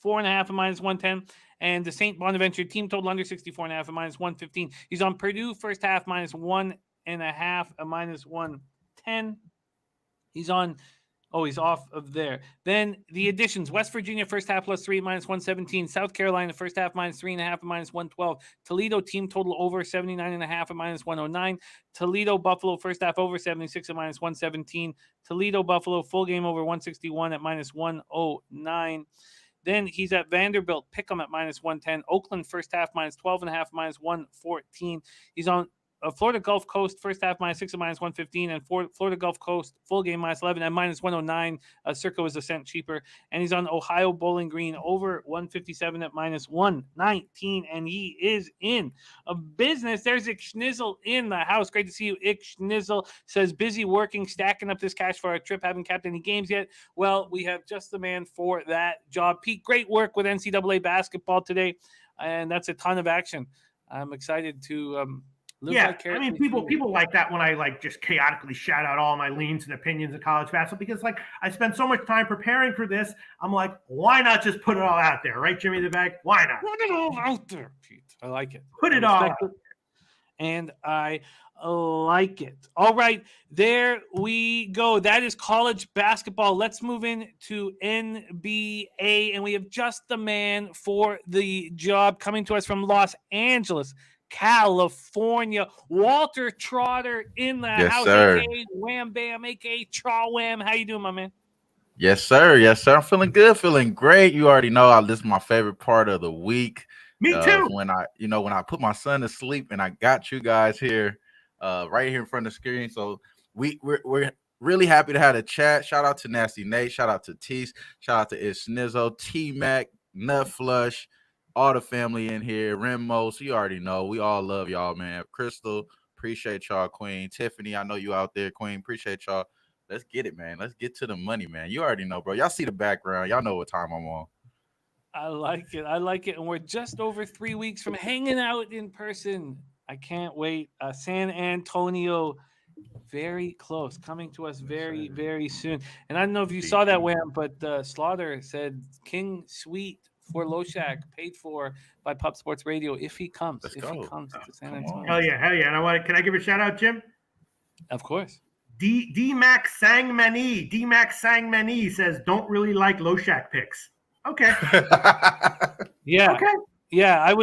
4.5 at minus 110. And the St. Bonaventure team total under 64.5 at minus 115. He's on Purdue first half minus 1.5 at minus 110. He's off of there. Then the additions: West Virginia first half plus 3 minus 117. South Carolina first half minus 3.5 at minus 112. Toledo team total over 79.5 at minus 109. Toledo Buffalo first half over 76 at minus 117. Toledo Buffalo full game over 161 at minus 109. Then he's at Vanderbilt Pick'em at minus 110. Oakland first half minus 12.5 minus 114. He's on Florida Gulf Coast first half minus 6 at minus 115, and Florida Gulf Coast full game minus 11 at minus 109. Circa is a cent cheaper, and he's on Ohio Bowling Green over 157 at minus 119, and he is in a business. There's Ick Schnizzle in the house. Great to see you. Ick Schnizzle says busy working, stacking up this cash for our trip. Haven't capped any games yet. Well, we have just the man for that job. Pete, great work with NCAA basketball today, and that's a ton of action. I'm excited to I mean, people like that when I just chaotically shout out all my leans and opinions of college basketball, because I spend so much time preparing for this. I'm like, why not just put it all out there, right, Jimmy the Bag? Why not put it all out there, Pete? I like it. Put it all out there. And I like it. All right, there we go. That is college basketball. Let's move in to NBA, and we have just the man for the job coming to us from Los Angeles, California. Walter Trotter in the house, sir. aka Wham Bam, aka Traw Wham. How you doing, my man? Yes, sir. I'm feeling good, feeling great. You already know this is my favorite part of the week. Me too. When I put my son to sleep, and I got you guys here, right here in front of the screen. So we're really happy to have a chat. Shout out to Nasty Nate. Shout out to Tues. Shout out to Snizzo, T-Mac, Nut Flush, all the family in here. Remo, so you already know. We all love y'all, man. Crystal, appreciate y'all. Queen Tiffany, I know you out there. Queen, appreciate y'all. Let's get it, man. Let's get to the money, man. You already know, bro. Y'all see the background. Y'all know what time I'm on. I like it. And we're just over 3 weeks from hanging out in person. I can't wait. San Antonio, very close, coming to us very, very soon. And I don't know if you saw that, Wham, but Slaughter said King Suite for Loshak, paid for by Pub Sports Radio, if he comes. He comes to San Antonio. Hell yeah. And can I give a shout out, Jim? Of course. D-Mac Sangmani says, don't really like Loshak picks. Okay. Yeah. Okay. Yeah, I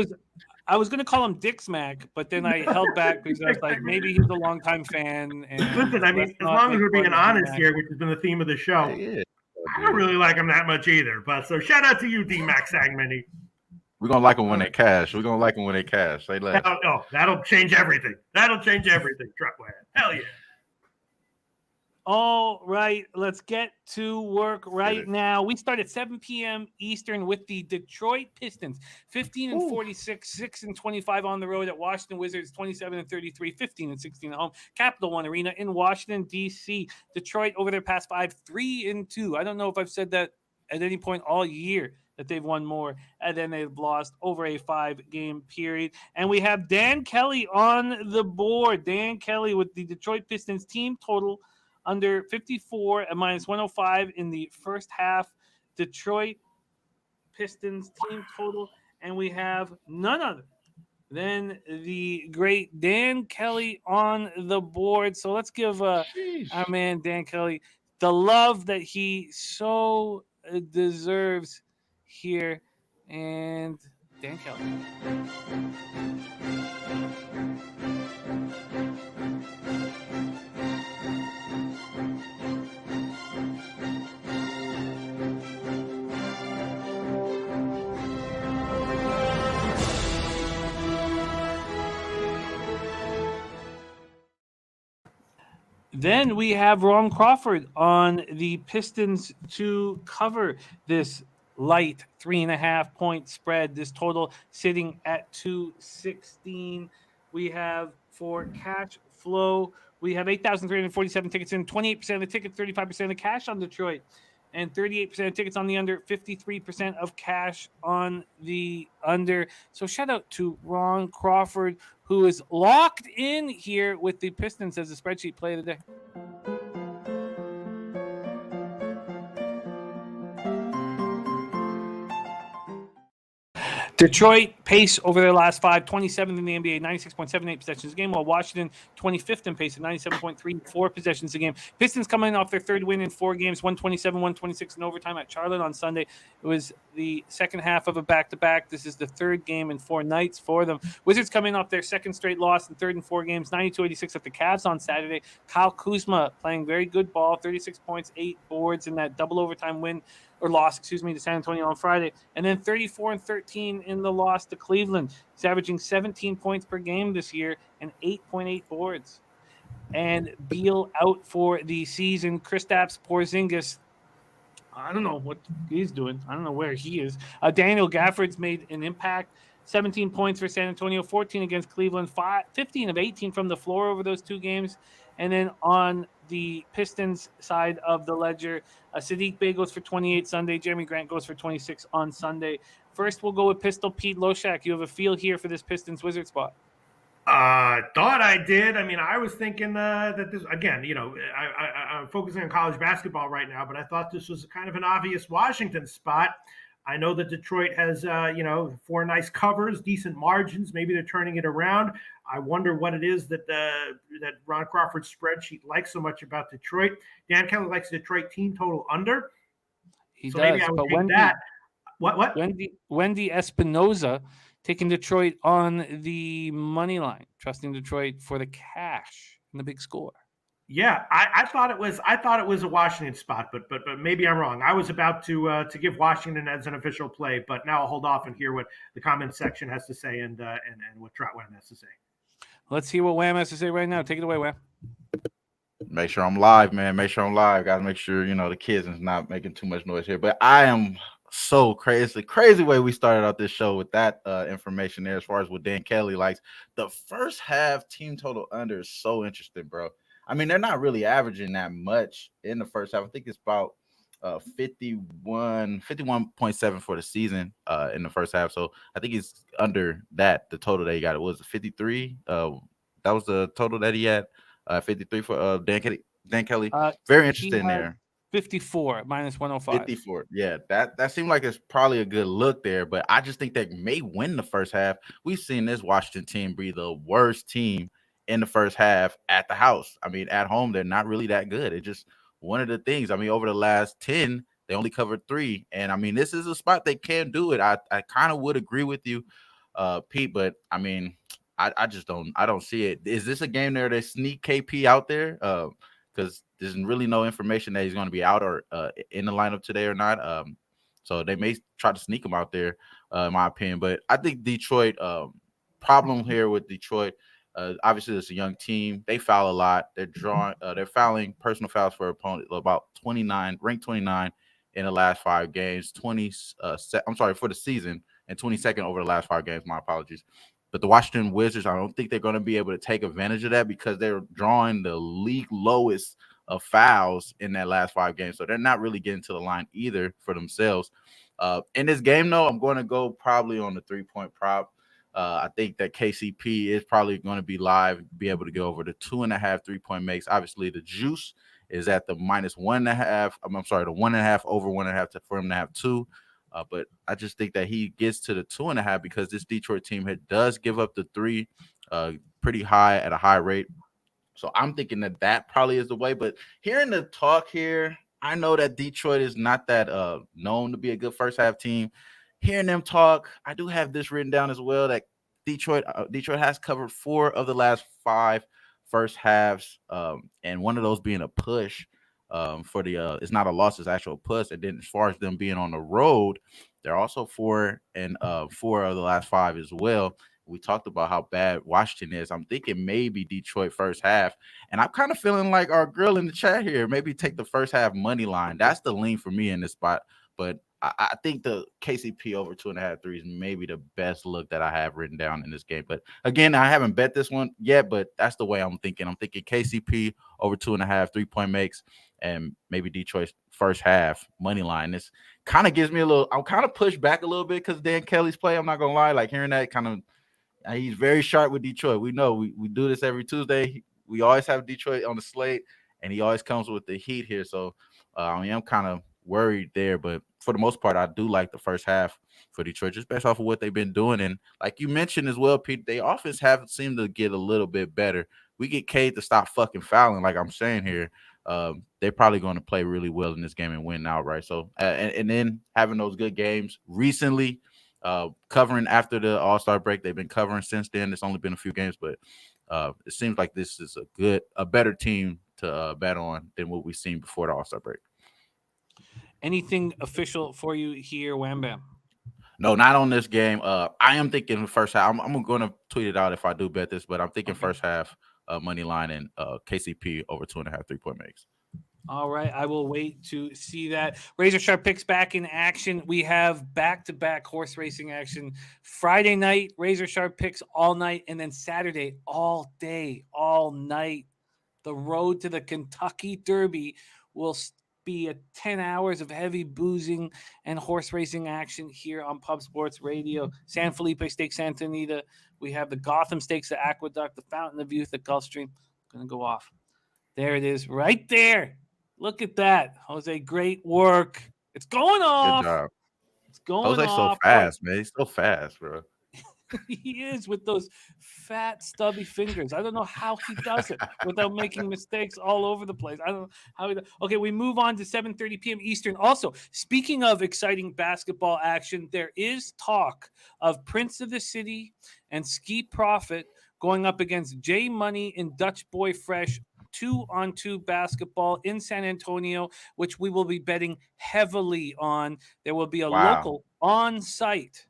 was going to call him Dick Smack, but then I held back because I was like, maybe he's a longtime fan. And listen, I mean, as long as we're being honest here, which has been the theme of the show, don't really like them that much either. But so shout out to you, D-Max Sagmany. We're gonna like them when they cash. We're gonna like them when they cash. Say less. That'll change everything. That'll change everything, Truckland. Hell yeah. All right, let's get to work right now. We start at 7 p.m. Eastern with the Detroit Pistons, 15-46, 6-25 on the road at Washington Wizards, 27-33, 15-16 at home. Capital One Arena in Washington, D.C. Detroit over their past 5, 3-2. I don't know if I've said that at any point all year that they've won more, and then they've lost over a 5-game period. And we have Dan Kelly on the board. Dan Kelly with the Detroit Pistons team total under 54 at -105 in the first half. Detroit Pistons team total. And we have none other than the great Dan Kelly on the board. So let's give our man Dan Kelly the love that he so deserves here. And Dan Kelly. Then we have Ron Crawford on the Pistons to cover this light 3.5 point spread. This total sitting at 216. We have for cash flow, we have 8,347 tickets in, 28% of the tickets, 35% of the cash on Detroit, and 38% of tickets on the under, 53% of cash on the under. So shout out to Ron Crawford, who is locked in here with the Pistons as a spreadsheet play of the day. Detroit pace over their last 5, 27th in the NBA, 96.78 possessions a game, while Washington 25th in pace at 97.34 possessions a game. Pistons coming off their third win in 4 games, 127, 126 in overtime at Charlotte on Sunday. It was the second half of a back-to-back. This is the third game in 4 nights for them. Wizards coming off their second straight loss in third and 4 games, 92-86 at the Cavs on Saturday. Kyle Kuzma playing very good ball, 36 points, 8 boards in that double overtime win. Or loss, to San Antonio on Friday. And then 34-13 in the loss to Cleveland. He's averaging 17 points per game this year and 8.8 boards. And Beal out for the season. Kristaps Porzingis, I don't know what he's doing. I don't know where he is. Daniel Gafford's made an impact. 17 points for San Antonio, 14 against Cleveland, 15 of 18 from the floor over those 2 games. And then on the Pistons side of the ledger, Sadiq Bey goes for 28 Sunday. Jeremy Grant goes for 26 on Sunday. First, we'll go with Pistol Pete Loshak. You have a feel here for this Pistons Wizard spot. Thought I did. I mean, I was thinking that this, again, I'm focusing on college basketball right now, but I thought this was kind of an obvious Washington spot. I know that Detroit has, 4 nice covers, decent margins. Maybe they're turning it around. I wonder what it is that that Ron Crawford's spreadsheet likes so much about Detroit. Dan Kelly likes Detroit team total under. He so does, maybe I would take that. What? Wendy Espinoza taking Detroit on the money line, trusting Detroit for the cash and the big score. Yeah, I thought it was a Washington spot, but maybe I'm wrong. I was about to give Washington as an official play, but now I'll hold off and hear what the comment section has to say and what Trotwam has to say. Let's hear what Wham has to say right now. Take it away, Wham. Make sure I'm live, man. Make sure I'm live. Got to make sure the kids is not making too much noise here. But I am so crazy way we started out this show with that information there as far as what Dan Kelly likes. The first half team total under is so interesting, bro. I mean, they're not really averaging that much in the first half. I think it's about 51.7 for the season in the first half. So I think he's under that. The total that he got, it was 53. That was the total that he had, 53 for Dan Kelly. Very interesting there. 54 minus 105. 54. Yeah, that seemed like it's probably a good look there, but I just think they may win the first half. We've seen this Washington team be the worst team in the first half at the house. I mean, at home, they're not really that good. It's just one of the things. I mean, over the last 10, they only covered 3. And I mean, this is a spot they can do it. I kind of would agree with you, Pete, but I mean, I just don't see it. Is this a game there they sneak KP out there? because there's really no information that he's going to be out or in the lineup today or not. So they may try to sneak him out there, in my opinion. But I think Detroit, problem here with Detroit, obviously it's a young team. They foul a lot. They're fouling personal fouls for opponent about 29, ranked 29 in the last 5 games. For the season, and 22nd over the last 5 games. My apologies. But the Washington Wizards, I don't think they're going to be able to take advantage of that because they're drawing the league lowest of fouls in that last 5 games. So they're not really getting to the line either for themselves. In this game, though, I'm going to go probably on the 3-point prop. I think that KCP is probably going to be live, be able to go over the 2.5 3-point makes. Obviously, the juice is at the -1.5. I'm sorry, the 1.5 over 1.5 for him to have 2. But I just think that he gets to the 2.5 because this Detroit team does give up the 3 pretty high at a high rate. So I'm thinking that probably is the way. But hearing the talk here, I know that Detroit is not that known to be a good first half team. Hearing them talk, I do have this written down as well that Detroit has covered 4 of the last 5 first halves, and one of those being a push. For the it's not a loss, it's actual push. And then as far as them being on the road, they're also 4 of the last 5 as well. We talked about how bad Washington is. I'm thinking maybe Detroit first half, and I'm kind of feeling like our girl in the chat here, maybe take the first half money line. That's the lean for me in this spot. But I think the KCP over 2.5 threes may be the best look that I have written down in this game. But again, I haven't bet this one yet, but that's the way I'm thinking. I'm thinking KCP over 2.5 3-point makes, and maybe Detroit's first half money line. This kind of gives me I'm kind of pushed back a little bit because Dan Kelly's play. I'm not gonna lie, like hearing that kind of, he's very sharp with Detroit. We know we do this every Tuesday. We always have Detroit on the slate, and he always comes with the heat here. So I'm kind of worried there, but for the most part, I do like the first half for Detroit, just based off of what they've been doing. And like you mentioned as well, Pete, they offense have seemed to get a little bit better. We get Cade to stop fucking fouling, like I'm saying here. They're probably going to play really well in this game and win outright. So, and then having those good games recently, covering after the All-Star break, they've been covering since then. It's only been a few games, but it seems like this is a better team to bet on than what we've seen before the All-Star break. Anything official for you here, Wham Bam? No, not on this game. I am thinking the first half. I'm going to tweet it out if I do bet this, but I'm thinking first half money line and KCP over 2.5 3-point makes. All right, I will wait to see that. Razor Sharp Picks back in action. We have back-to-back horse racing action. Friday night, Razor Sharp Picks all night, and then Saturday all day, all night. The road to the Kentucky Derby will be 10 hours of heavy boozing and horse racing action here on Pub Sports Radio. San Felipe Stakes, Santa Anita. We have the Gotham Stakes, the Aqueduct, the Fountain of Youth, the Gulfstream. Going to go off. There it is, right there. Look at that, Jose. Great work. It's going off. Good job. It's going Jose's off. so fast, man. He's so fast, bro. He is with those fat, stubby fingers. I don't know how he does it without making mistakes all over the place. I don't know how he does. Okay, we move on to 7:30 p.m. Eastern. Also, speaking of exciting basketball action, there is talk of Prince of the City and Ski Profit going up against J Money and Dutch Boy Fresh 2-on-2 basketball in San Antonio, which we will be betting heavily on. There will be a local on site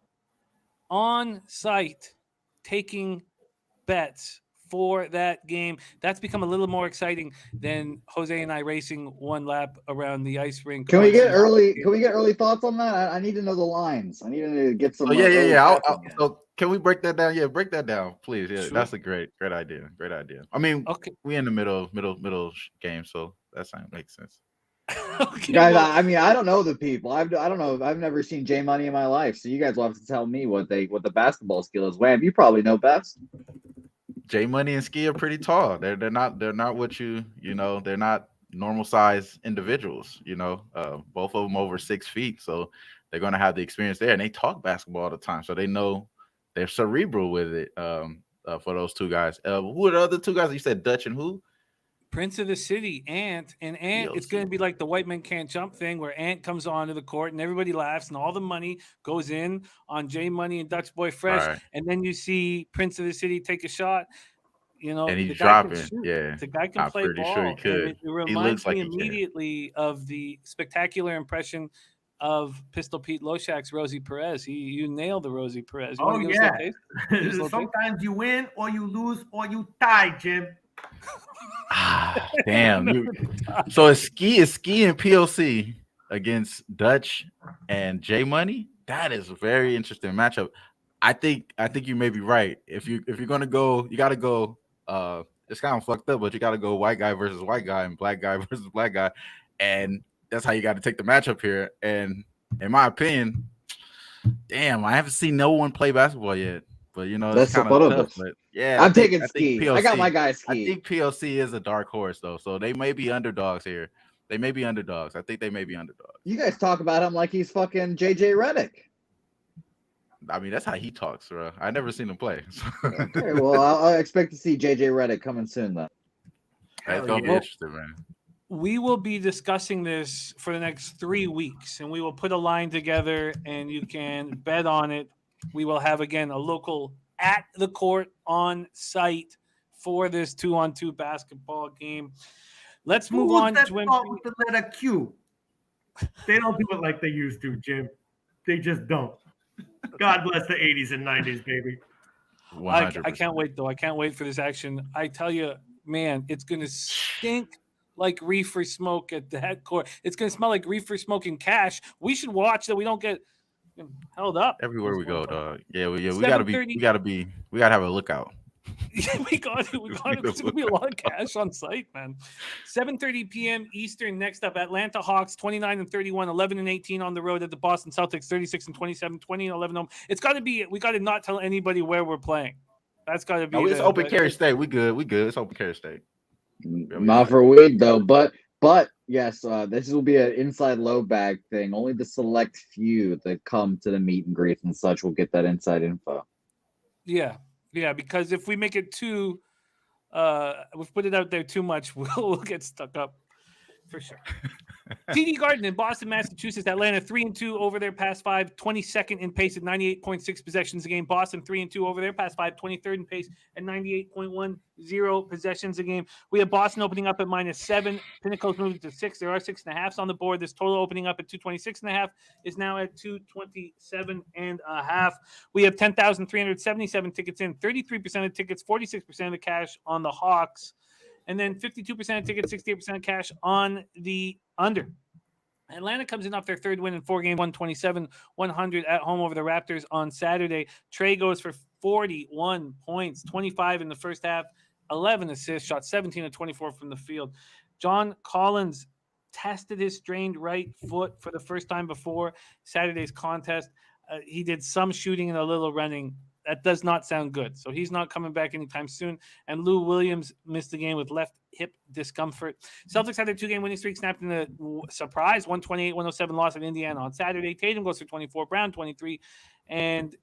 taking bets for that game. That's become a little more exciting than Jose and I racing one lap around the ice rink. Can we get early thoughts on that? I need to know the lines. I need to get some. Oh yeah. So can we break that down? Yeah, break that down, please. Yeah, sure. That's a great idea. Great idea. I mean, okay, we in the middle game, so that makes sense. Okay, guys, well, I mean, I don't know the people. I don't know. I've never seen J Money in my life, so you guys will have to tell me what the basketball skill is. Wham, you probably know best. J Money and Ski are pretty tall. They're not what you know. They're not normal size individuals. You know, both of them over 6 feet, so they're going to have the experience there. And they talk basketball all the time, so they know they're cerebral with it. For those two guys, who are the other two guys? You said Dutch and who? Prince of the City, Ant. It's going to be like the white man can't jump thing where Ant comes onto the court and everybody laughs and all the money goes in on J Money and Dutch Boy Fresh. Right. And then you see Prince of the City take a shot. You know, And he's the guy can dropping. shoot. Yeah. The guy can I'm play pretty ball. sure he And could. it He reminds looks like me he can. immediately of the spectacular impression of Pistol Pete Loshak's Rosie Perez. You nailed the Rosie Perez. You Oh, want to give us a yeah. little taste? Give us a little taste? Sometimes you win or you lose or you tie, Jim. Damn. So it's ski and POC against Dutch and J Money. That is a very interesting matchup. I think you may be right. If you're gonna go, you gotta go. It's kind of fucked up, but you gotta go white guy versus white guy and black guy versus black guy, and that's how you got to take the matchup here. And in my opinion, damn, I haven't seen no one play basketball yet. But you know, it's That's kind of the tough. But yeah, I'm taking I think ski. POC, I got my guy I ski. think POC is a dark horse though, so they may be underdogs here. They may be underdogs. I think they may be underdogs. You guys talk about him like he's fucking JJ Redick. I mean, that's how he talks, bro. I never seen him play. So. Okay, well, I expect to see JJ Redick coming soon, then. It's gonna be interesting, man. We will be discussing this for the next 3 weeks, and we will put a line together, and you can bet on it. We will have, again, a local at the court on site for this 2-on-2 basketball game. Let's move on that to start with the letter Q. They don't do it like they used to, Jim. They just don't. God bless the 80s and 90s, baby. 100%. I can't wait, though. I can't wait for this action. I tell you, man, it's going to stink like reefer smoke at that court. It's going to smell like reefer smoke and cash. We should watch that we don't get held up Everywhere we go, dog. Yeah, we gotta have a lookout. we got it. There's going to be a lot of cash on site, man. 7:30 p.m. Eastern. Next up, Atlanta Hawks 29-31, 11-18 on the road at the Boston Celtics 36-27, 20-11 home. It's got to be. We got to not tell anybody where we're playing. That's got to be. No, it's open carry state. We good. It's open carry state. Not for a week though, but yes, this will be an inside low bag thing. Only the select few that come to the meet and greets and such will get that inside info. Yeah, because if we make it too, we've put it out there too much, we'll get stuck up for sure. TD Garden in Boston, Massachusetts. Atlanta 3-2 over their past 5, 22nd in pace at 98.6 possessions a game. Boston 3-2 over their past 5, 23rd in pace at 98.10 possessions a game. We have Boston opening up at -7. Pinnacle's moving to 6. There are 6.5s on the board. This total opening up at 226.5 is now at 227.5. We have 10,377 tickets in. 33% of tickets, 46% of the cash on the Hawks. And then 52% of tickets, 68% of cash on the under. Atlanta comes in off their third win in 4 games, 127-100 at home over the Raptors on Saturday. Trey goes for 41 points, 25 in the first half, 11 assists, shot 17 of 24 from the field. John Collins tested his strained right foot for the first time before Saturday's contest. He did some shooting and a little running. That does not sound good. So he's not coming back anytime soon. And Lou Williams missed the game with left hip discomfort. Celtics had their 2-game winning streak snapped in a surprise 128-107 loss at Indiana on Saturday. Tatum goes for 24, Brown 23. And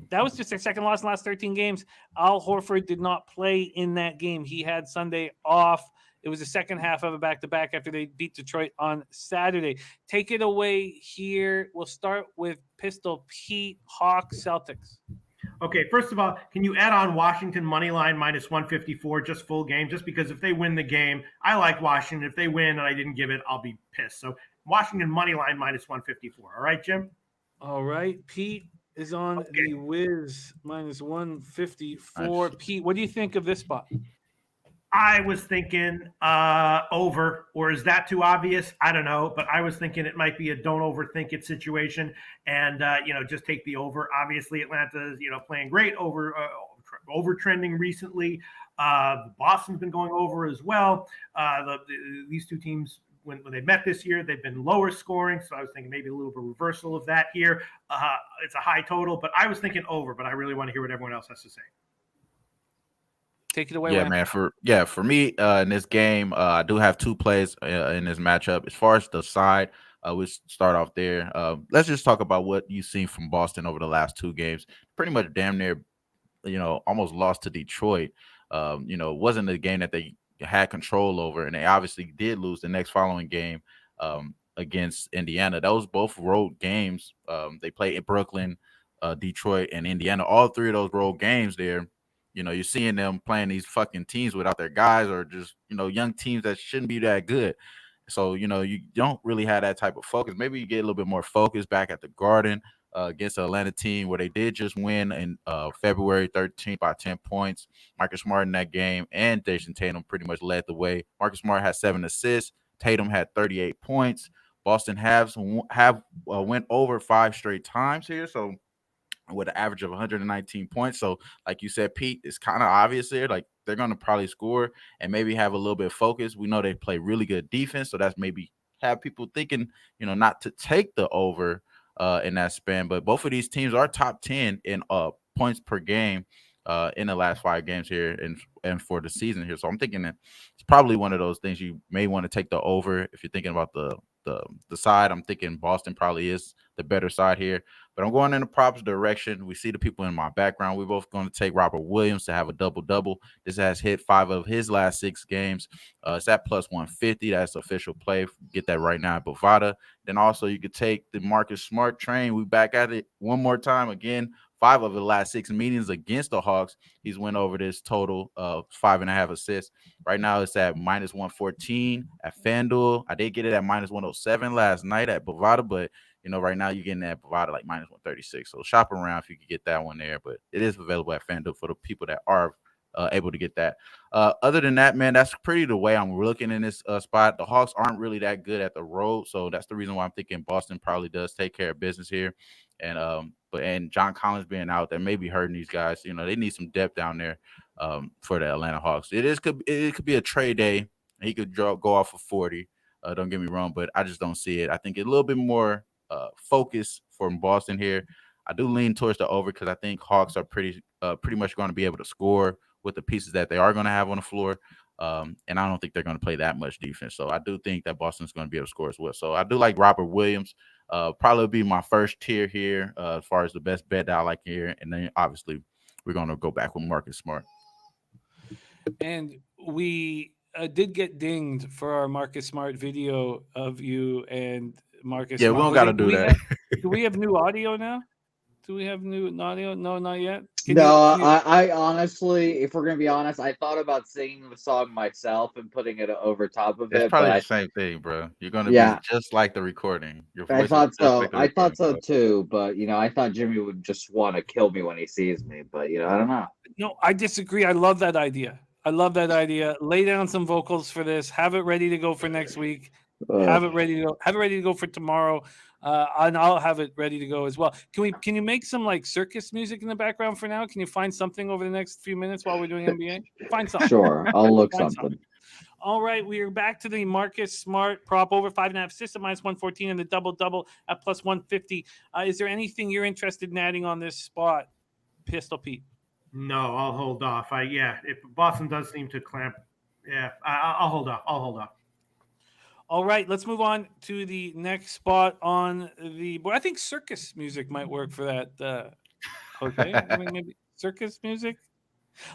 that was just their second loss in the last 13 games. Al Horford did not play in that game. He had Sunday off. It was the second half of a back-to-back after they beat Detroit on Saturday. Take it away here. We'll start with Pistol Pete, Hawks, Celtics. Okay, first of all, can you add on Washington money line -154, just full game? Just because if they win the game, I like Washington. If they win and I didn't give it, I'll be pissed. So Washington money line -154. All right, Jim? All right. Pete is on the Wiz -154. Nice. Pete, what do you think of this spot? I was thinking over, or is that too obvious? I don't know, but I was thinking it might be a don't overthink it situation, and just take the over. Obviously, Atlanta's playing great, over trending recently. Boston's been going over as well. These two teams, when they met this year, they've been lower scoring, so I was thinking maybe a little bit of reversal of that here. It's a high total, but I was thinking over, but I really want to hear what everyone else has to say. Take it away. Yeah, Ryan. man. For me in this game, I do have 2 plays in this matchup. As far as the side, we start off there. Let's just talk about what you've seen from Boston over the last 2 games. Pretty much damn near, almost lost to Detroit. Wasn't a game that they had control over, and they obviously did lose the next following game against Indiana. Those both road games. They played in Brooklyn, Detroit, and Indiana. All 3 of those road games there. you're seeing them playing these fucking teams without their guys, or just young teams that shouldn't be that good. So you don't really have that type of focus. Maybe you get a little bit more focus back at the Garden against the Atlanta team, where they did just win in February 13th by 10 points. Marcus Smart in that game and Jason Tatum pretty much led the way. Marcus Smart had 7 assists. Tatum had 38 points. Boston have went over 5 straight times here, so with an average of 119 points. So, like you said, Pete, it's kind of obvious there. Like, they're going to probably score and maybe have a little bit of focus. We know they play really good defense, so that's maybe have people thinking, not to take the over in that span. But both of these teams are top 10 in points per game in the last 5 games here and for the season here. So I'm thinking that it's probably one of those things you may want to take the over if you're thinking about the side. I'm thinking Boston probably is the better side here, but I'm going in the props direction. We see the people in my background. We're both going to take Robert Williams to have a double-double. This has hit 5 of his last 6 games. It's at plus 150. That's official play. Get that right now at Bovada. Then also you could take the Marcus Smart train. We back at it one more time. Again, 5 of the last 6 meetings against the Hawks, he's went over this total of 5.5 assists. Right now it's at minus 114 at FanDuel. I did get it at minus 107 last night at Bovada, but right now you're getting that Bovada like minus 136. So shop around if you could get that one there, but it is available at FanDuel for the people that are able to get that. Other than that, man, that's pretty the way I'm looking in this spot. The Hawks aren't really that good at the road, so that's the reason why I'm thinking Boston probably does take care of business here. And John Collins being out, that may be hurting these guys. They need some depth down there for the Atlanta Hawks. It could be a trade day. He could go off for 40. Don't get me wrong, but I just don't see it. I think a little bit more focus from Boston here. I do lean towards the over because I think Hawks are pretty much going to be able to score with the pieces that they are going to have on the floor. And I don't think they're going to play that much defense. So I do think that Boston's going to be able to score as well. So I do like Robert Williams. Probably be my first tier here as far as the best bet that I like here. And then obviously we're going to go back with Marcus Smart. And we did get dinged for our Marcus Smart video of you and Marcus. Yeah, Smart. we don't got to do that. Do we have new audio now? Do we have new audio? No, not yet. I honestly, if we're gonna be honest, I thought about singing the song myself and putting it over top of it. It's probably the same thing, bro. You're gonna be just like the recording. Your voice I thought so. Like I thought so too, but I thought Jimmy would just want to kill me when he sees me. But I don't know. No, I disagree. I love that idea. Lay down some vocals for this. Have it ready to go for next week. Have it ready to go. Have it ready to go for tomorrow. And I'll have it ready to go as well. Can you make some like circus music in the background for now? Can you find something over the next few minutes while we're doing NBA? Find something. Sure, I'll look something. All right, we are back to the Marcus Smart prop over 5.5 assists at minus 114 and the double at plus 150. Is there anything you're interested in adding on this spot, Pistol Pete? No, I'll hold off. If Boston does seem to clamp, I'll hold off. All right, let's move on to the next spot on the board. I think circus music might work for that. Okay, maybe circus music.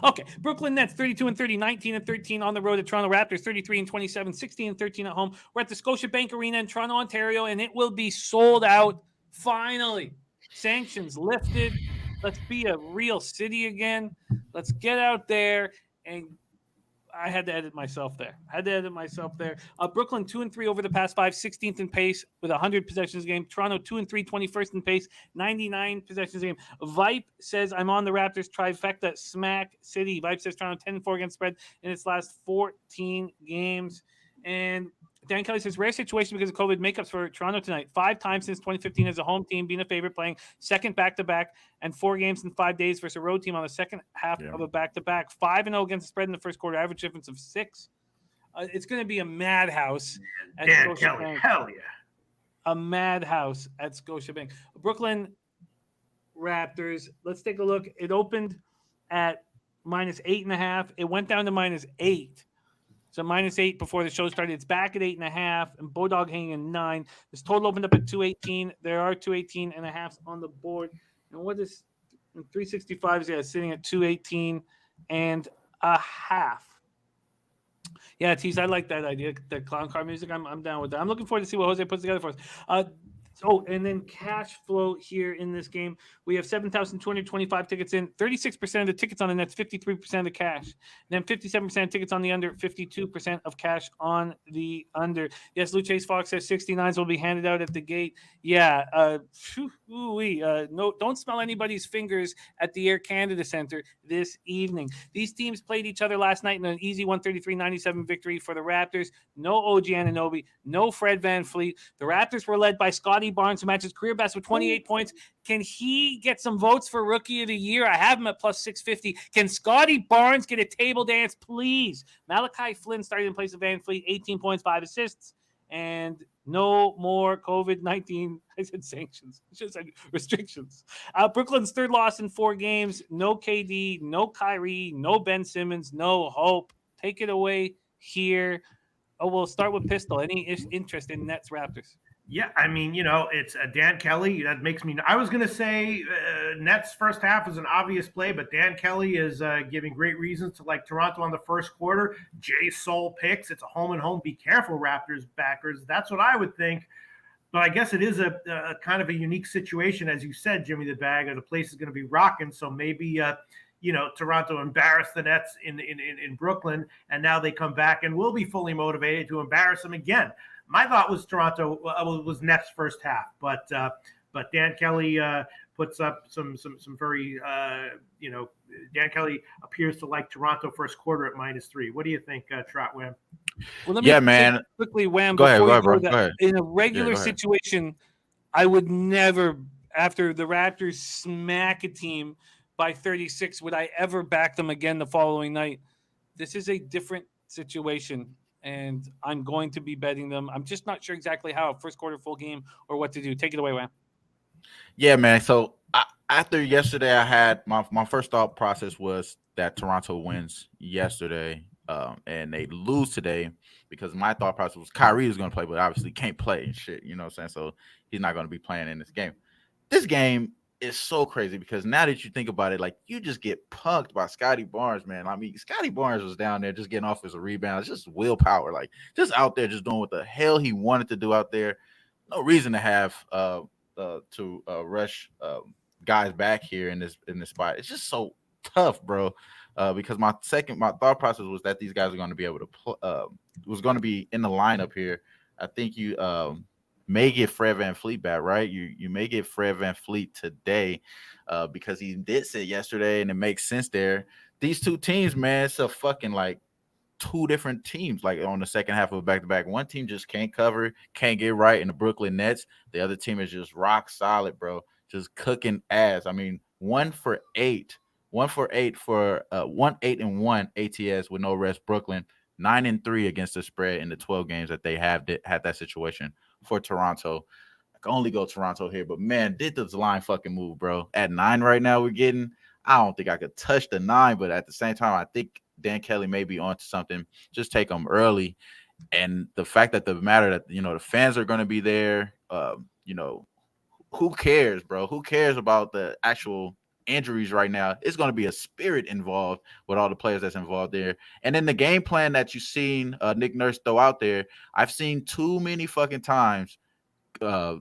Okay, Brooklyn Nets 32-30, 19-13 on the road at Toronto Raptors 33-27, 16-13 at home. We're at the Scotiabank Arena in Toronto, Ontario, and it will be sold out finally. Sanctions lifted. Let's be a real city again. Let's get out there and. I had to edit myself there. Brooklyn 2-3 over the past 5, 16th in pace with 100 possessions a game. Toronto 2-3, 21st in pace, 99 possessions a game. Vipe says I'm on the Raptors trifecta. Smack City. Vipe says Toronto 10-4 against spread in its last 14 games. And Dan Kelly says rare situation because of COVID makeups for Toronto tonight. 5 times since 2015 as a home team, being a favorite, playing second back-to-back, and 4 games in 5 days versus a road team on the second half of a back-to-back. 5-0 against the spread in the first quarter, average difference of 6. It's going to be a madhouse at Scotiabank. Hell yeah. A madhouse at Scotiabank. Brooklyn Raptors, let's take a look. It opened at minus 8.5. It went down to minus 8. So minus 8 before the show started. It's back at 8.5, and Bodog hanging in 9. This total opened up at 218. There are 218.5 on the board. And what is 365? Yeah, sitting at 218.5. Yeah, Tease, I like that idea. The clown car music. I'm down with that. I'm looking forward to see what Jose puts together for us. Oh, and then cash flow here in this game. We have 7,225 tickets in. 36% of the tickets on the Nets, 53% of the cash. And then 57% of tickets on the under, 52% of cash on the under. Yes, Lou Chase Fox says 69s will be handed out at the gate. Yeah. No, don't smell anybody's fingers at the Air Canada Center this evening. These teams played each other last night in an easy 133-97 victory for the Raptors. No OG Anunoby, no Fred VanVleet. The Raptors were led by Scotty Barnes, who matches career best with 28 points. Can he get some votes for Rookie of the Year? I have him at plus 650. Can Scotty Barnes get a table dance, please? Malachi Flynn started in place of VanVleet, 18 points, 5 assists, and no more COVID-19. I said sanctions. I should have said restrictions. Brooklyn's third loss in 4 games. No KD, no Kyrie, no Ben Simmons, no hope. Take it away here. Oh, we'll start with Pistol. Any interest in Nets Raptors? Yeah, I mean, it's Dan Kelly. That makes me. I was going to say Nets first half is an obvious play, but Dan Kelly is giving great reasons to like Toronto on the first quarter. Jay Soul picks. It's a home and home. Be careful, Raptors backers. That's what I would think. But I guess it is a kind of a unique situation, as you said, Jimmy the Bagger. The place is going to be rocking, so maybe Toronto embarrassed the Nets in Brooklyn, and now they come back and will be fully motivated to embarrass them again. My thought was Toronto was Nets first half, but Dan Kelly puts up some very Dan Kelly appears to like Toronto first quarter at -3. What do you think, Trot Wham? Well, let me man. Quickly, Wham. Go ahead, bro. Go ahead. In a regular situation, I would never, after the Raptors smack a team by 36, would I ever back them again the following night. This is a different situation, and I'm going to be betting them. I'm just not sure exactly how, first quarter, full game, or what to do. Take it away, Wham. Yeah, man. So after yesterday, I had my first thought process was that Toronto wins yesterday, and they lose today because my thought process was Kyrie is going to play, but obviously can't play and shit. You know what I'm saying? So he's not going to be playing in this game. This game is so crazy because now that you think about it, like you just get punked by Scotty Barnes, man. I mean, Scotty Barnes was down there just getting off his rebound. It's just willpower, like just out there just doing what the hell he wanted to do out there. No reason to have rush guys back here in this spot. It's just so tough, bro. Because my thought process was that these guys are going to be able to was going to be in the lineup here. I think you may get Fred VanVleet back, right? You may get Fred VanVleet today because he did sit yesterday, and it makes sense there. These two teams, man, it's a fucking like two different teams, like on the second half of a back-to-back. One team just can't cover, can't get right in the Brooklyn Nets. The other team is just rock solid, bro, just cooking ass. I mean, 1 for 8 for 1-8-1 ATS with no rest. Brooklyn 9-3 against the spread in the 12 games that they had that situation for Toronto. I can only go Toronto here, but man, did this line fucking move, bro. At 9 right now, we're getting. I don't think I could touch the 9, but at the same time, I think Dan Kelly may be onto something. Just take them early, and the fact that the fans are going to be there. Who cares, bro? Who cares about the actual injuries right now? It's going to be a spirit involved with all the players that's involved there. And then the game plan that you've seen Nick Nurse throw out there, I've seen too many fucking times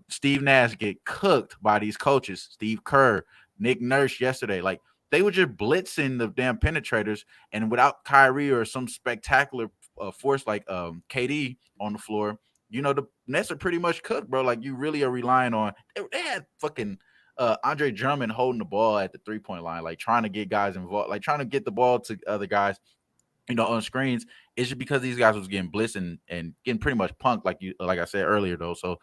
Steve Nash get cooked by these coaches, Steve Kerr, Nick Nurse yesterday. Like, they were just blitzing the damn penetrators, and without Kyrie or some spectacular force like KD on the floor, the Nets are pretty much cooked, bro. Like, you really are relying on – they had fucking Andre Drummond holding the ball at the three-point line, like trying to get guys involved, like trying to get the ball to other guys, on screens. It's just because these guys was getting blitzed and getting pretty much punked, like I said earlier, though. So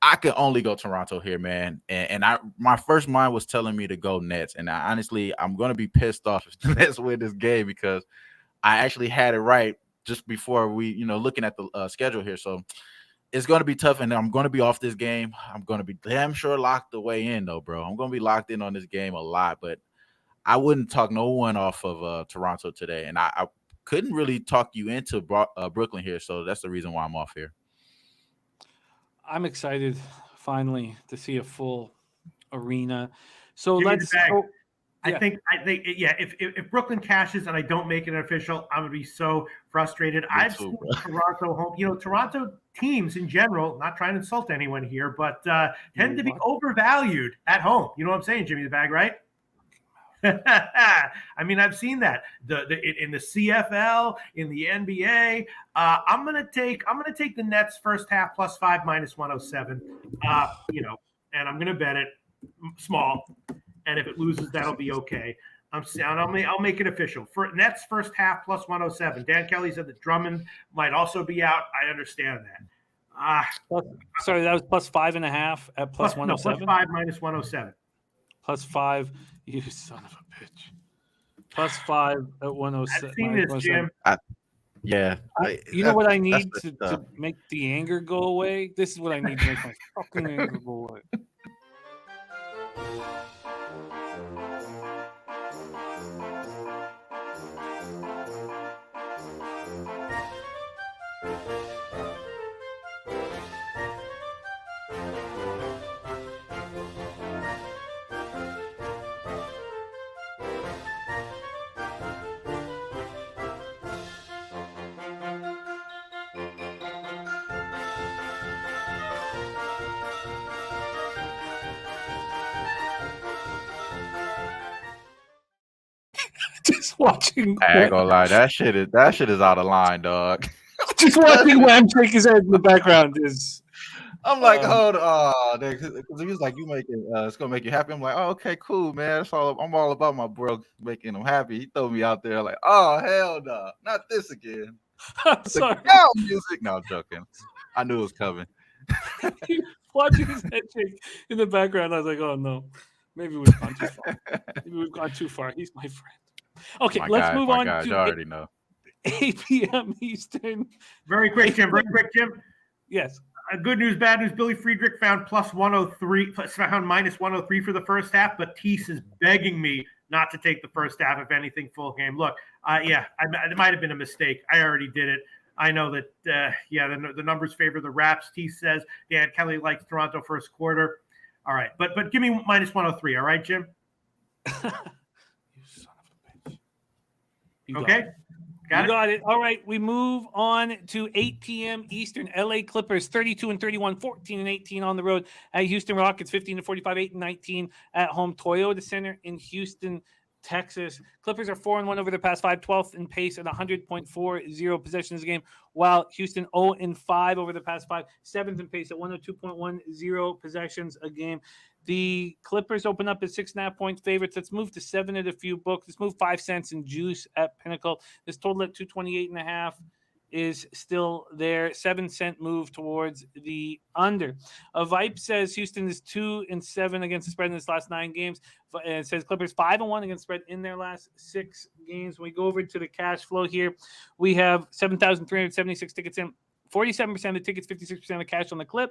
I could only go Toronto here, man. And my first mind was telling me to go Nets. And honestly, I'm going to be pissed off if the Nets win this game because I actually had it right just before we, looking at the schedule here. So it's going to be tough, and I'm going to be off this game. I'm going to be damn sure locked the way in, though, bro. I'm going to be locked in on this game a lot, but I wouldn't talk no one off of Toronto today. And I couldn't really talk you into Brooklyn here, so that's the reason why I'm off here. I'm excited finally to see a full arena. So Give me let's the bag. go. I think, if Brooklyn cashes and I don't make it official, I'm going to be so frustrated. I've seen Toronto home. Toronto teams in general, not trying to insult anyone here, but tend to be overvalued at home. You know what I'm saying, Jimmy the Bag, right? I mean, I've seen that in the CFL, in the NBA. I'm gonna take the Nets first half +5 -107. And I'm gonna bet it small. And if it loses, that'll be okay. I'll make it official. For Nets first half +107. Dan Kelly said that Drummond might also be out. I understand that. Sorry, that was +5.5 at +107. No, +5 -107. +5. You son of a bitch. +5 at 107. I've seen this, Jim. You know what I need to make the anger go away? This is what I need to make my fucking anger go away. Just watching. I ain't gonna lie, that shit is out of line, dog. Just watching Wham shake his head in the background is. I'm like, hold on, because he was like, "You making it's gonna make you happy." I'm like, "Oh, okay, cool, man. I'm all about my bro making him happy." He threw me out there like, "Oh, hell no, not this again." I'm sorry. Music. No, I'm joking. I knew it was coming. Watching his head shake in the background, I was like, "Oh no, maybe we've gone too far. Maybe we've gone too far." He's my friend. Okay, let's move on to you already know. 8 p.m. Eastern. Very quick, Jim. Yes. Good news, bad news. Billy Friedrich found -103 for the first half, but Tues is begging me not to take the first half, if anything, full game. Look, it might have been a mistake. I already did it. I know that, the numbers favor the Raps. Tues says Dan Kelly likes Toronto first quarter. All right, but give me -103. All right, Jim. Okay. Got it. All right. We move on to 8 p.m. Eastern. LA Clippers 32-31, 14-18 on the road at Houston Rockets, 15-45, 8-19 at home. Toyota Center in Houston, Texas. Clippers are 4-1 over the past 5, 12th in pace at 100.40 possessions a game, while Houston 0-5 over the past 5, 7th in pace at 102.10 possessions a game. The Clippers open up as 6.5-point favorites. Let's move to 7 at a few books. Let's move 5 cents in juice at Pinnacle. This total at 228.5 is still there. 7-cent move towards the under. A Vipe says Houston is 2-7 against the spread in its last 9 games. And it says Clippers 5-1 against the spread in their last 6 games. When we go over to the cash flow here, we have 7,376 tickets in. 47% of the tickets, 56% of the cash on the clip.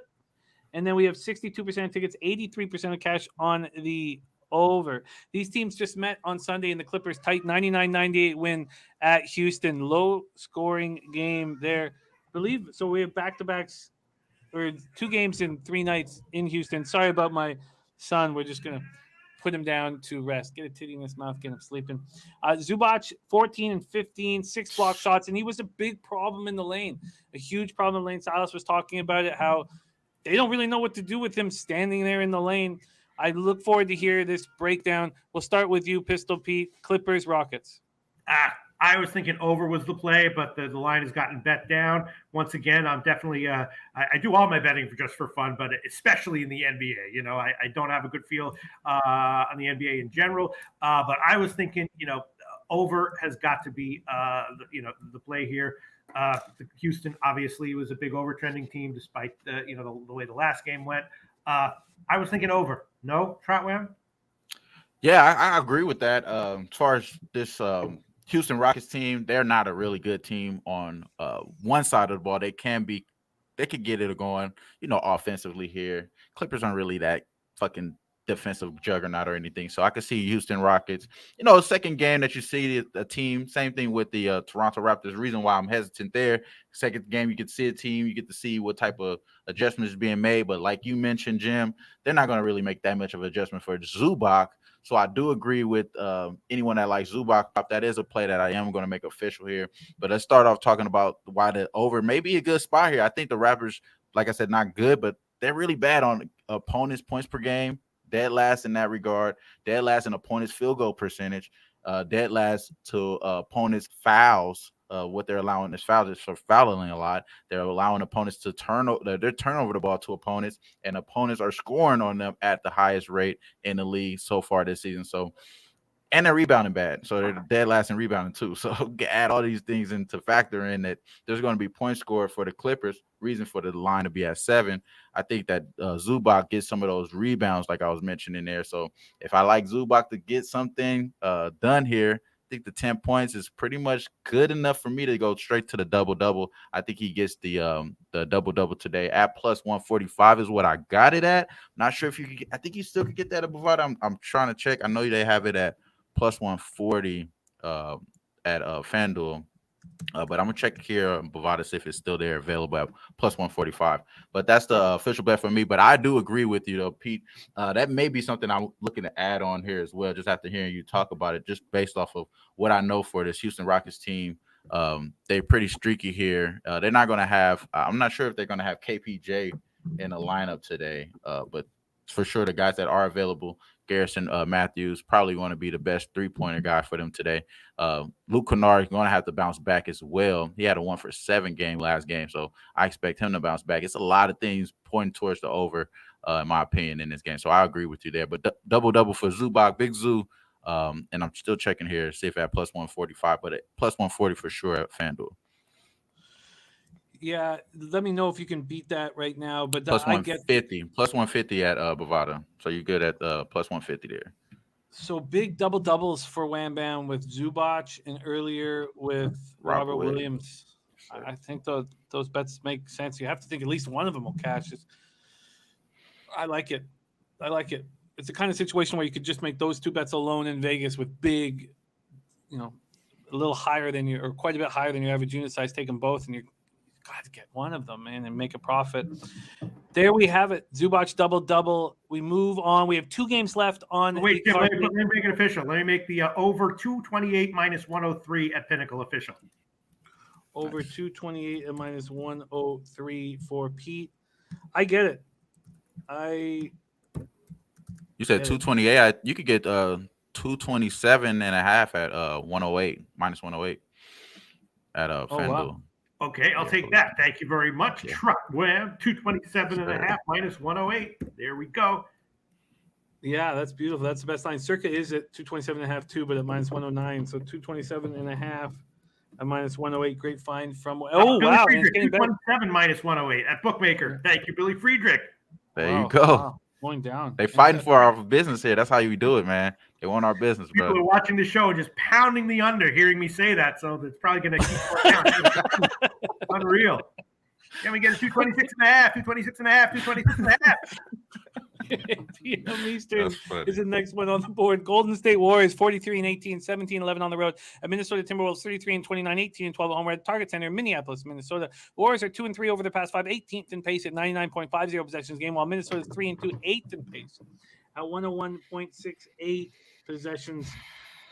And then we have 62% of tickets, 83% of cash on the over. These teams just met on Sunday in the Clippers tight 99-98 win at Houston. Low scoring game there. I believe so. We have back-to-backs or 2 games in 3 nights in Houston. Sorry about my son. We're just going to put him down to rest. Get a titty in his mouth, get him sleeping. Zubac, 14-15, 6 block shots, and he was a big problem in the lane. A huge problem in the lane. Silas was talking about it, how they don't really know what to do with him standing there in the lane. I look forward to hear this breakdown. We'll start with you, Pistol Pete. Clippers, Rockets. I was thinking over was the play, but the line has gotten bet down. Once again, I'm definitely I do all my betting just for fun, but especially in the NBA. You know, I don't have a good feel on the NBA in general. But I was thinking, over has got to be the play here. Houston obviously was a big overtrending team, despite the way the last game went. I was thinking over. No, Trotwam? Yeah, I agree with that. As far as this Houston Rockets team, they're not a really good team on one side of the ball. They could get it going, offensively here. Clippers aren't really that fucking defensive juggernaut or anything. So I could see Houston Rockets, second game that you see a team, same thing with the Toronto Raptors. The reason why I'm hesitant there, second game, you get to see a team, you get to see what type of adjustments being made. But like you mentioned, Jim, they're not going to really make that much of an adjustment for Zubac. So I do agree with anyone that likes Zubac. That is a play that I am going to make official here. But let's start off talking about why the over may be a good spot here. I think the Raptors, like I said, not good, but they're really bad on opponents' points per game. Dead last in that regard. Dead last in opponents' field goal percentage. Dead last to opponents' fouls. What they're allowing is fouls. It's for fouling a lot. They're allowing opponents to turn over the ball to opponents, and opponents are scoring on them at the highest rate in the league so far this season. So, and they're rebounding bad. So they're dead last in rebounding too. So add all these things into factor in that there's going to be points scored for the Clippers. Reason for the line to be at 7. I think that Zubac gets some of those rebounds like I was mentioning there. So if I like Zubac to get something done here, I think the 10 points is pretty much good enough for me to go straight to the double-double. I think he gets the double-double today at plus 145 is what I got it at. Not sure if you could I think you still could get that at Bovada. I'm trying to check. I know they have it at plus 140 at FanDuel. But I'm going to check here Bovada, see if it's still there available at plus 145. But that's the official bet for me. But I do agree with you, though, Pete. That may be something I'm looking to add on here as well, just after hearing you talk about it, just based off of what I know for this Houston Rockets team. They're pretty streaky here. They're not going to have – I'm not sure if they're going to have KPJ in a lineup today. But for sure, the guys that are available – Garrison Matthews probably going to be the best three-pointer guy for them today. Luke Kennard is going to have to bounce back as well. He had a 1-for-7 game last game, so I expect him to bounce back. It's a lot of things pointing towards the over, in my opinion, in this game. So I agree with you there. But double-double for Zubac, Big Zoo, and I'm still checking here to see if at plus 145, but at plus 140 for sure at FanDuel. Yeah, let me know if you can beat that right now. But plus 150, plus 150 at Bovada. So you're good at plus 150 there. So big double doubles for Wham Bam with Zubac and earlier with Robert Williams. I think those bets make sense. You have to think at least one of them will cash. I like it. It's the kind of situation where you could just make those two bets alone in Vegas with big, a little higher than or quite a bit higher than your average unit size. Take them both, and you're got to get one of them, man, and make a profit. There we have it. Zubac double-double. We move on. We have 2 games left on. Wait, Jim, let me make it official. Let me make the over 228 minus 103 at Pinnacle official. Over 228 and minus 103 for Pete. I get it. You said 228. You could get 227 and a half at 108 minus 108 at FanDuel. Wow. Okay, I'll take that. Thank you very much. Yeah. Truck Web, 227 and a half minus 108. There we go. Yeah, that's beautiful. That's the best line. Circa is at 227 and a half too, but at minus 109. So 227 and a half at minus 108. Great find from Billy wow. Friedrich, 227 minus 108 at Bookmaker. Thank you, Billy Friedrich. There you go. Wow. Going down. They fighting for our business here. That's how you do it, man. They want our business, bro. People are watching the show just pounding the under, hearing me say that, so it's probably going to keep going down. Unreal. Can we get a 226 and a half, 226 and a half, 226 and a half? PM Eastern is the next one on the board. Golden State Warriors 43-18, 17-11 on the road. Minnesota Timberwolves 33-29, 18-12 at home. We're at Target Center, Minneapolis, Minnesota. Warriors are 2-3 over the past 5, 18th in pace at 99.50 possessions game, while Minnesota's 3-2, 8th in pace at 101.68 possessions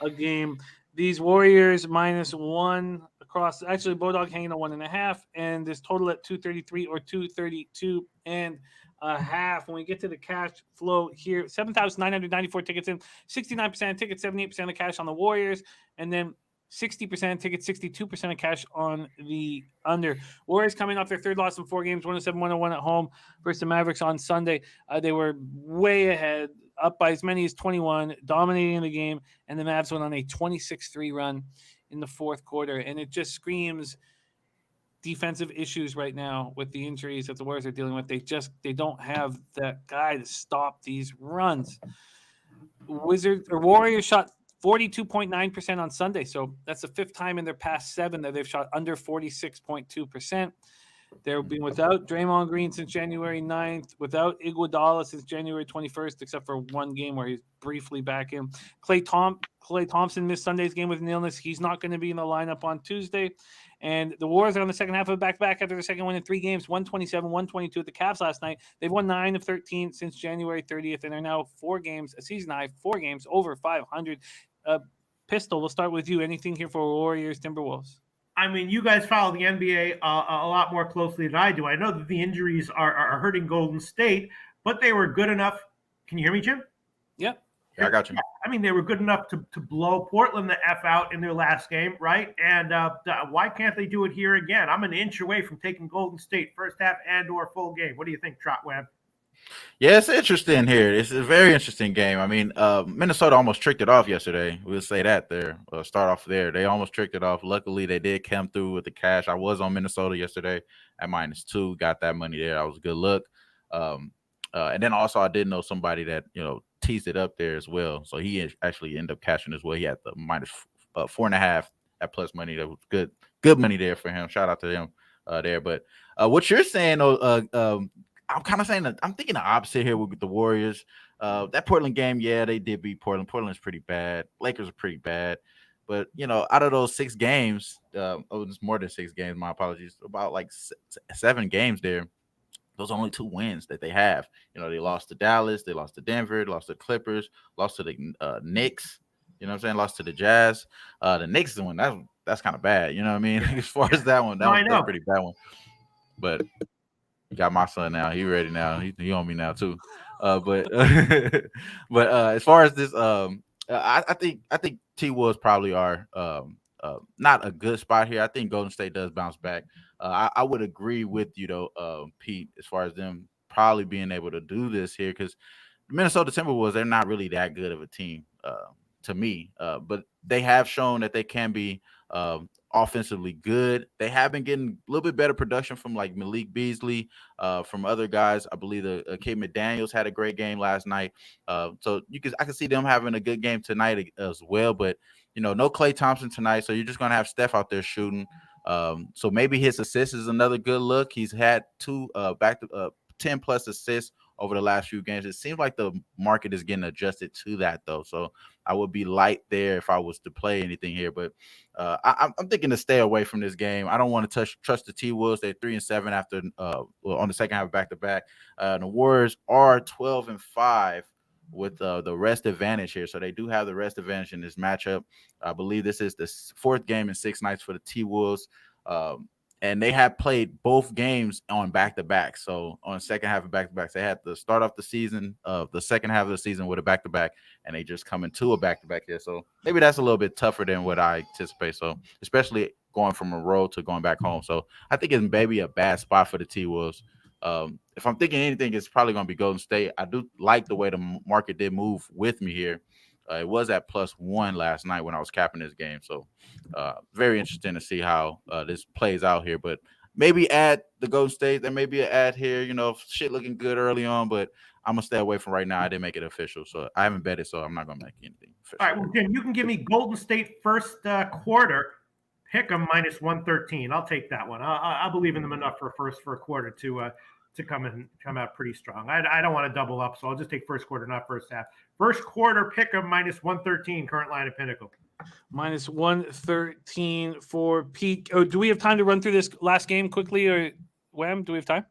a game. These Warriors minus 1 across. Actually, Bodog hanging at 1.5, and this total at 233 or 232 and a half. When we get to the cash flow here, 7,994 tickets in, 69% of tickets, 78% of cash on the Warriors, and then 60% of tickets, 62% of cash on the under. Warriors coming off their third loss in 4 games, 107-101 at home versus the Mavericks on Sunday. They were way ahead, up by as many as 21, dominating the game, and the Mavs went on a 26-3 run in the fourth quarter, and it just screams defensive issues right now with the injuries that the Warriors are dealing with. They don't have that guy to stop these runs. Warriors shot 42.9% on Sunday, so that's the 5th time in their past 7 that they've shot under 46.2%. They've been without Draymond Green since January 9th, without Iguodala since January 21st, except for one game where he's briefly back in. Klay Thompson missed Sunday's game with an illness. He's not going to be in the lineup on Tuesday. And the Warriors are on the second half of a back-to-back after the second win in 3 games, 127-122 at the Cavs last night. They've won 9 of 13 since January 30th, and are now 4 games, a season high, 4 games over 500. Pistol, we'll start with you. Anything here for Warriors, Timberwolves? I mean, you guys follow the NBA a lot more closely than I do. I know that the injuries are hurting Golden State, but they were good enough. Can you hear me, Jim? Yep. Yeah, I got you. I mean, they were good enough to blow Portland the F out in their last game, right? And why can't they do it here again? I'm an inch away from taking Golden State first half and or full game. What do you think, Trotwam? Yeah, it's interesting here. It's a very interesting game. I mean, Minnesota almost tricked it off yesterday. We'll say that there. Start off there. They almost tricked it off. Luckily, they did come through with the cash. I was on Minnesota yesterday at -2. Got that money there. That was a good look. And then also I did know somebody that, teased it up there as well. So he actually ended up cashing as well. He had the -4.5 at plus money. That was good money there for him. Shout out to him there. But what you're saying, I'm kind of saying that I'm thinking the opposite here with the Warriors. That Portland game, yeah, they did beat Portland. Portland's pretty bad. Lakers are pretty bad. But, out of those 6 games, it's more than 6 games, my apologies, about like 7 games there. Those are only 2 wins that they have. They lost to Dallas, they lost to Denver, they lost to the Clippers, lost to the Knicks. You know what I'm saying? Lost to the Jazz. The Knicks is the one that's kind of bad. You know what I mean? As far as that one, that's a pretty bad one. But you got my son now. He ready now. He on me now too. But as far as this, I think T-Wolves probably are not a good spot here. I think Golden State does bounce back. I would agree with you though, Pete, as far as them probably being able to do this here, because Minnesota Timberwolves, they're not really that good of a team to me, but they have shown that they can be offensively good. They have been getting a little bit better production from like Malik Beasley, from other guys. I believe the kid McDaniels had a great game last night. So I can see them having a good game tonight as well. But no Klay Thompson tonight, so you're just gonna have Steph out there shooting. So maybe his assist is another good look. He's had 2 back to 10 plus assists over the last few games. It seems like the market is getting adjusted to that though. So I would be light there if I was to play anything here, but I'm thinking to stay away from this game. I don't want to trust the T-Wolves. They're 3-7 after on the second half back to back. The Warriors are 12-5 with the rest advantage here. So they do have the rest advantage in this matchup. I believe this is the 4th game in 6 nights for the T-Wolves. And they have played both games on back-to-back. So on second half of back-to-backs, they had to start off the season, the second half of the season with a back-to-back, and they just come into a back-to-back here. So maybe that's a little bit tougher than what I anticipate. So especially going from a road to going back home. So I think it's maybe a bad spot for the T-Wolves. If I'm thinking anything, it's probably going to be Golden State. I do like the way the market did move with me here. It was at +1 last night when I was capping this game. So very interesting to see how this plays out here. But maybe add the Golden State. There may be an ad here, shit looking good early on, but I'm going to stay away from right now. I didn't make it official. So I haven't bet it, so I'm not going to make anything official. All right, well, Jim, you can give me Golden State first quarter. Pick them -113. I'll take that one. I believe in them enough for a quarter to come out pretty strong. I don't want to double up, so I'll just take first quarter, not first half. First quarter, pick them -113. Current line of Pinnacle. -113 for Pete. Oh, do we have time to run through this last game quickly, or Wham? Do we have time?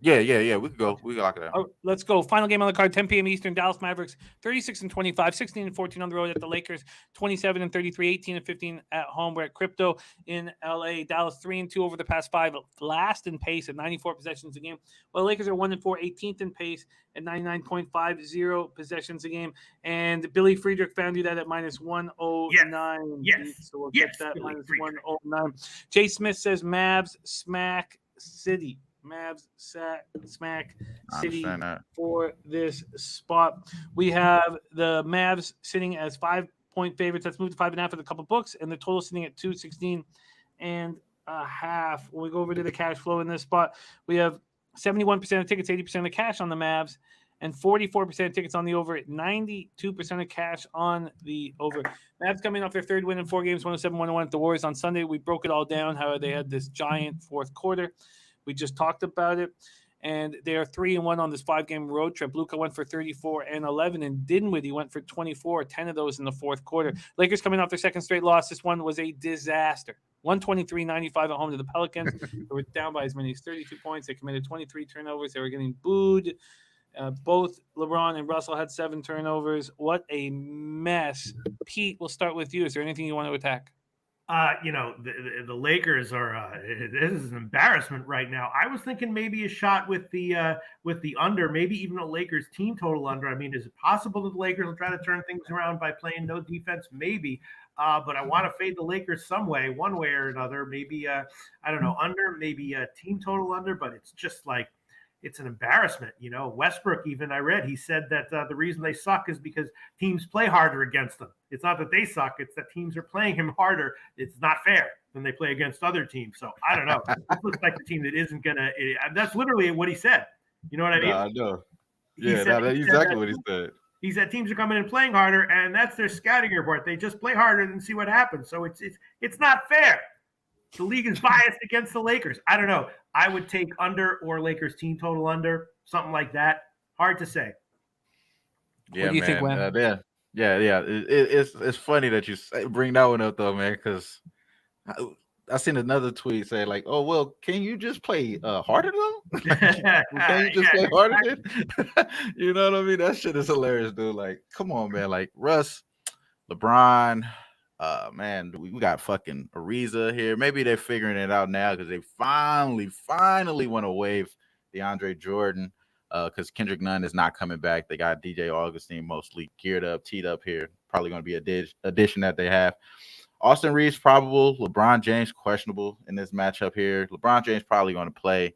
Yeah. We could go. We can lock it out. Oh, let's go. Final game on the card, 10 p.m. Eastern. Dallas Mavericks 36-25, 16-14 on the road at the Lakers, 27-33, 18-15 at home. We're at Crypto in LA. Dallas 3-2 over the past 5, last in pace at 94 possessions a game. Well, the Lakers are 1-4, 18th in pace at 99.50 possessions a game. And Billy Friedrich found you that at -109. Yes. So we'll get that -109. Jay Smith says Mavs smack City. Mavs smack City for this spot. We have the Mavs sitting as 5-point favorites. Let's move to 5.5 with a couple books, and the total sitting at 216.5. When we go over to the cash flow in this spot, we have 71% of tickets, 80% of cash on the Mavs, and 44% of tickets on the over, 92% of cash on the over. Mavs coming off their 3rd win in 4 games, 107-101 at the Warriors on Sunday. We broke it all down, how they had this giant 4th quarter. We just talked about it, and they are 3-1 on this 5-game road trip. Luka went for 34 and 11, and Dinwiddie went for 24, 10 of those in the 4th quarter. Lakers coming off their 2nd straight loss. This one was a disaster. 123-95 at home to the Pelicans. They were down by as many as 32 points. They committed 23 turnovers. They were getting booed. Both LeBron and Russell had 7 turnovers. What a mess. Pete, we'll start with you. Is there anything you want to attack? The Lakers are this is an embarrassment right now. I was thinking maybe a shot with the under, maybe even a Lakers team total under. I mean, is it possible that the Lakers will try to turn things around by playing no defense? Maybe. But I want to fade the Lakers one way or another. Maybe I don't know, under, maybe a team total under, but it's just like it's an embarrassment. Westbrook, even I read, he said that the reason they suck is because teams play harder against them. It's not that they suck. It's that teams are playing him harder. It's not fair when they play against other teams. So I don't know. It looks like the team that isn't going to – that's literally what he said. You know what I mean? I know. Yeah, that's exactly what he said. He said teams are coming in and playing harder, and that's their scouting report. They just play harder and see what happens. So it's not fair. The league is biased against the Lakers. I don't know. I would take under or Lakers team total under, something like that. Hard to say. Yeah, what do you think, Wayne? Yeah. It's funny that you bring that one up though, man, because I seen another tweet say like, "Oh well, can you just play harder though? Can you just play harder?" You know what I mean? That shit is hilarious, dude. Like, come on, man. Like Russ, LeBron. Man, we got fucking Ariza here. Maybe they're figuring it out now because they finally want to waive DeAndre Jordan because Kendrick Nunn is not coming back. They got DJ Augustine mostly geared up, teed up here. Probably going to be a addition that they have. Austin Reeves probable. LeBron James questionable in this matchup here. LeBron James probably going to play.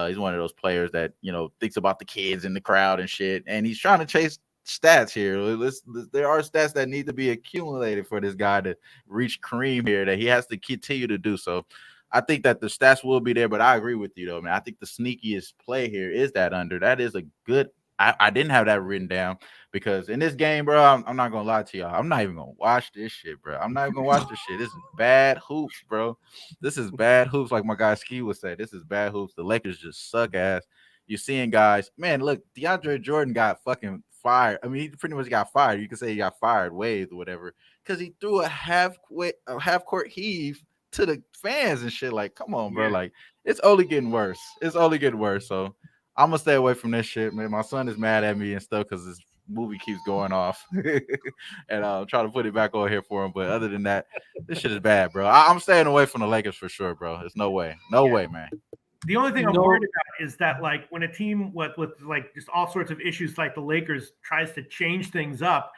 He's one of those players that, thinks about the kids in the crowd and shit. And he's trying to chase stats here. There are stats that need to be accumulated for this guy to reach Kareem here that he has to continue to do. So I think that the stats will be there, but I agree with you though, man. I think the sneakiest play here is that under. That is a good. I didn't have that written down because in this game, bro, I'm not gonna lie to y'all. I'm not even gonna watch this shit, bro. I'm not even gonna watch this shit. This is bad hoops, bro. This is bad hoops, like my guy Ski would say. This is bad hoops. The Lakers just suck ass. You're seeing guys, man. Look, DeAndre Jordan got fucking fired. I mean, he pretty much got fired. You could say he got fired, waived, or whatever, because he threw a half court heave to the fans and shit. Like, come on, bro. Yeah. Like, it's only getting worse. So I'm gonna stay away from this shit, man. My son is mad at me and stuff because this movie keeps going off, and I'm trying to put it back over here for him. But other than that, this shit is bad, bro. I'm staying away from the Lakers for sure, bro. There's no way, man. The only thing I'm worried about is that, like, when a team with like just all sorts of issues like the Lakers tries to change things up,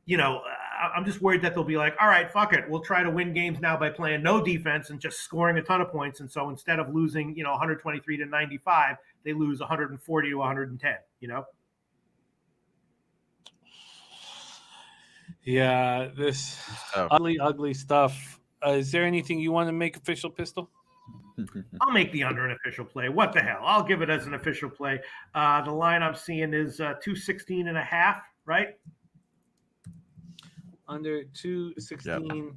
I'm just worried that they'll be like, all right, fuck it. We'll try to win games now by playing no defense and just scoring a ton of points. And so instead of losing, 123 to 95, they lose 140 to 110, Yeah, this ugly stuff. Is there anything you want to make official, Pistol? I'll make the under an official play. What the hell? I'll give it as an official play. The line I'm seeing is 216.5, right? Under 216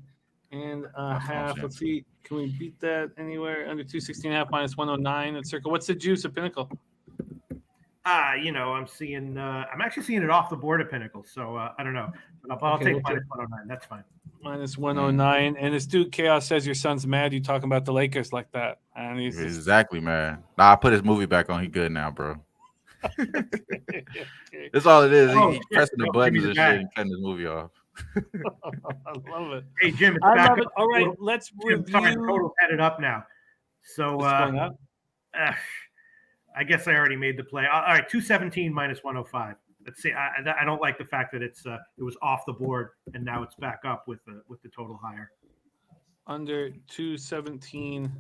and a half. Let's see. Can we beat that anywhere? Under 216.5 minus 109 at Circle. What's the juice at Pinnacle? I'm seeing. I'm actually seeing it off the board at Pinnacle. So I don't know. But I'll take minus 109. That's fine. Minus 109. And this dude Chaos says your son's mad you talking about the Lakers like that. And he's exactly, man. Nah, I put his movie back on. He good now, bro. That's all it is. He pressing the buttons and shit and cutting his movie off. I love it. Hey, Jim, it's I back love it. up. All right, let's review. Sorry, total's headed up now. So I guess I already made the play. All right, 217 minus 105. Let's see. I don't like the fact that it was off the board and now it's back up with the total higher. Under 217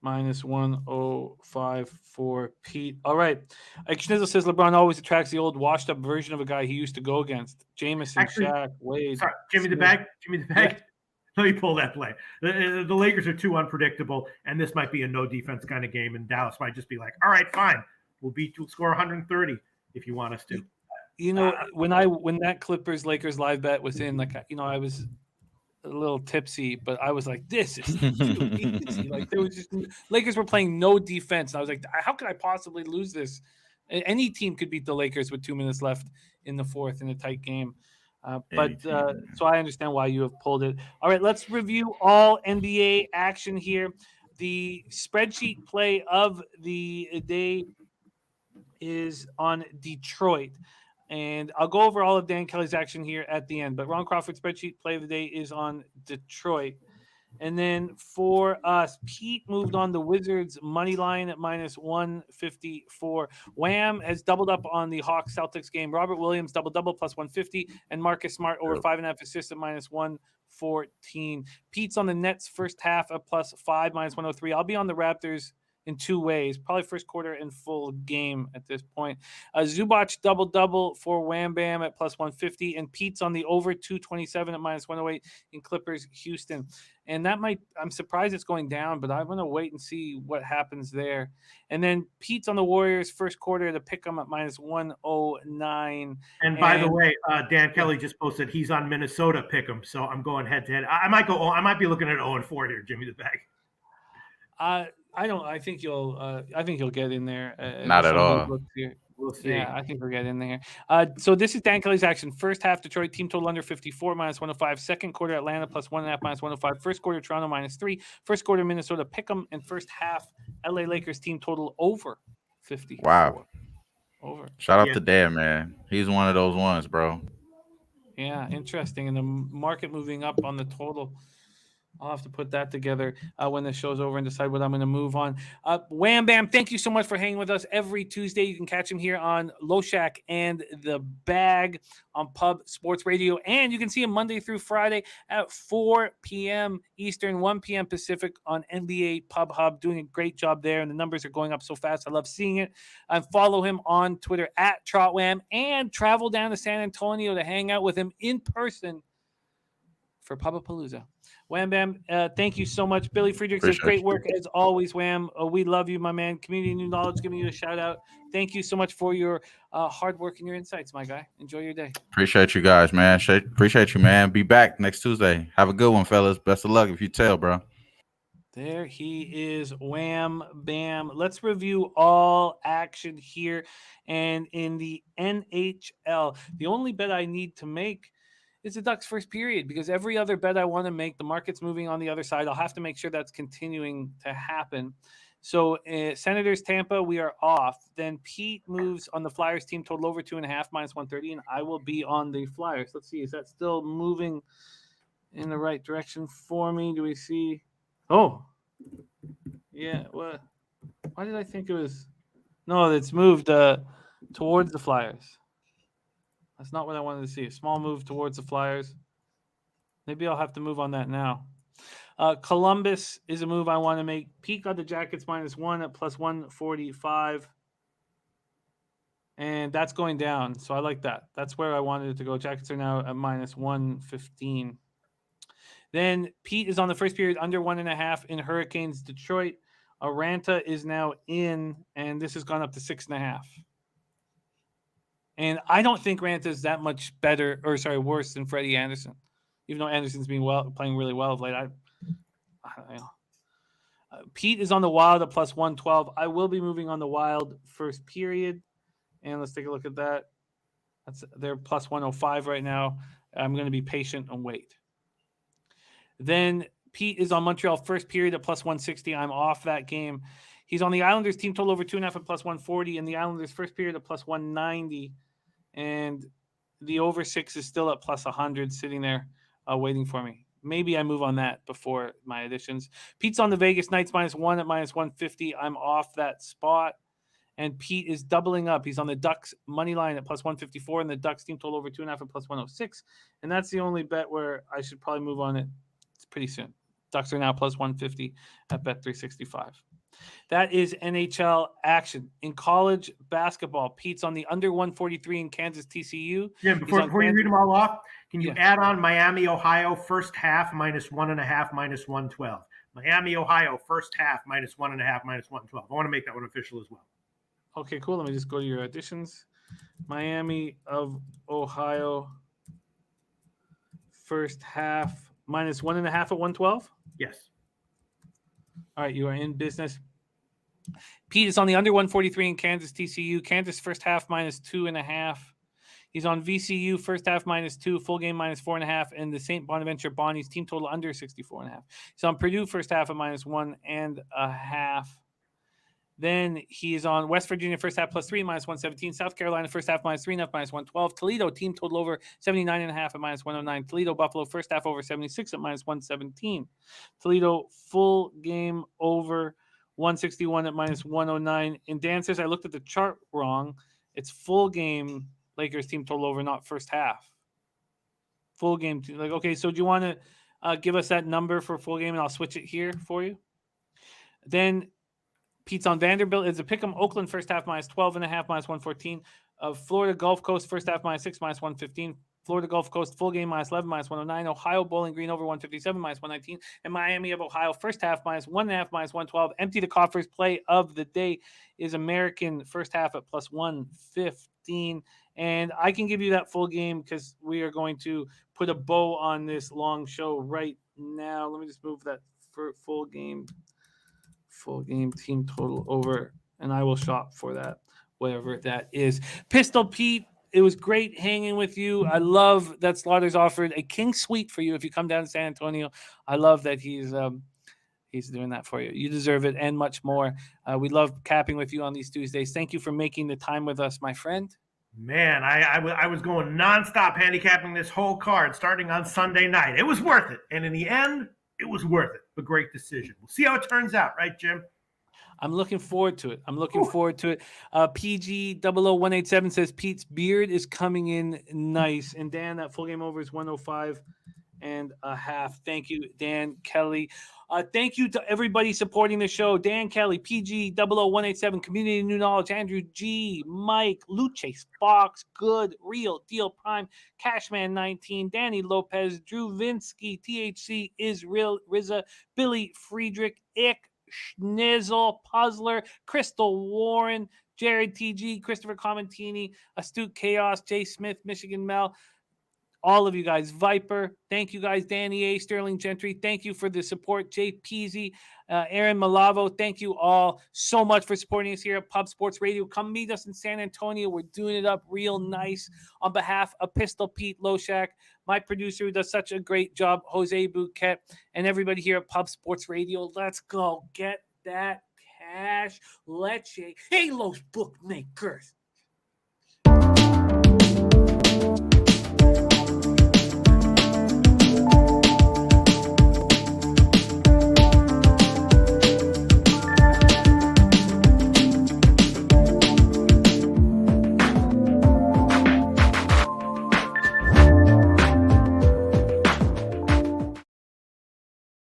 minus 105 for Pete. All right. Schnizzle says LeBron always attracts the old washed up version of a guy he used to go against. Jameson, Shaq, Wade. Sorry, Jimmy the Bag. Yeah. Let me pull that play. The Lakers are too unpredictable, and this might be a no defense kind of game, and Dallas might just be like, all right, fine. We'll score 130 if you want us to. When that Clippers Lakers live bet was in, I was a little tipsy, but I was like, this is too easy. Like, there was just Lakers were playing no defense. And I was like, how could I possibly lose this? Any team could beat the Lakers with 2 minutes left in the fourth in a tight game. So I understand why you have pulled it. All right, let's review all NBA action here. The spreadsheet play of the day is on Detroit. And I'll go over all of Dan Kelly's action here at the end. But Ron Crawford's spreadsheet play of the day is on Detroit. And then for us, Pete moved on the Wizards money line at -154. Wham has doubled up on the Hawks Celtics game. Robert Williams double plus 150, and Marcus Smart over 5.5 assists at -114. Pete's on the Nets first half at +5 -103. I'll be on the Raptors in two ways, probably first quarter and full game at this point. Zubac double for Wham Bam at +150, and Pete's on the over 227 at -108 in Clippers Houston. And I'm surprised it's going down, but I'm going to wait and see what happens there. And then Pete's on the Warriors first quarter to pick them at -109. And by the way, Dan Kelly just posted he's on Minnesota pick 'em, so I'm going head to head. I might be looking at 0-4 here, Jimmy the Bag. I think you'll get in there. Not at all. We'll see. Yeah, I think we'll get in there. So this is Dan Kelly's action. First half, Detroit team total under 54 -105. Second quarter, Atlanta +1.5 -105. First quarter, Toronto -3. First quarter, Minnesota pick'em. And first half, LA Lakers team total over 50. Wow. Over. Shout out to Dan, man. He's one of those ones, bro. Yeah, interesting. And the market moving up on the total. I'll have to put that together when the show's over and decide what I'm going to move on. Wham Bam, thank you so much for hanging with us every Tuesday. You can catch him here on Loshak and The Bag on Pub Sports Radio. And you can see him Monday through Friday at 4 p.m. Eastern, 1 p.m. Pacific on NBA Pub Hub. Doing a great job there. And the numbers are going up so fast. I love seeing it. And follow him on Twitter at TrotWham, and travel down to San Antonio to hang out with him in person for Pubapalooza. Wham Bam, thank you so much. Billy Friedrich says, great work as always, Wham. We love you, my man. Community New Knowledge giving you a shout out. Thank you so much for your hard work and your insights, my guy. Enjoy your day. Appreciate you guys, man. Appreciate you, man. Be back next Tuesday. Have a good one, fellas. Best of luck if you tell, bro. There he is, Wham Bam. Let's review all action here. And in the NHL, the only bet I need to make is the Ducks first period, because every other bet I want to make, the market's moving on the other side. I'll have to make sure that's continuing to happen. So Senators, Tampa, we are off. Then Pete moves on the Flyers team total over 2.5 -130, and I will be on the Flyers. Let's see, is that still moving in the right direction for me? Do we see? Oh, yeah. What? Why did I think it was? No, it's moved towards the Flyers. That's not what I wanted to see. A small move towards the Flyers. Maybe I'll have to move on that now. Columbus is a move I want to make. Pete got the Jackets -1 at +145. And that's going down. So I like that. That's where I wanted it to go. Jackets are now at -115. Then Pete is on the first period under 1.5 in Hurricanes Detroit. Aranta is now in, and this has gone up to 6.5. And I don't think Ranta is that much worse than Freddie Anderson, even though Anderson's been playing really well of late. I don't know. Pete is on the Wild at +112. I will be moving on the Wild first period, and let's take a look at that. They're +105 right now. I'm going to be patient and wait. Then Pete is on Montreal first period at +160. I'm off that game. He's on the Islanders team total over 2.5 at +140, and the Islanders first period at +190. And the over 6 is still at +100, sitting there waiting for me. Maybe I move on that before my additions. Pete's on the Vegas Knights -1 at -150. I'm off that spot. And Pete is doubling up. He's on the Ducks money line at +154, and the Ducks team total over 2.5 at +106. And that's the only bet where I should probably move on it pretty soon. Ducks are now +150 at Bet365. That is NHL action. In college basketball, Pete's on the under 143 in Kansas TCU. Jim, before you read them all off, can you add on Miami, Ohio, first half -1.5 -112? Miami, Ohio, first half -1.5 -112. I want to make that one official as well. Okay, cool. Let me just go to your additions. Miami of Ohio, first half -1.5 at 112? Yes. All right, you are in business. Pete is on the under 143 in Kansas TCU. Kansas first half -2.5. He's on VCU first half -2, full game -4.5, and the St. Bonaventure Bonnies team total under 64.5. He's on Purdue first half of -1.5. Then he is on West Virginia first half +3 -117. South Carolina first half -3.5 -112. Toledo team total over 79.5 at -109. Toledo Buffalo first half over 76 at -117. Toledo full game over 161 at -109. And Dan says I looked at the chart wrong. It's full game Lakers team total over, not first half. Full game. Okay, so do you want to give us that number for full game, and I'll switch it here for you? Then Pete's on Vanderbilt. It's a pick 'em. Oakland first half -12.5 -114. Florida Gulf Coast first half -6 -115. Florida Gulf Coast full game -11 -109. Ohio Bowling Green over 157 -119. And Miami of Ohio first half -1.5 -112. Empty the coffers. Play of the day is American first half at +115. And I can give you that full game because we are going to put a bow on this long show right now. Let me just move that for full game team total over, and I will shop for that, whatever that is. Pistol Pete, it was great hanging with you. I love that Slaughter's offered a king suite for you if you come down to San Antonio. I love that he's doing that for you. You deserve it and much more. We love capping with you on these Tuesdays. Thank you for making the time with us, my friend. Man, I was going nonstop handicapping this whole card starting on Sunday night. It was worth it. And in the end, it was worth it. A great decision. We'll see how it turns out, right, Jim? I'm looking forward to it. PG00187 says Pete's beard is coming in nice. And Dan, that full game over is 105.5. Thank you, Dan Kelly. Thank you to everybody supporting the show. Dan Kelly, PG00187, Community New Knowledge, Andrew G, Mike, Luchase, Fox, Good, Real, Deal Prime, Cashman19, Danny Lopez, Drew Vinsky, THC, Israel, Riza, Billy Friedrich, Ick, Schnizzle, Puzzler, Crystal Warren, Jared TG, Christopher Comentini, Astute Chaos, Jay Smith, Michigan Mel, all of you guys, Viper, thank you guys, Danny A, Sterling Gentry, thank you for the support, Jay Peasy, Aaron Malavo, thank you all so much for supporting us here at Pub Sports Radio. Come meet us in San Antonio. We're doing it up real nice. On behalf of Pistol Pete Loshak, my producer who does such a great job, Jose Bouquet, and everybody here at Pub Sports Radio, let's go get that cash. Let's Hey, Los bookmakers.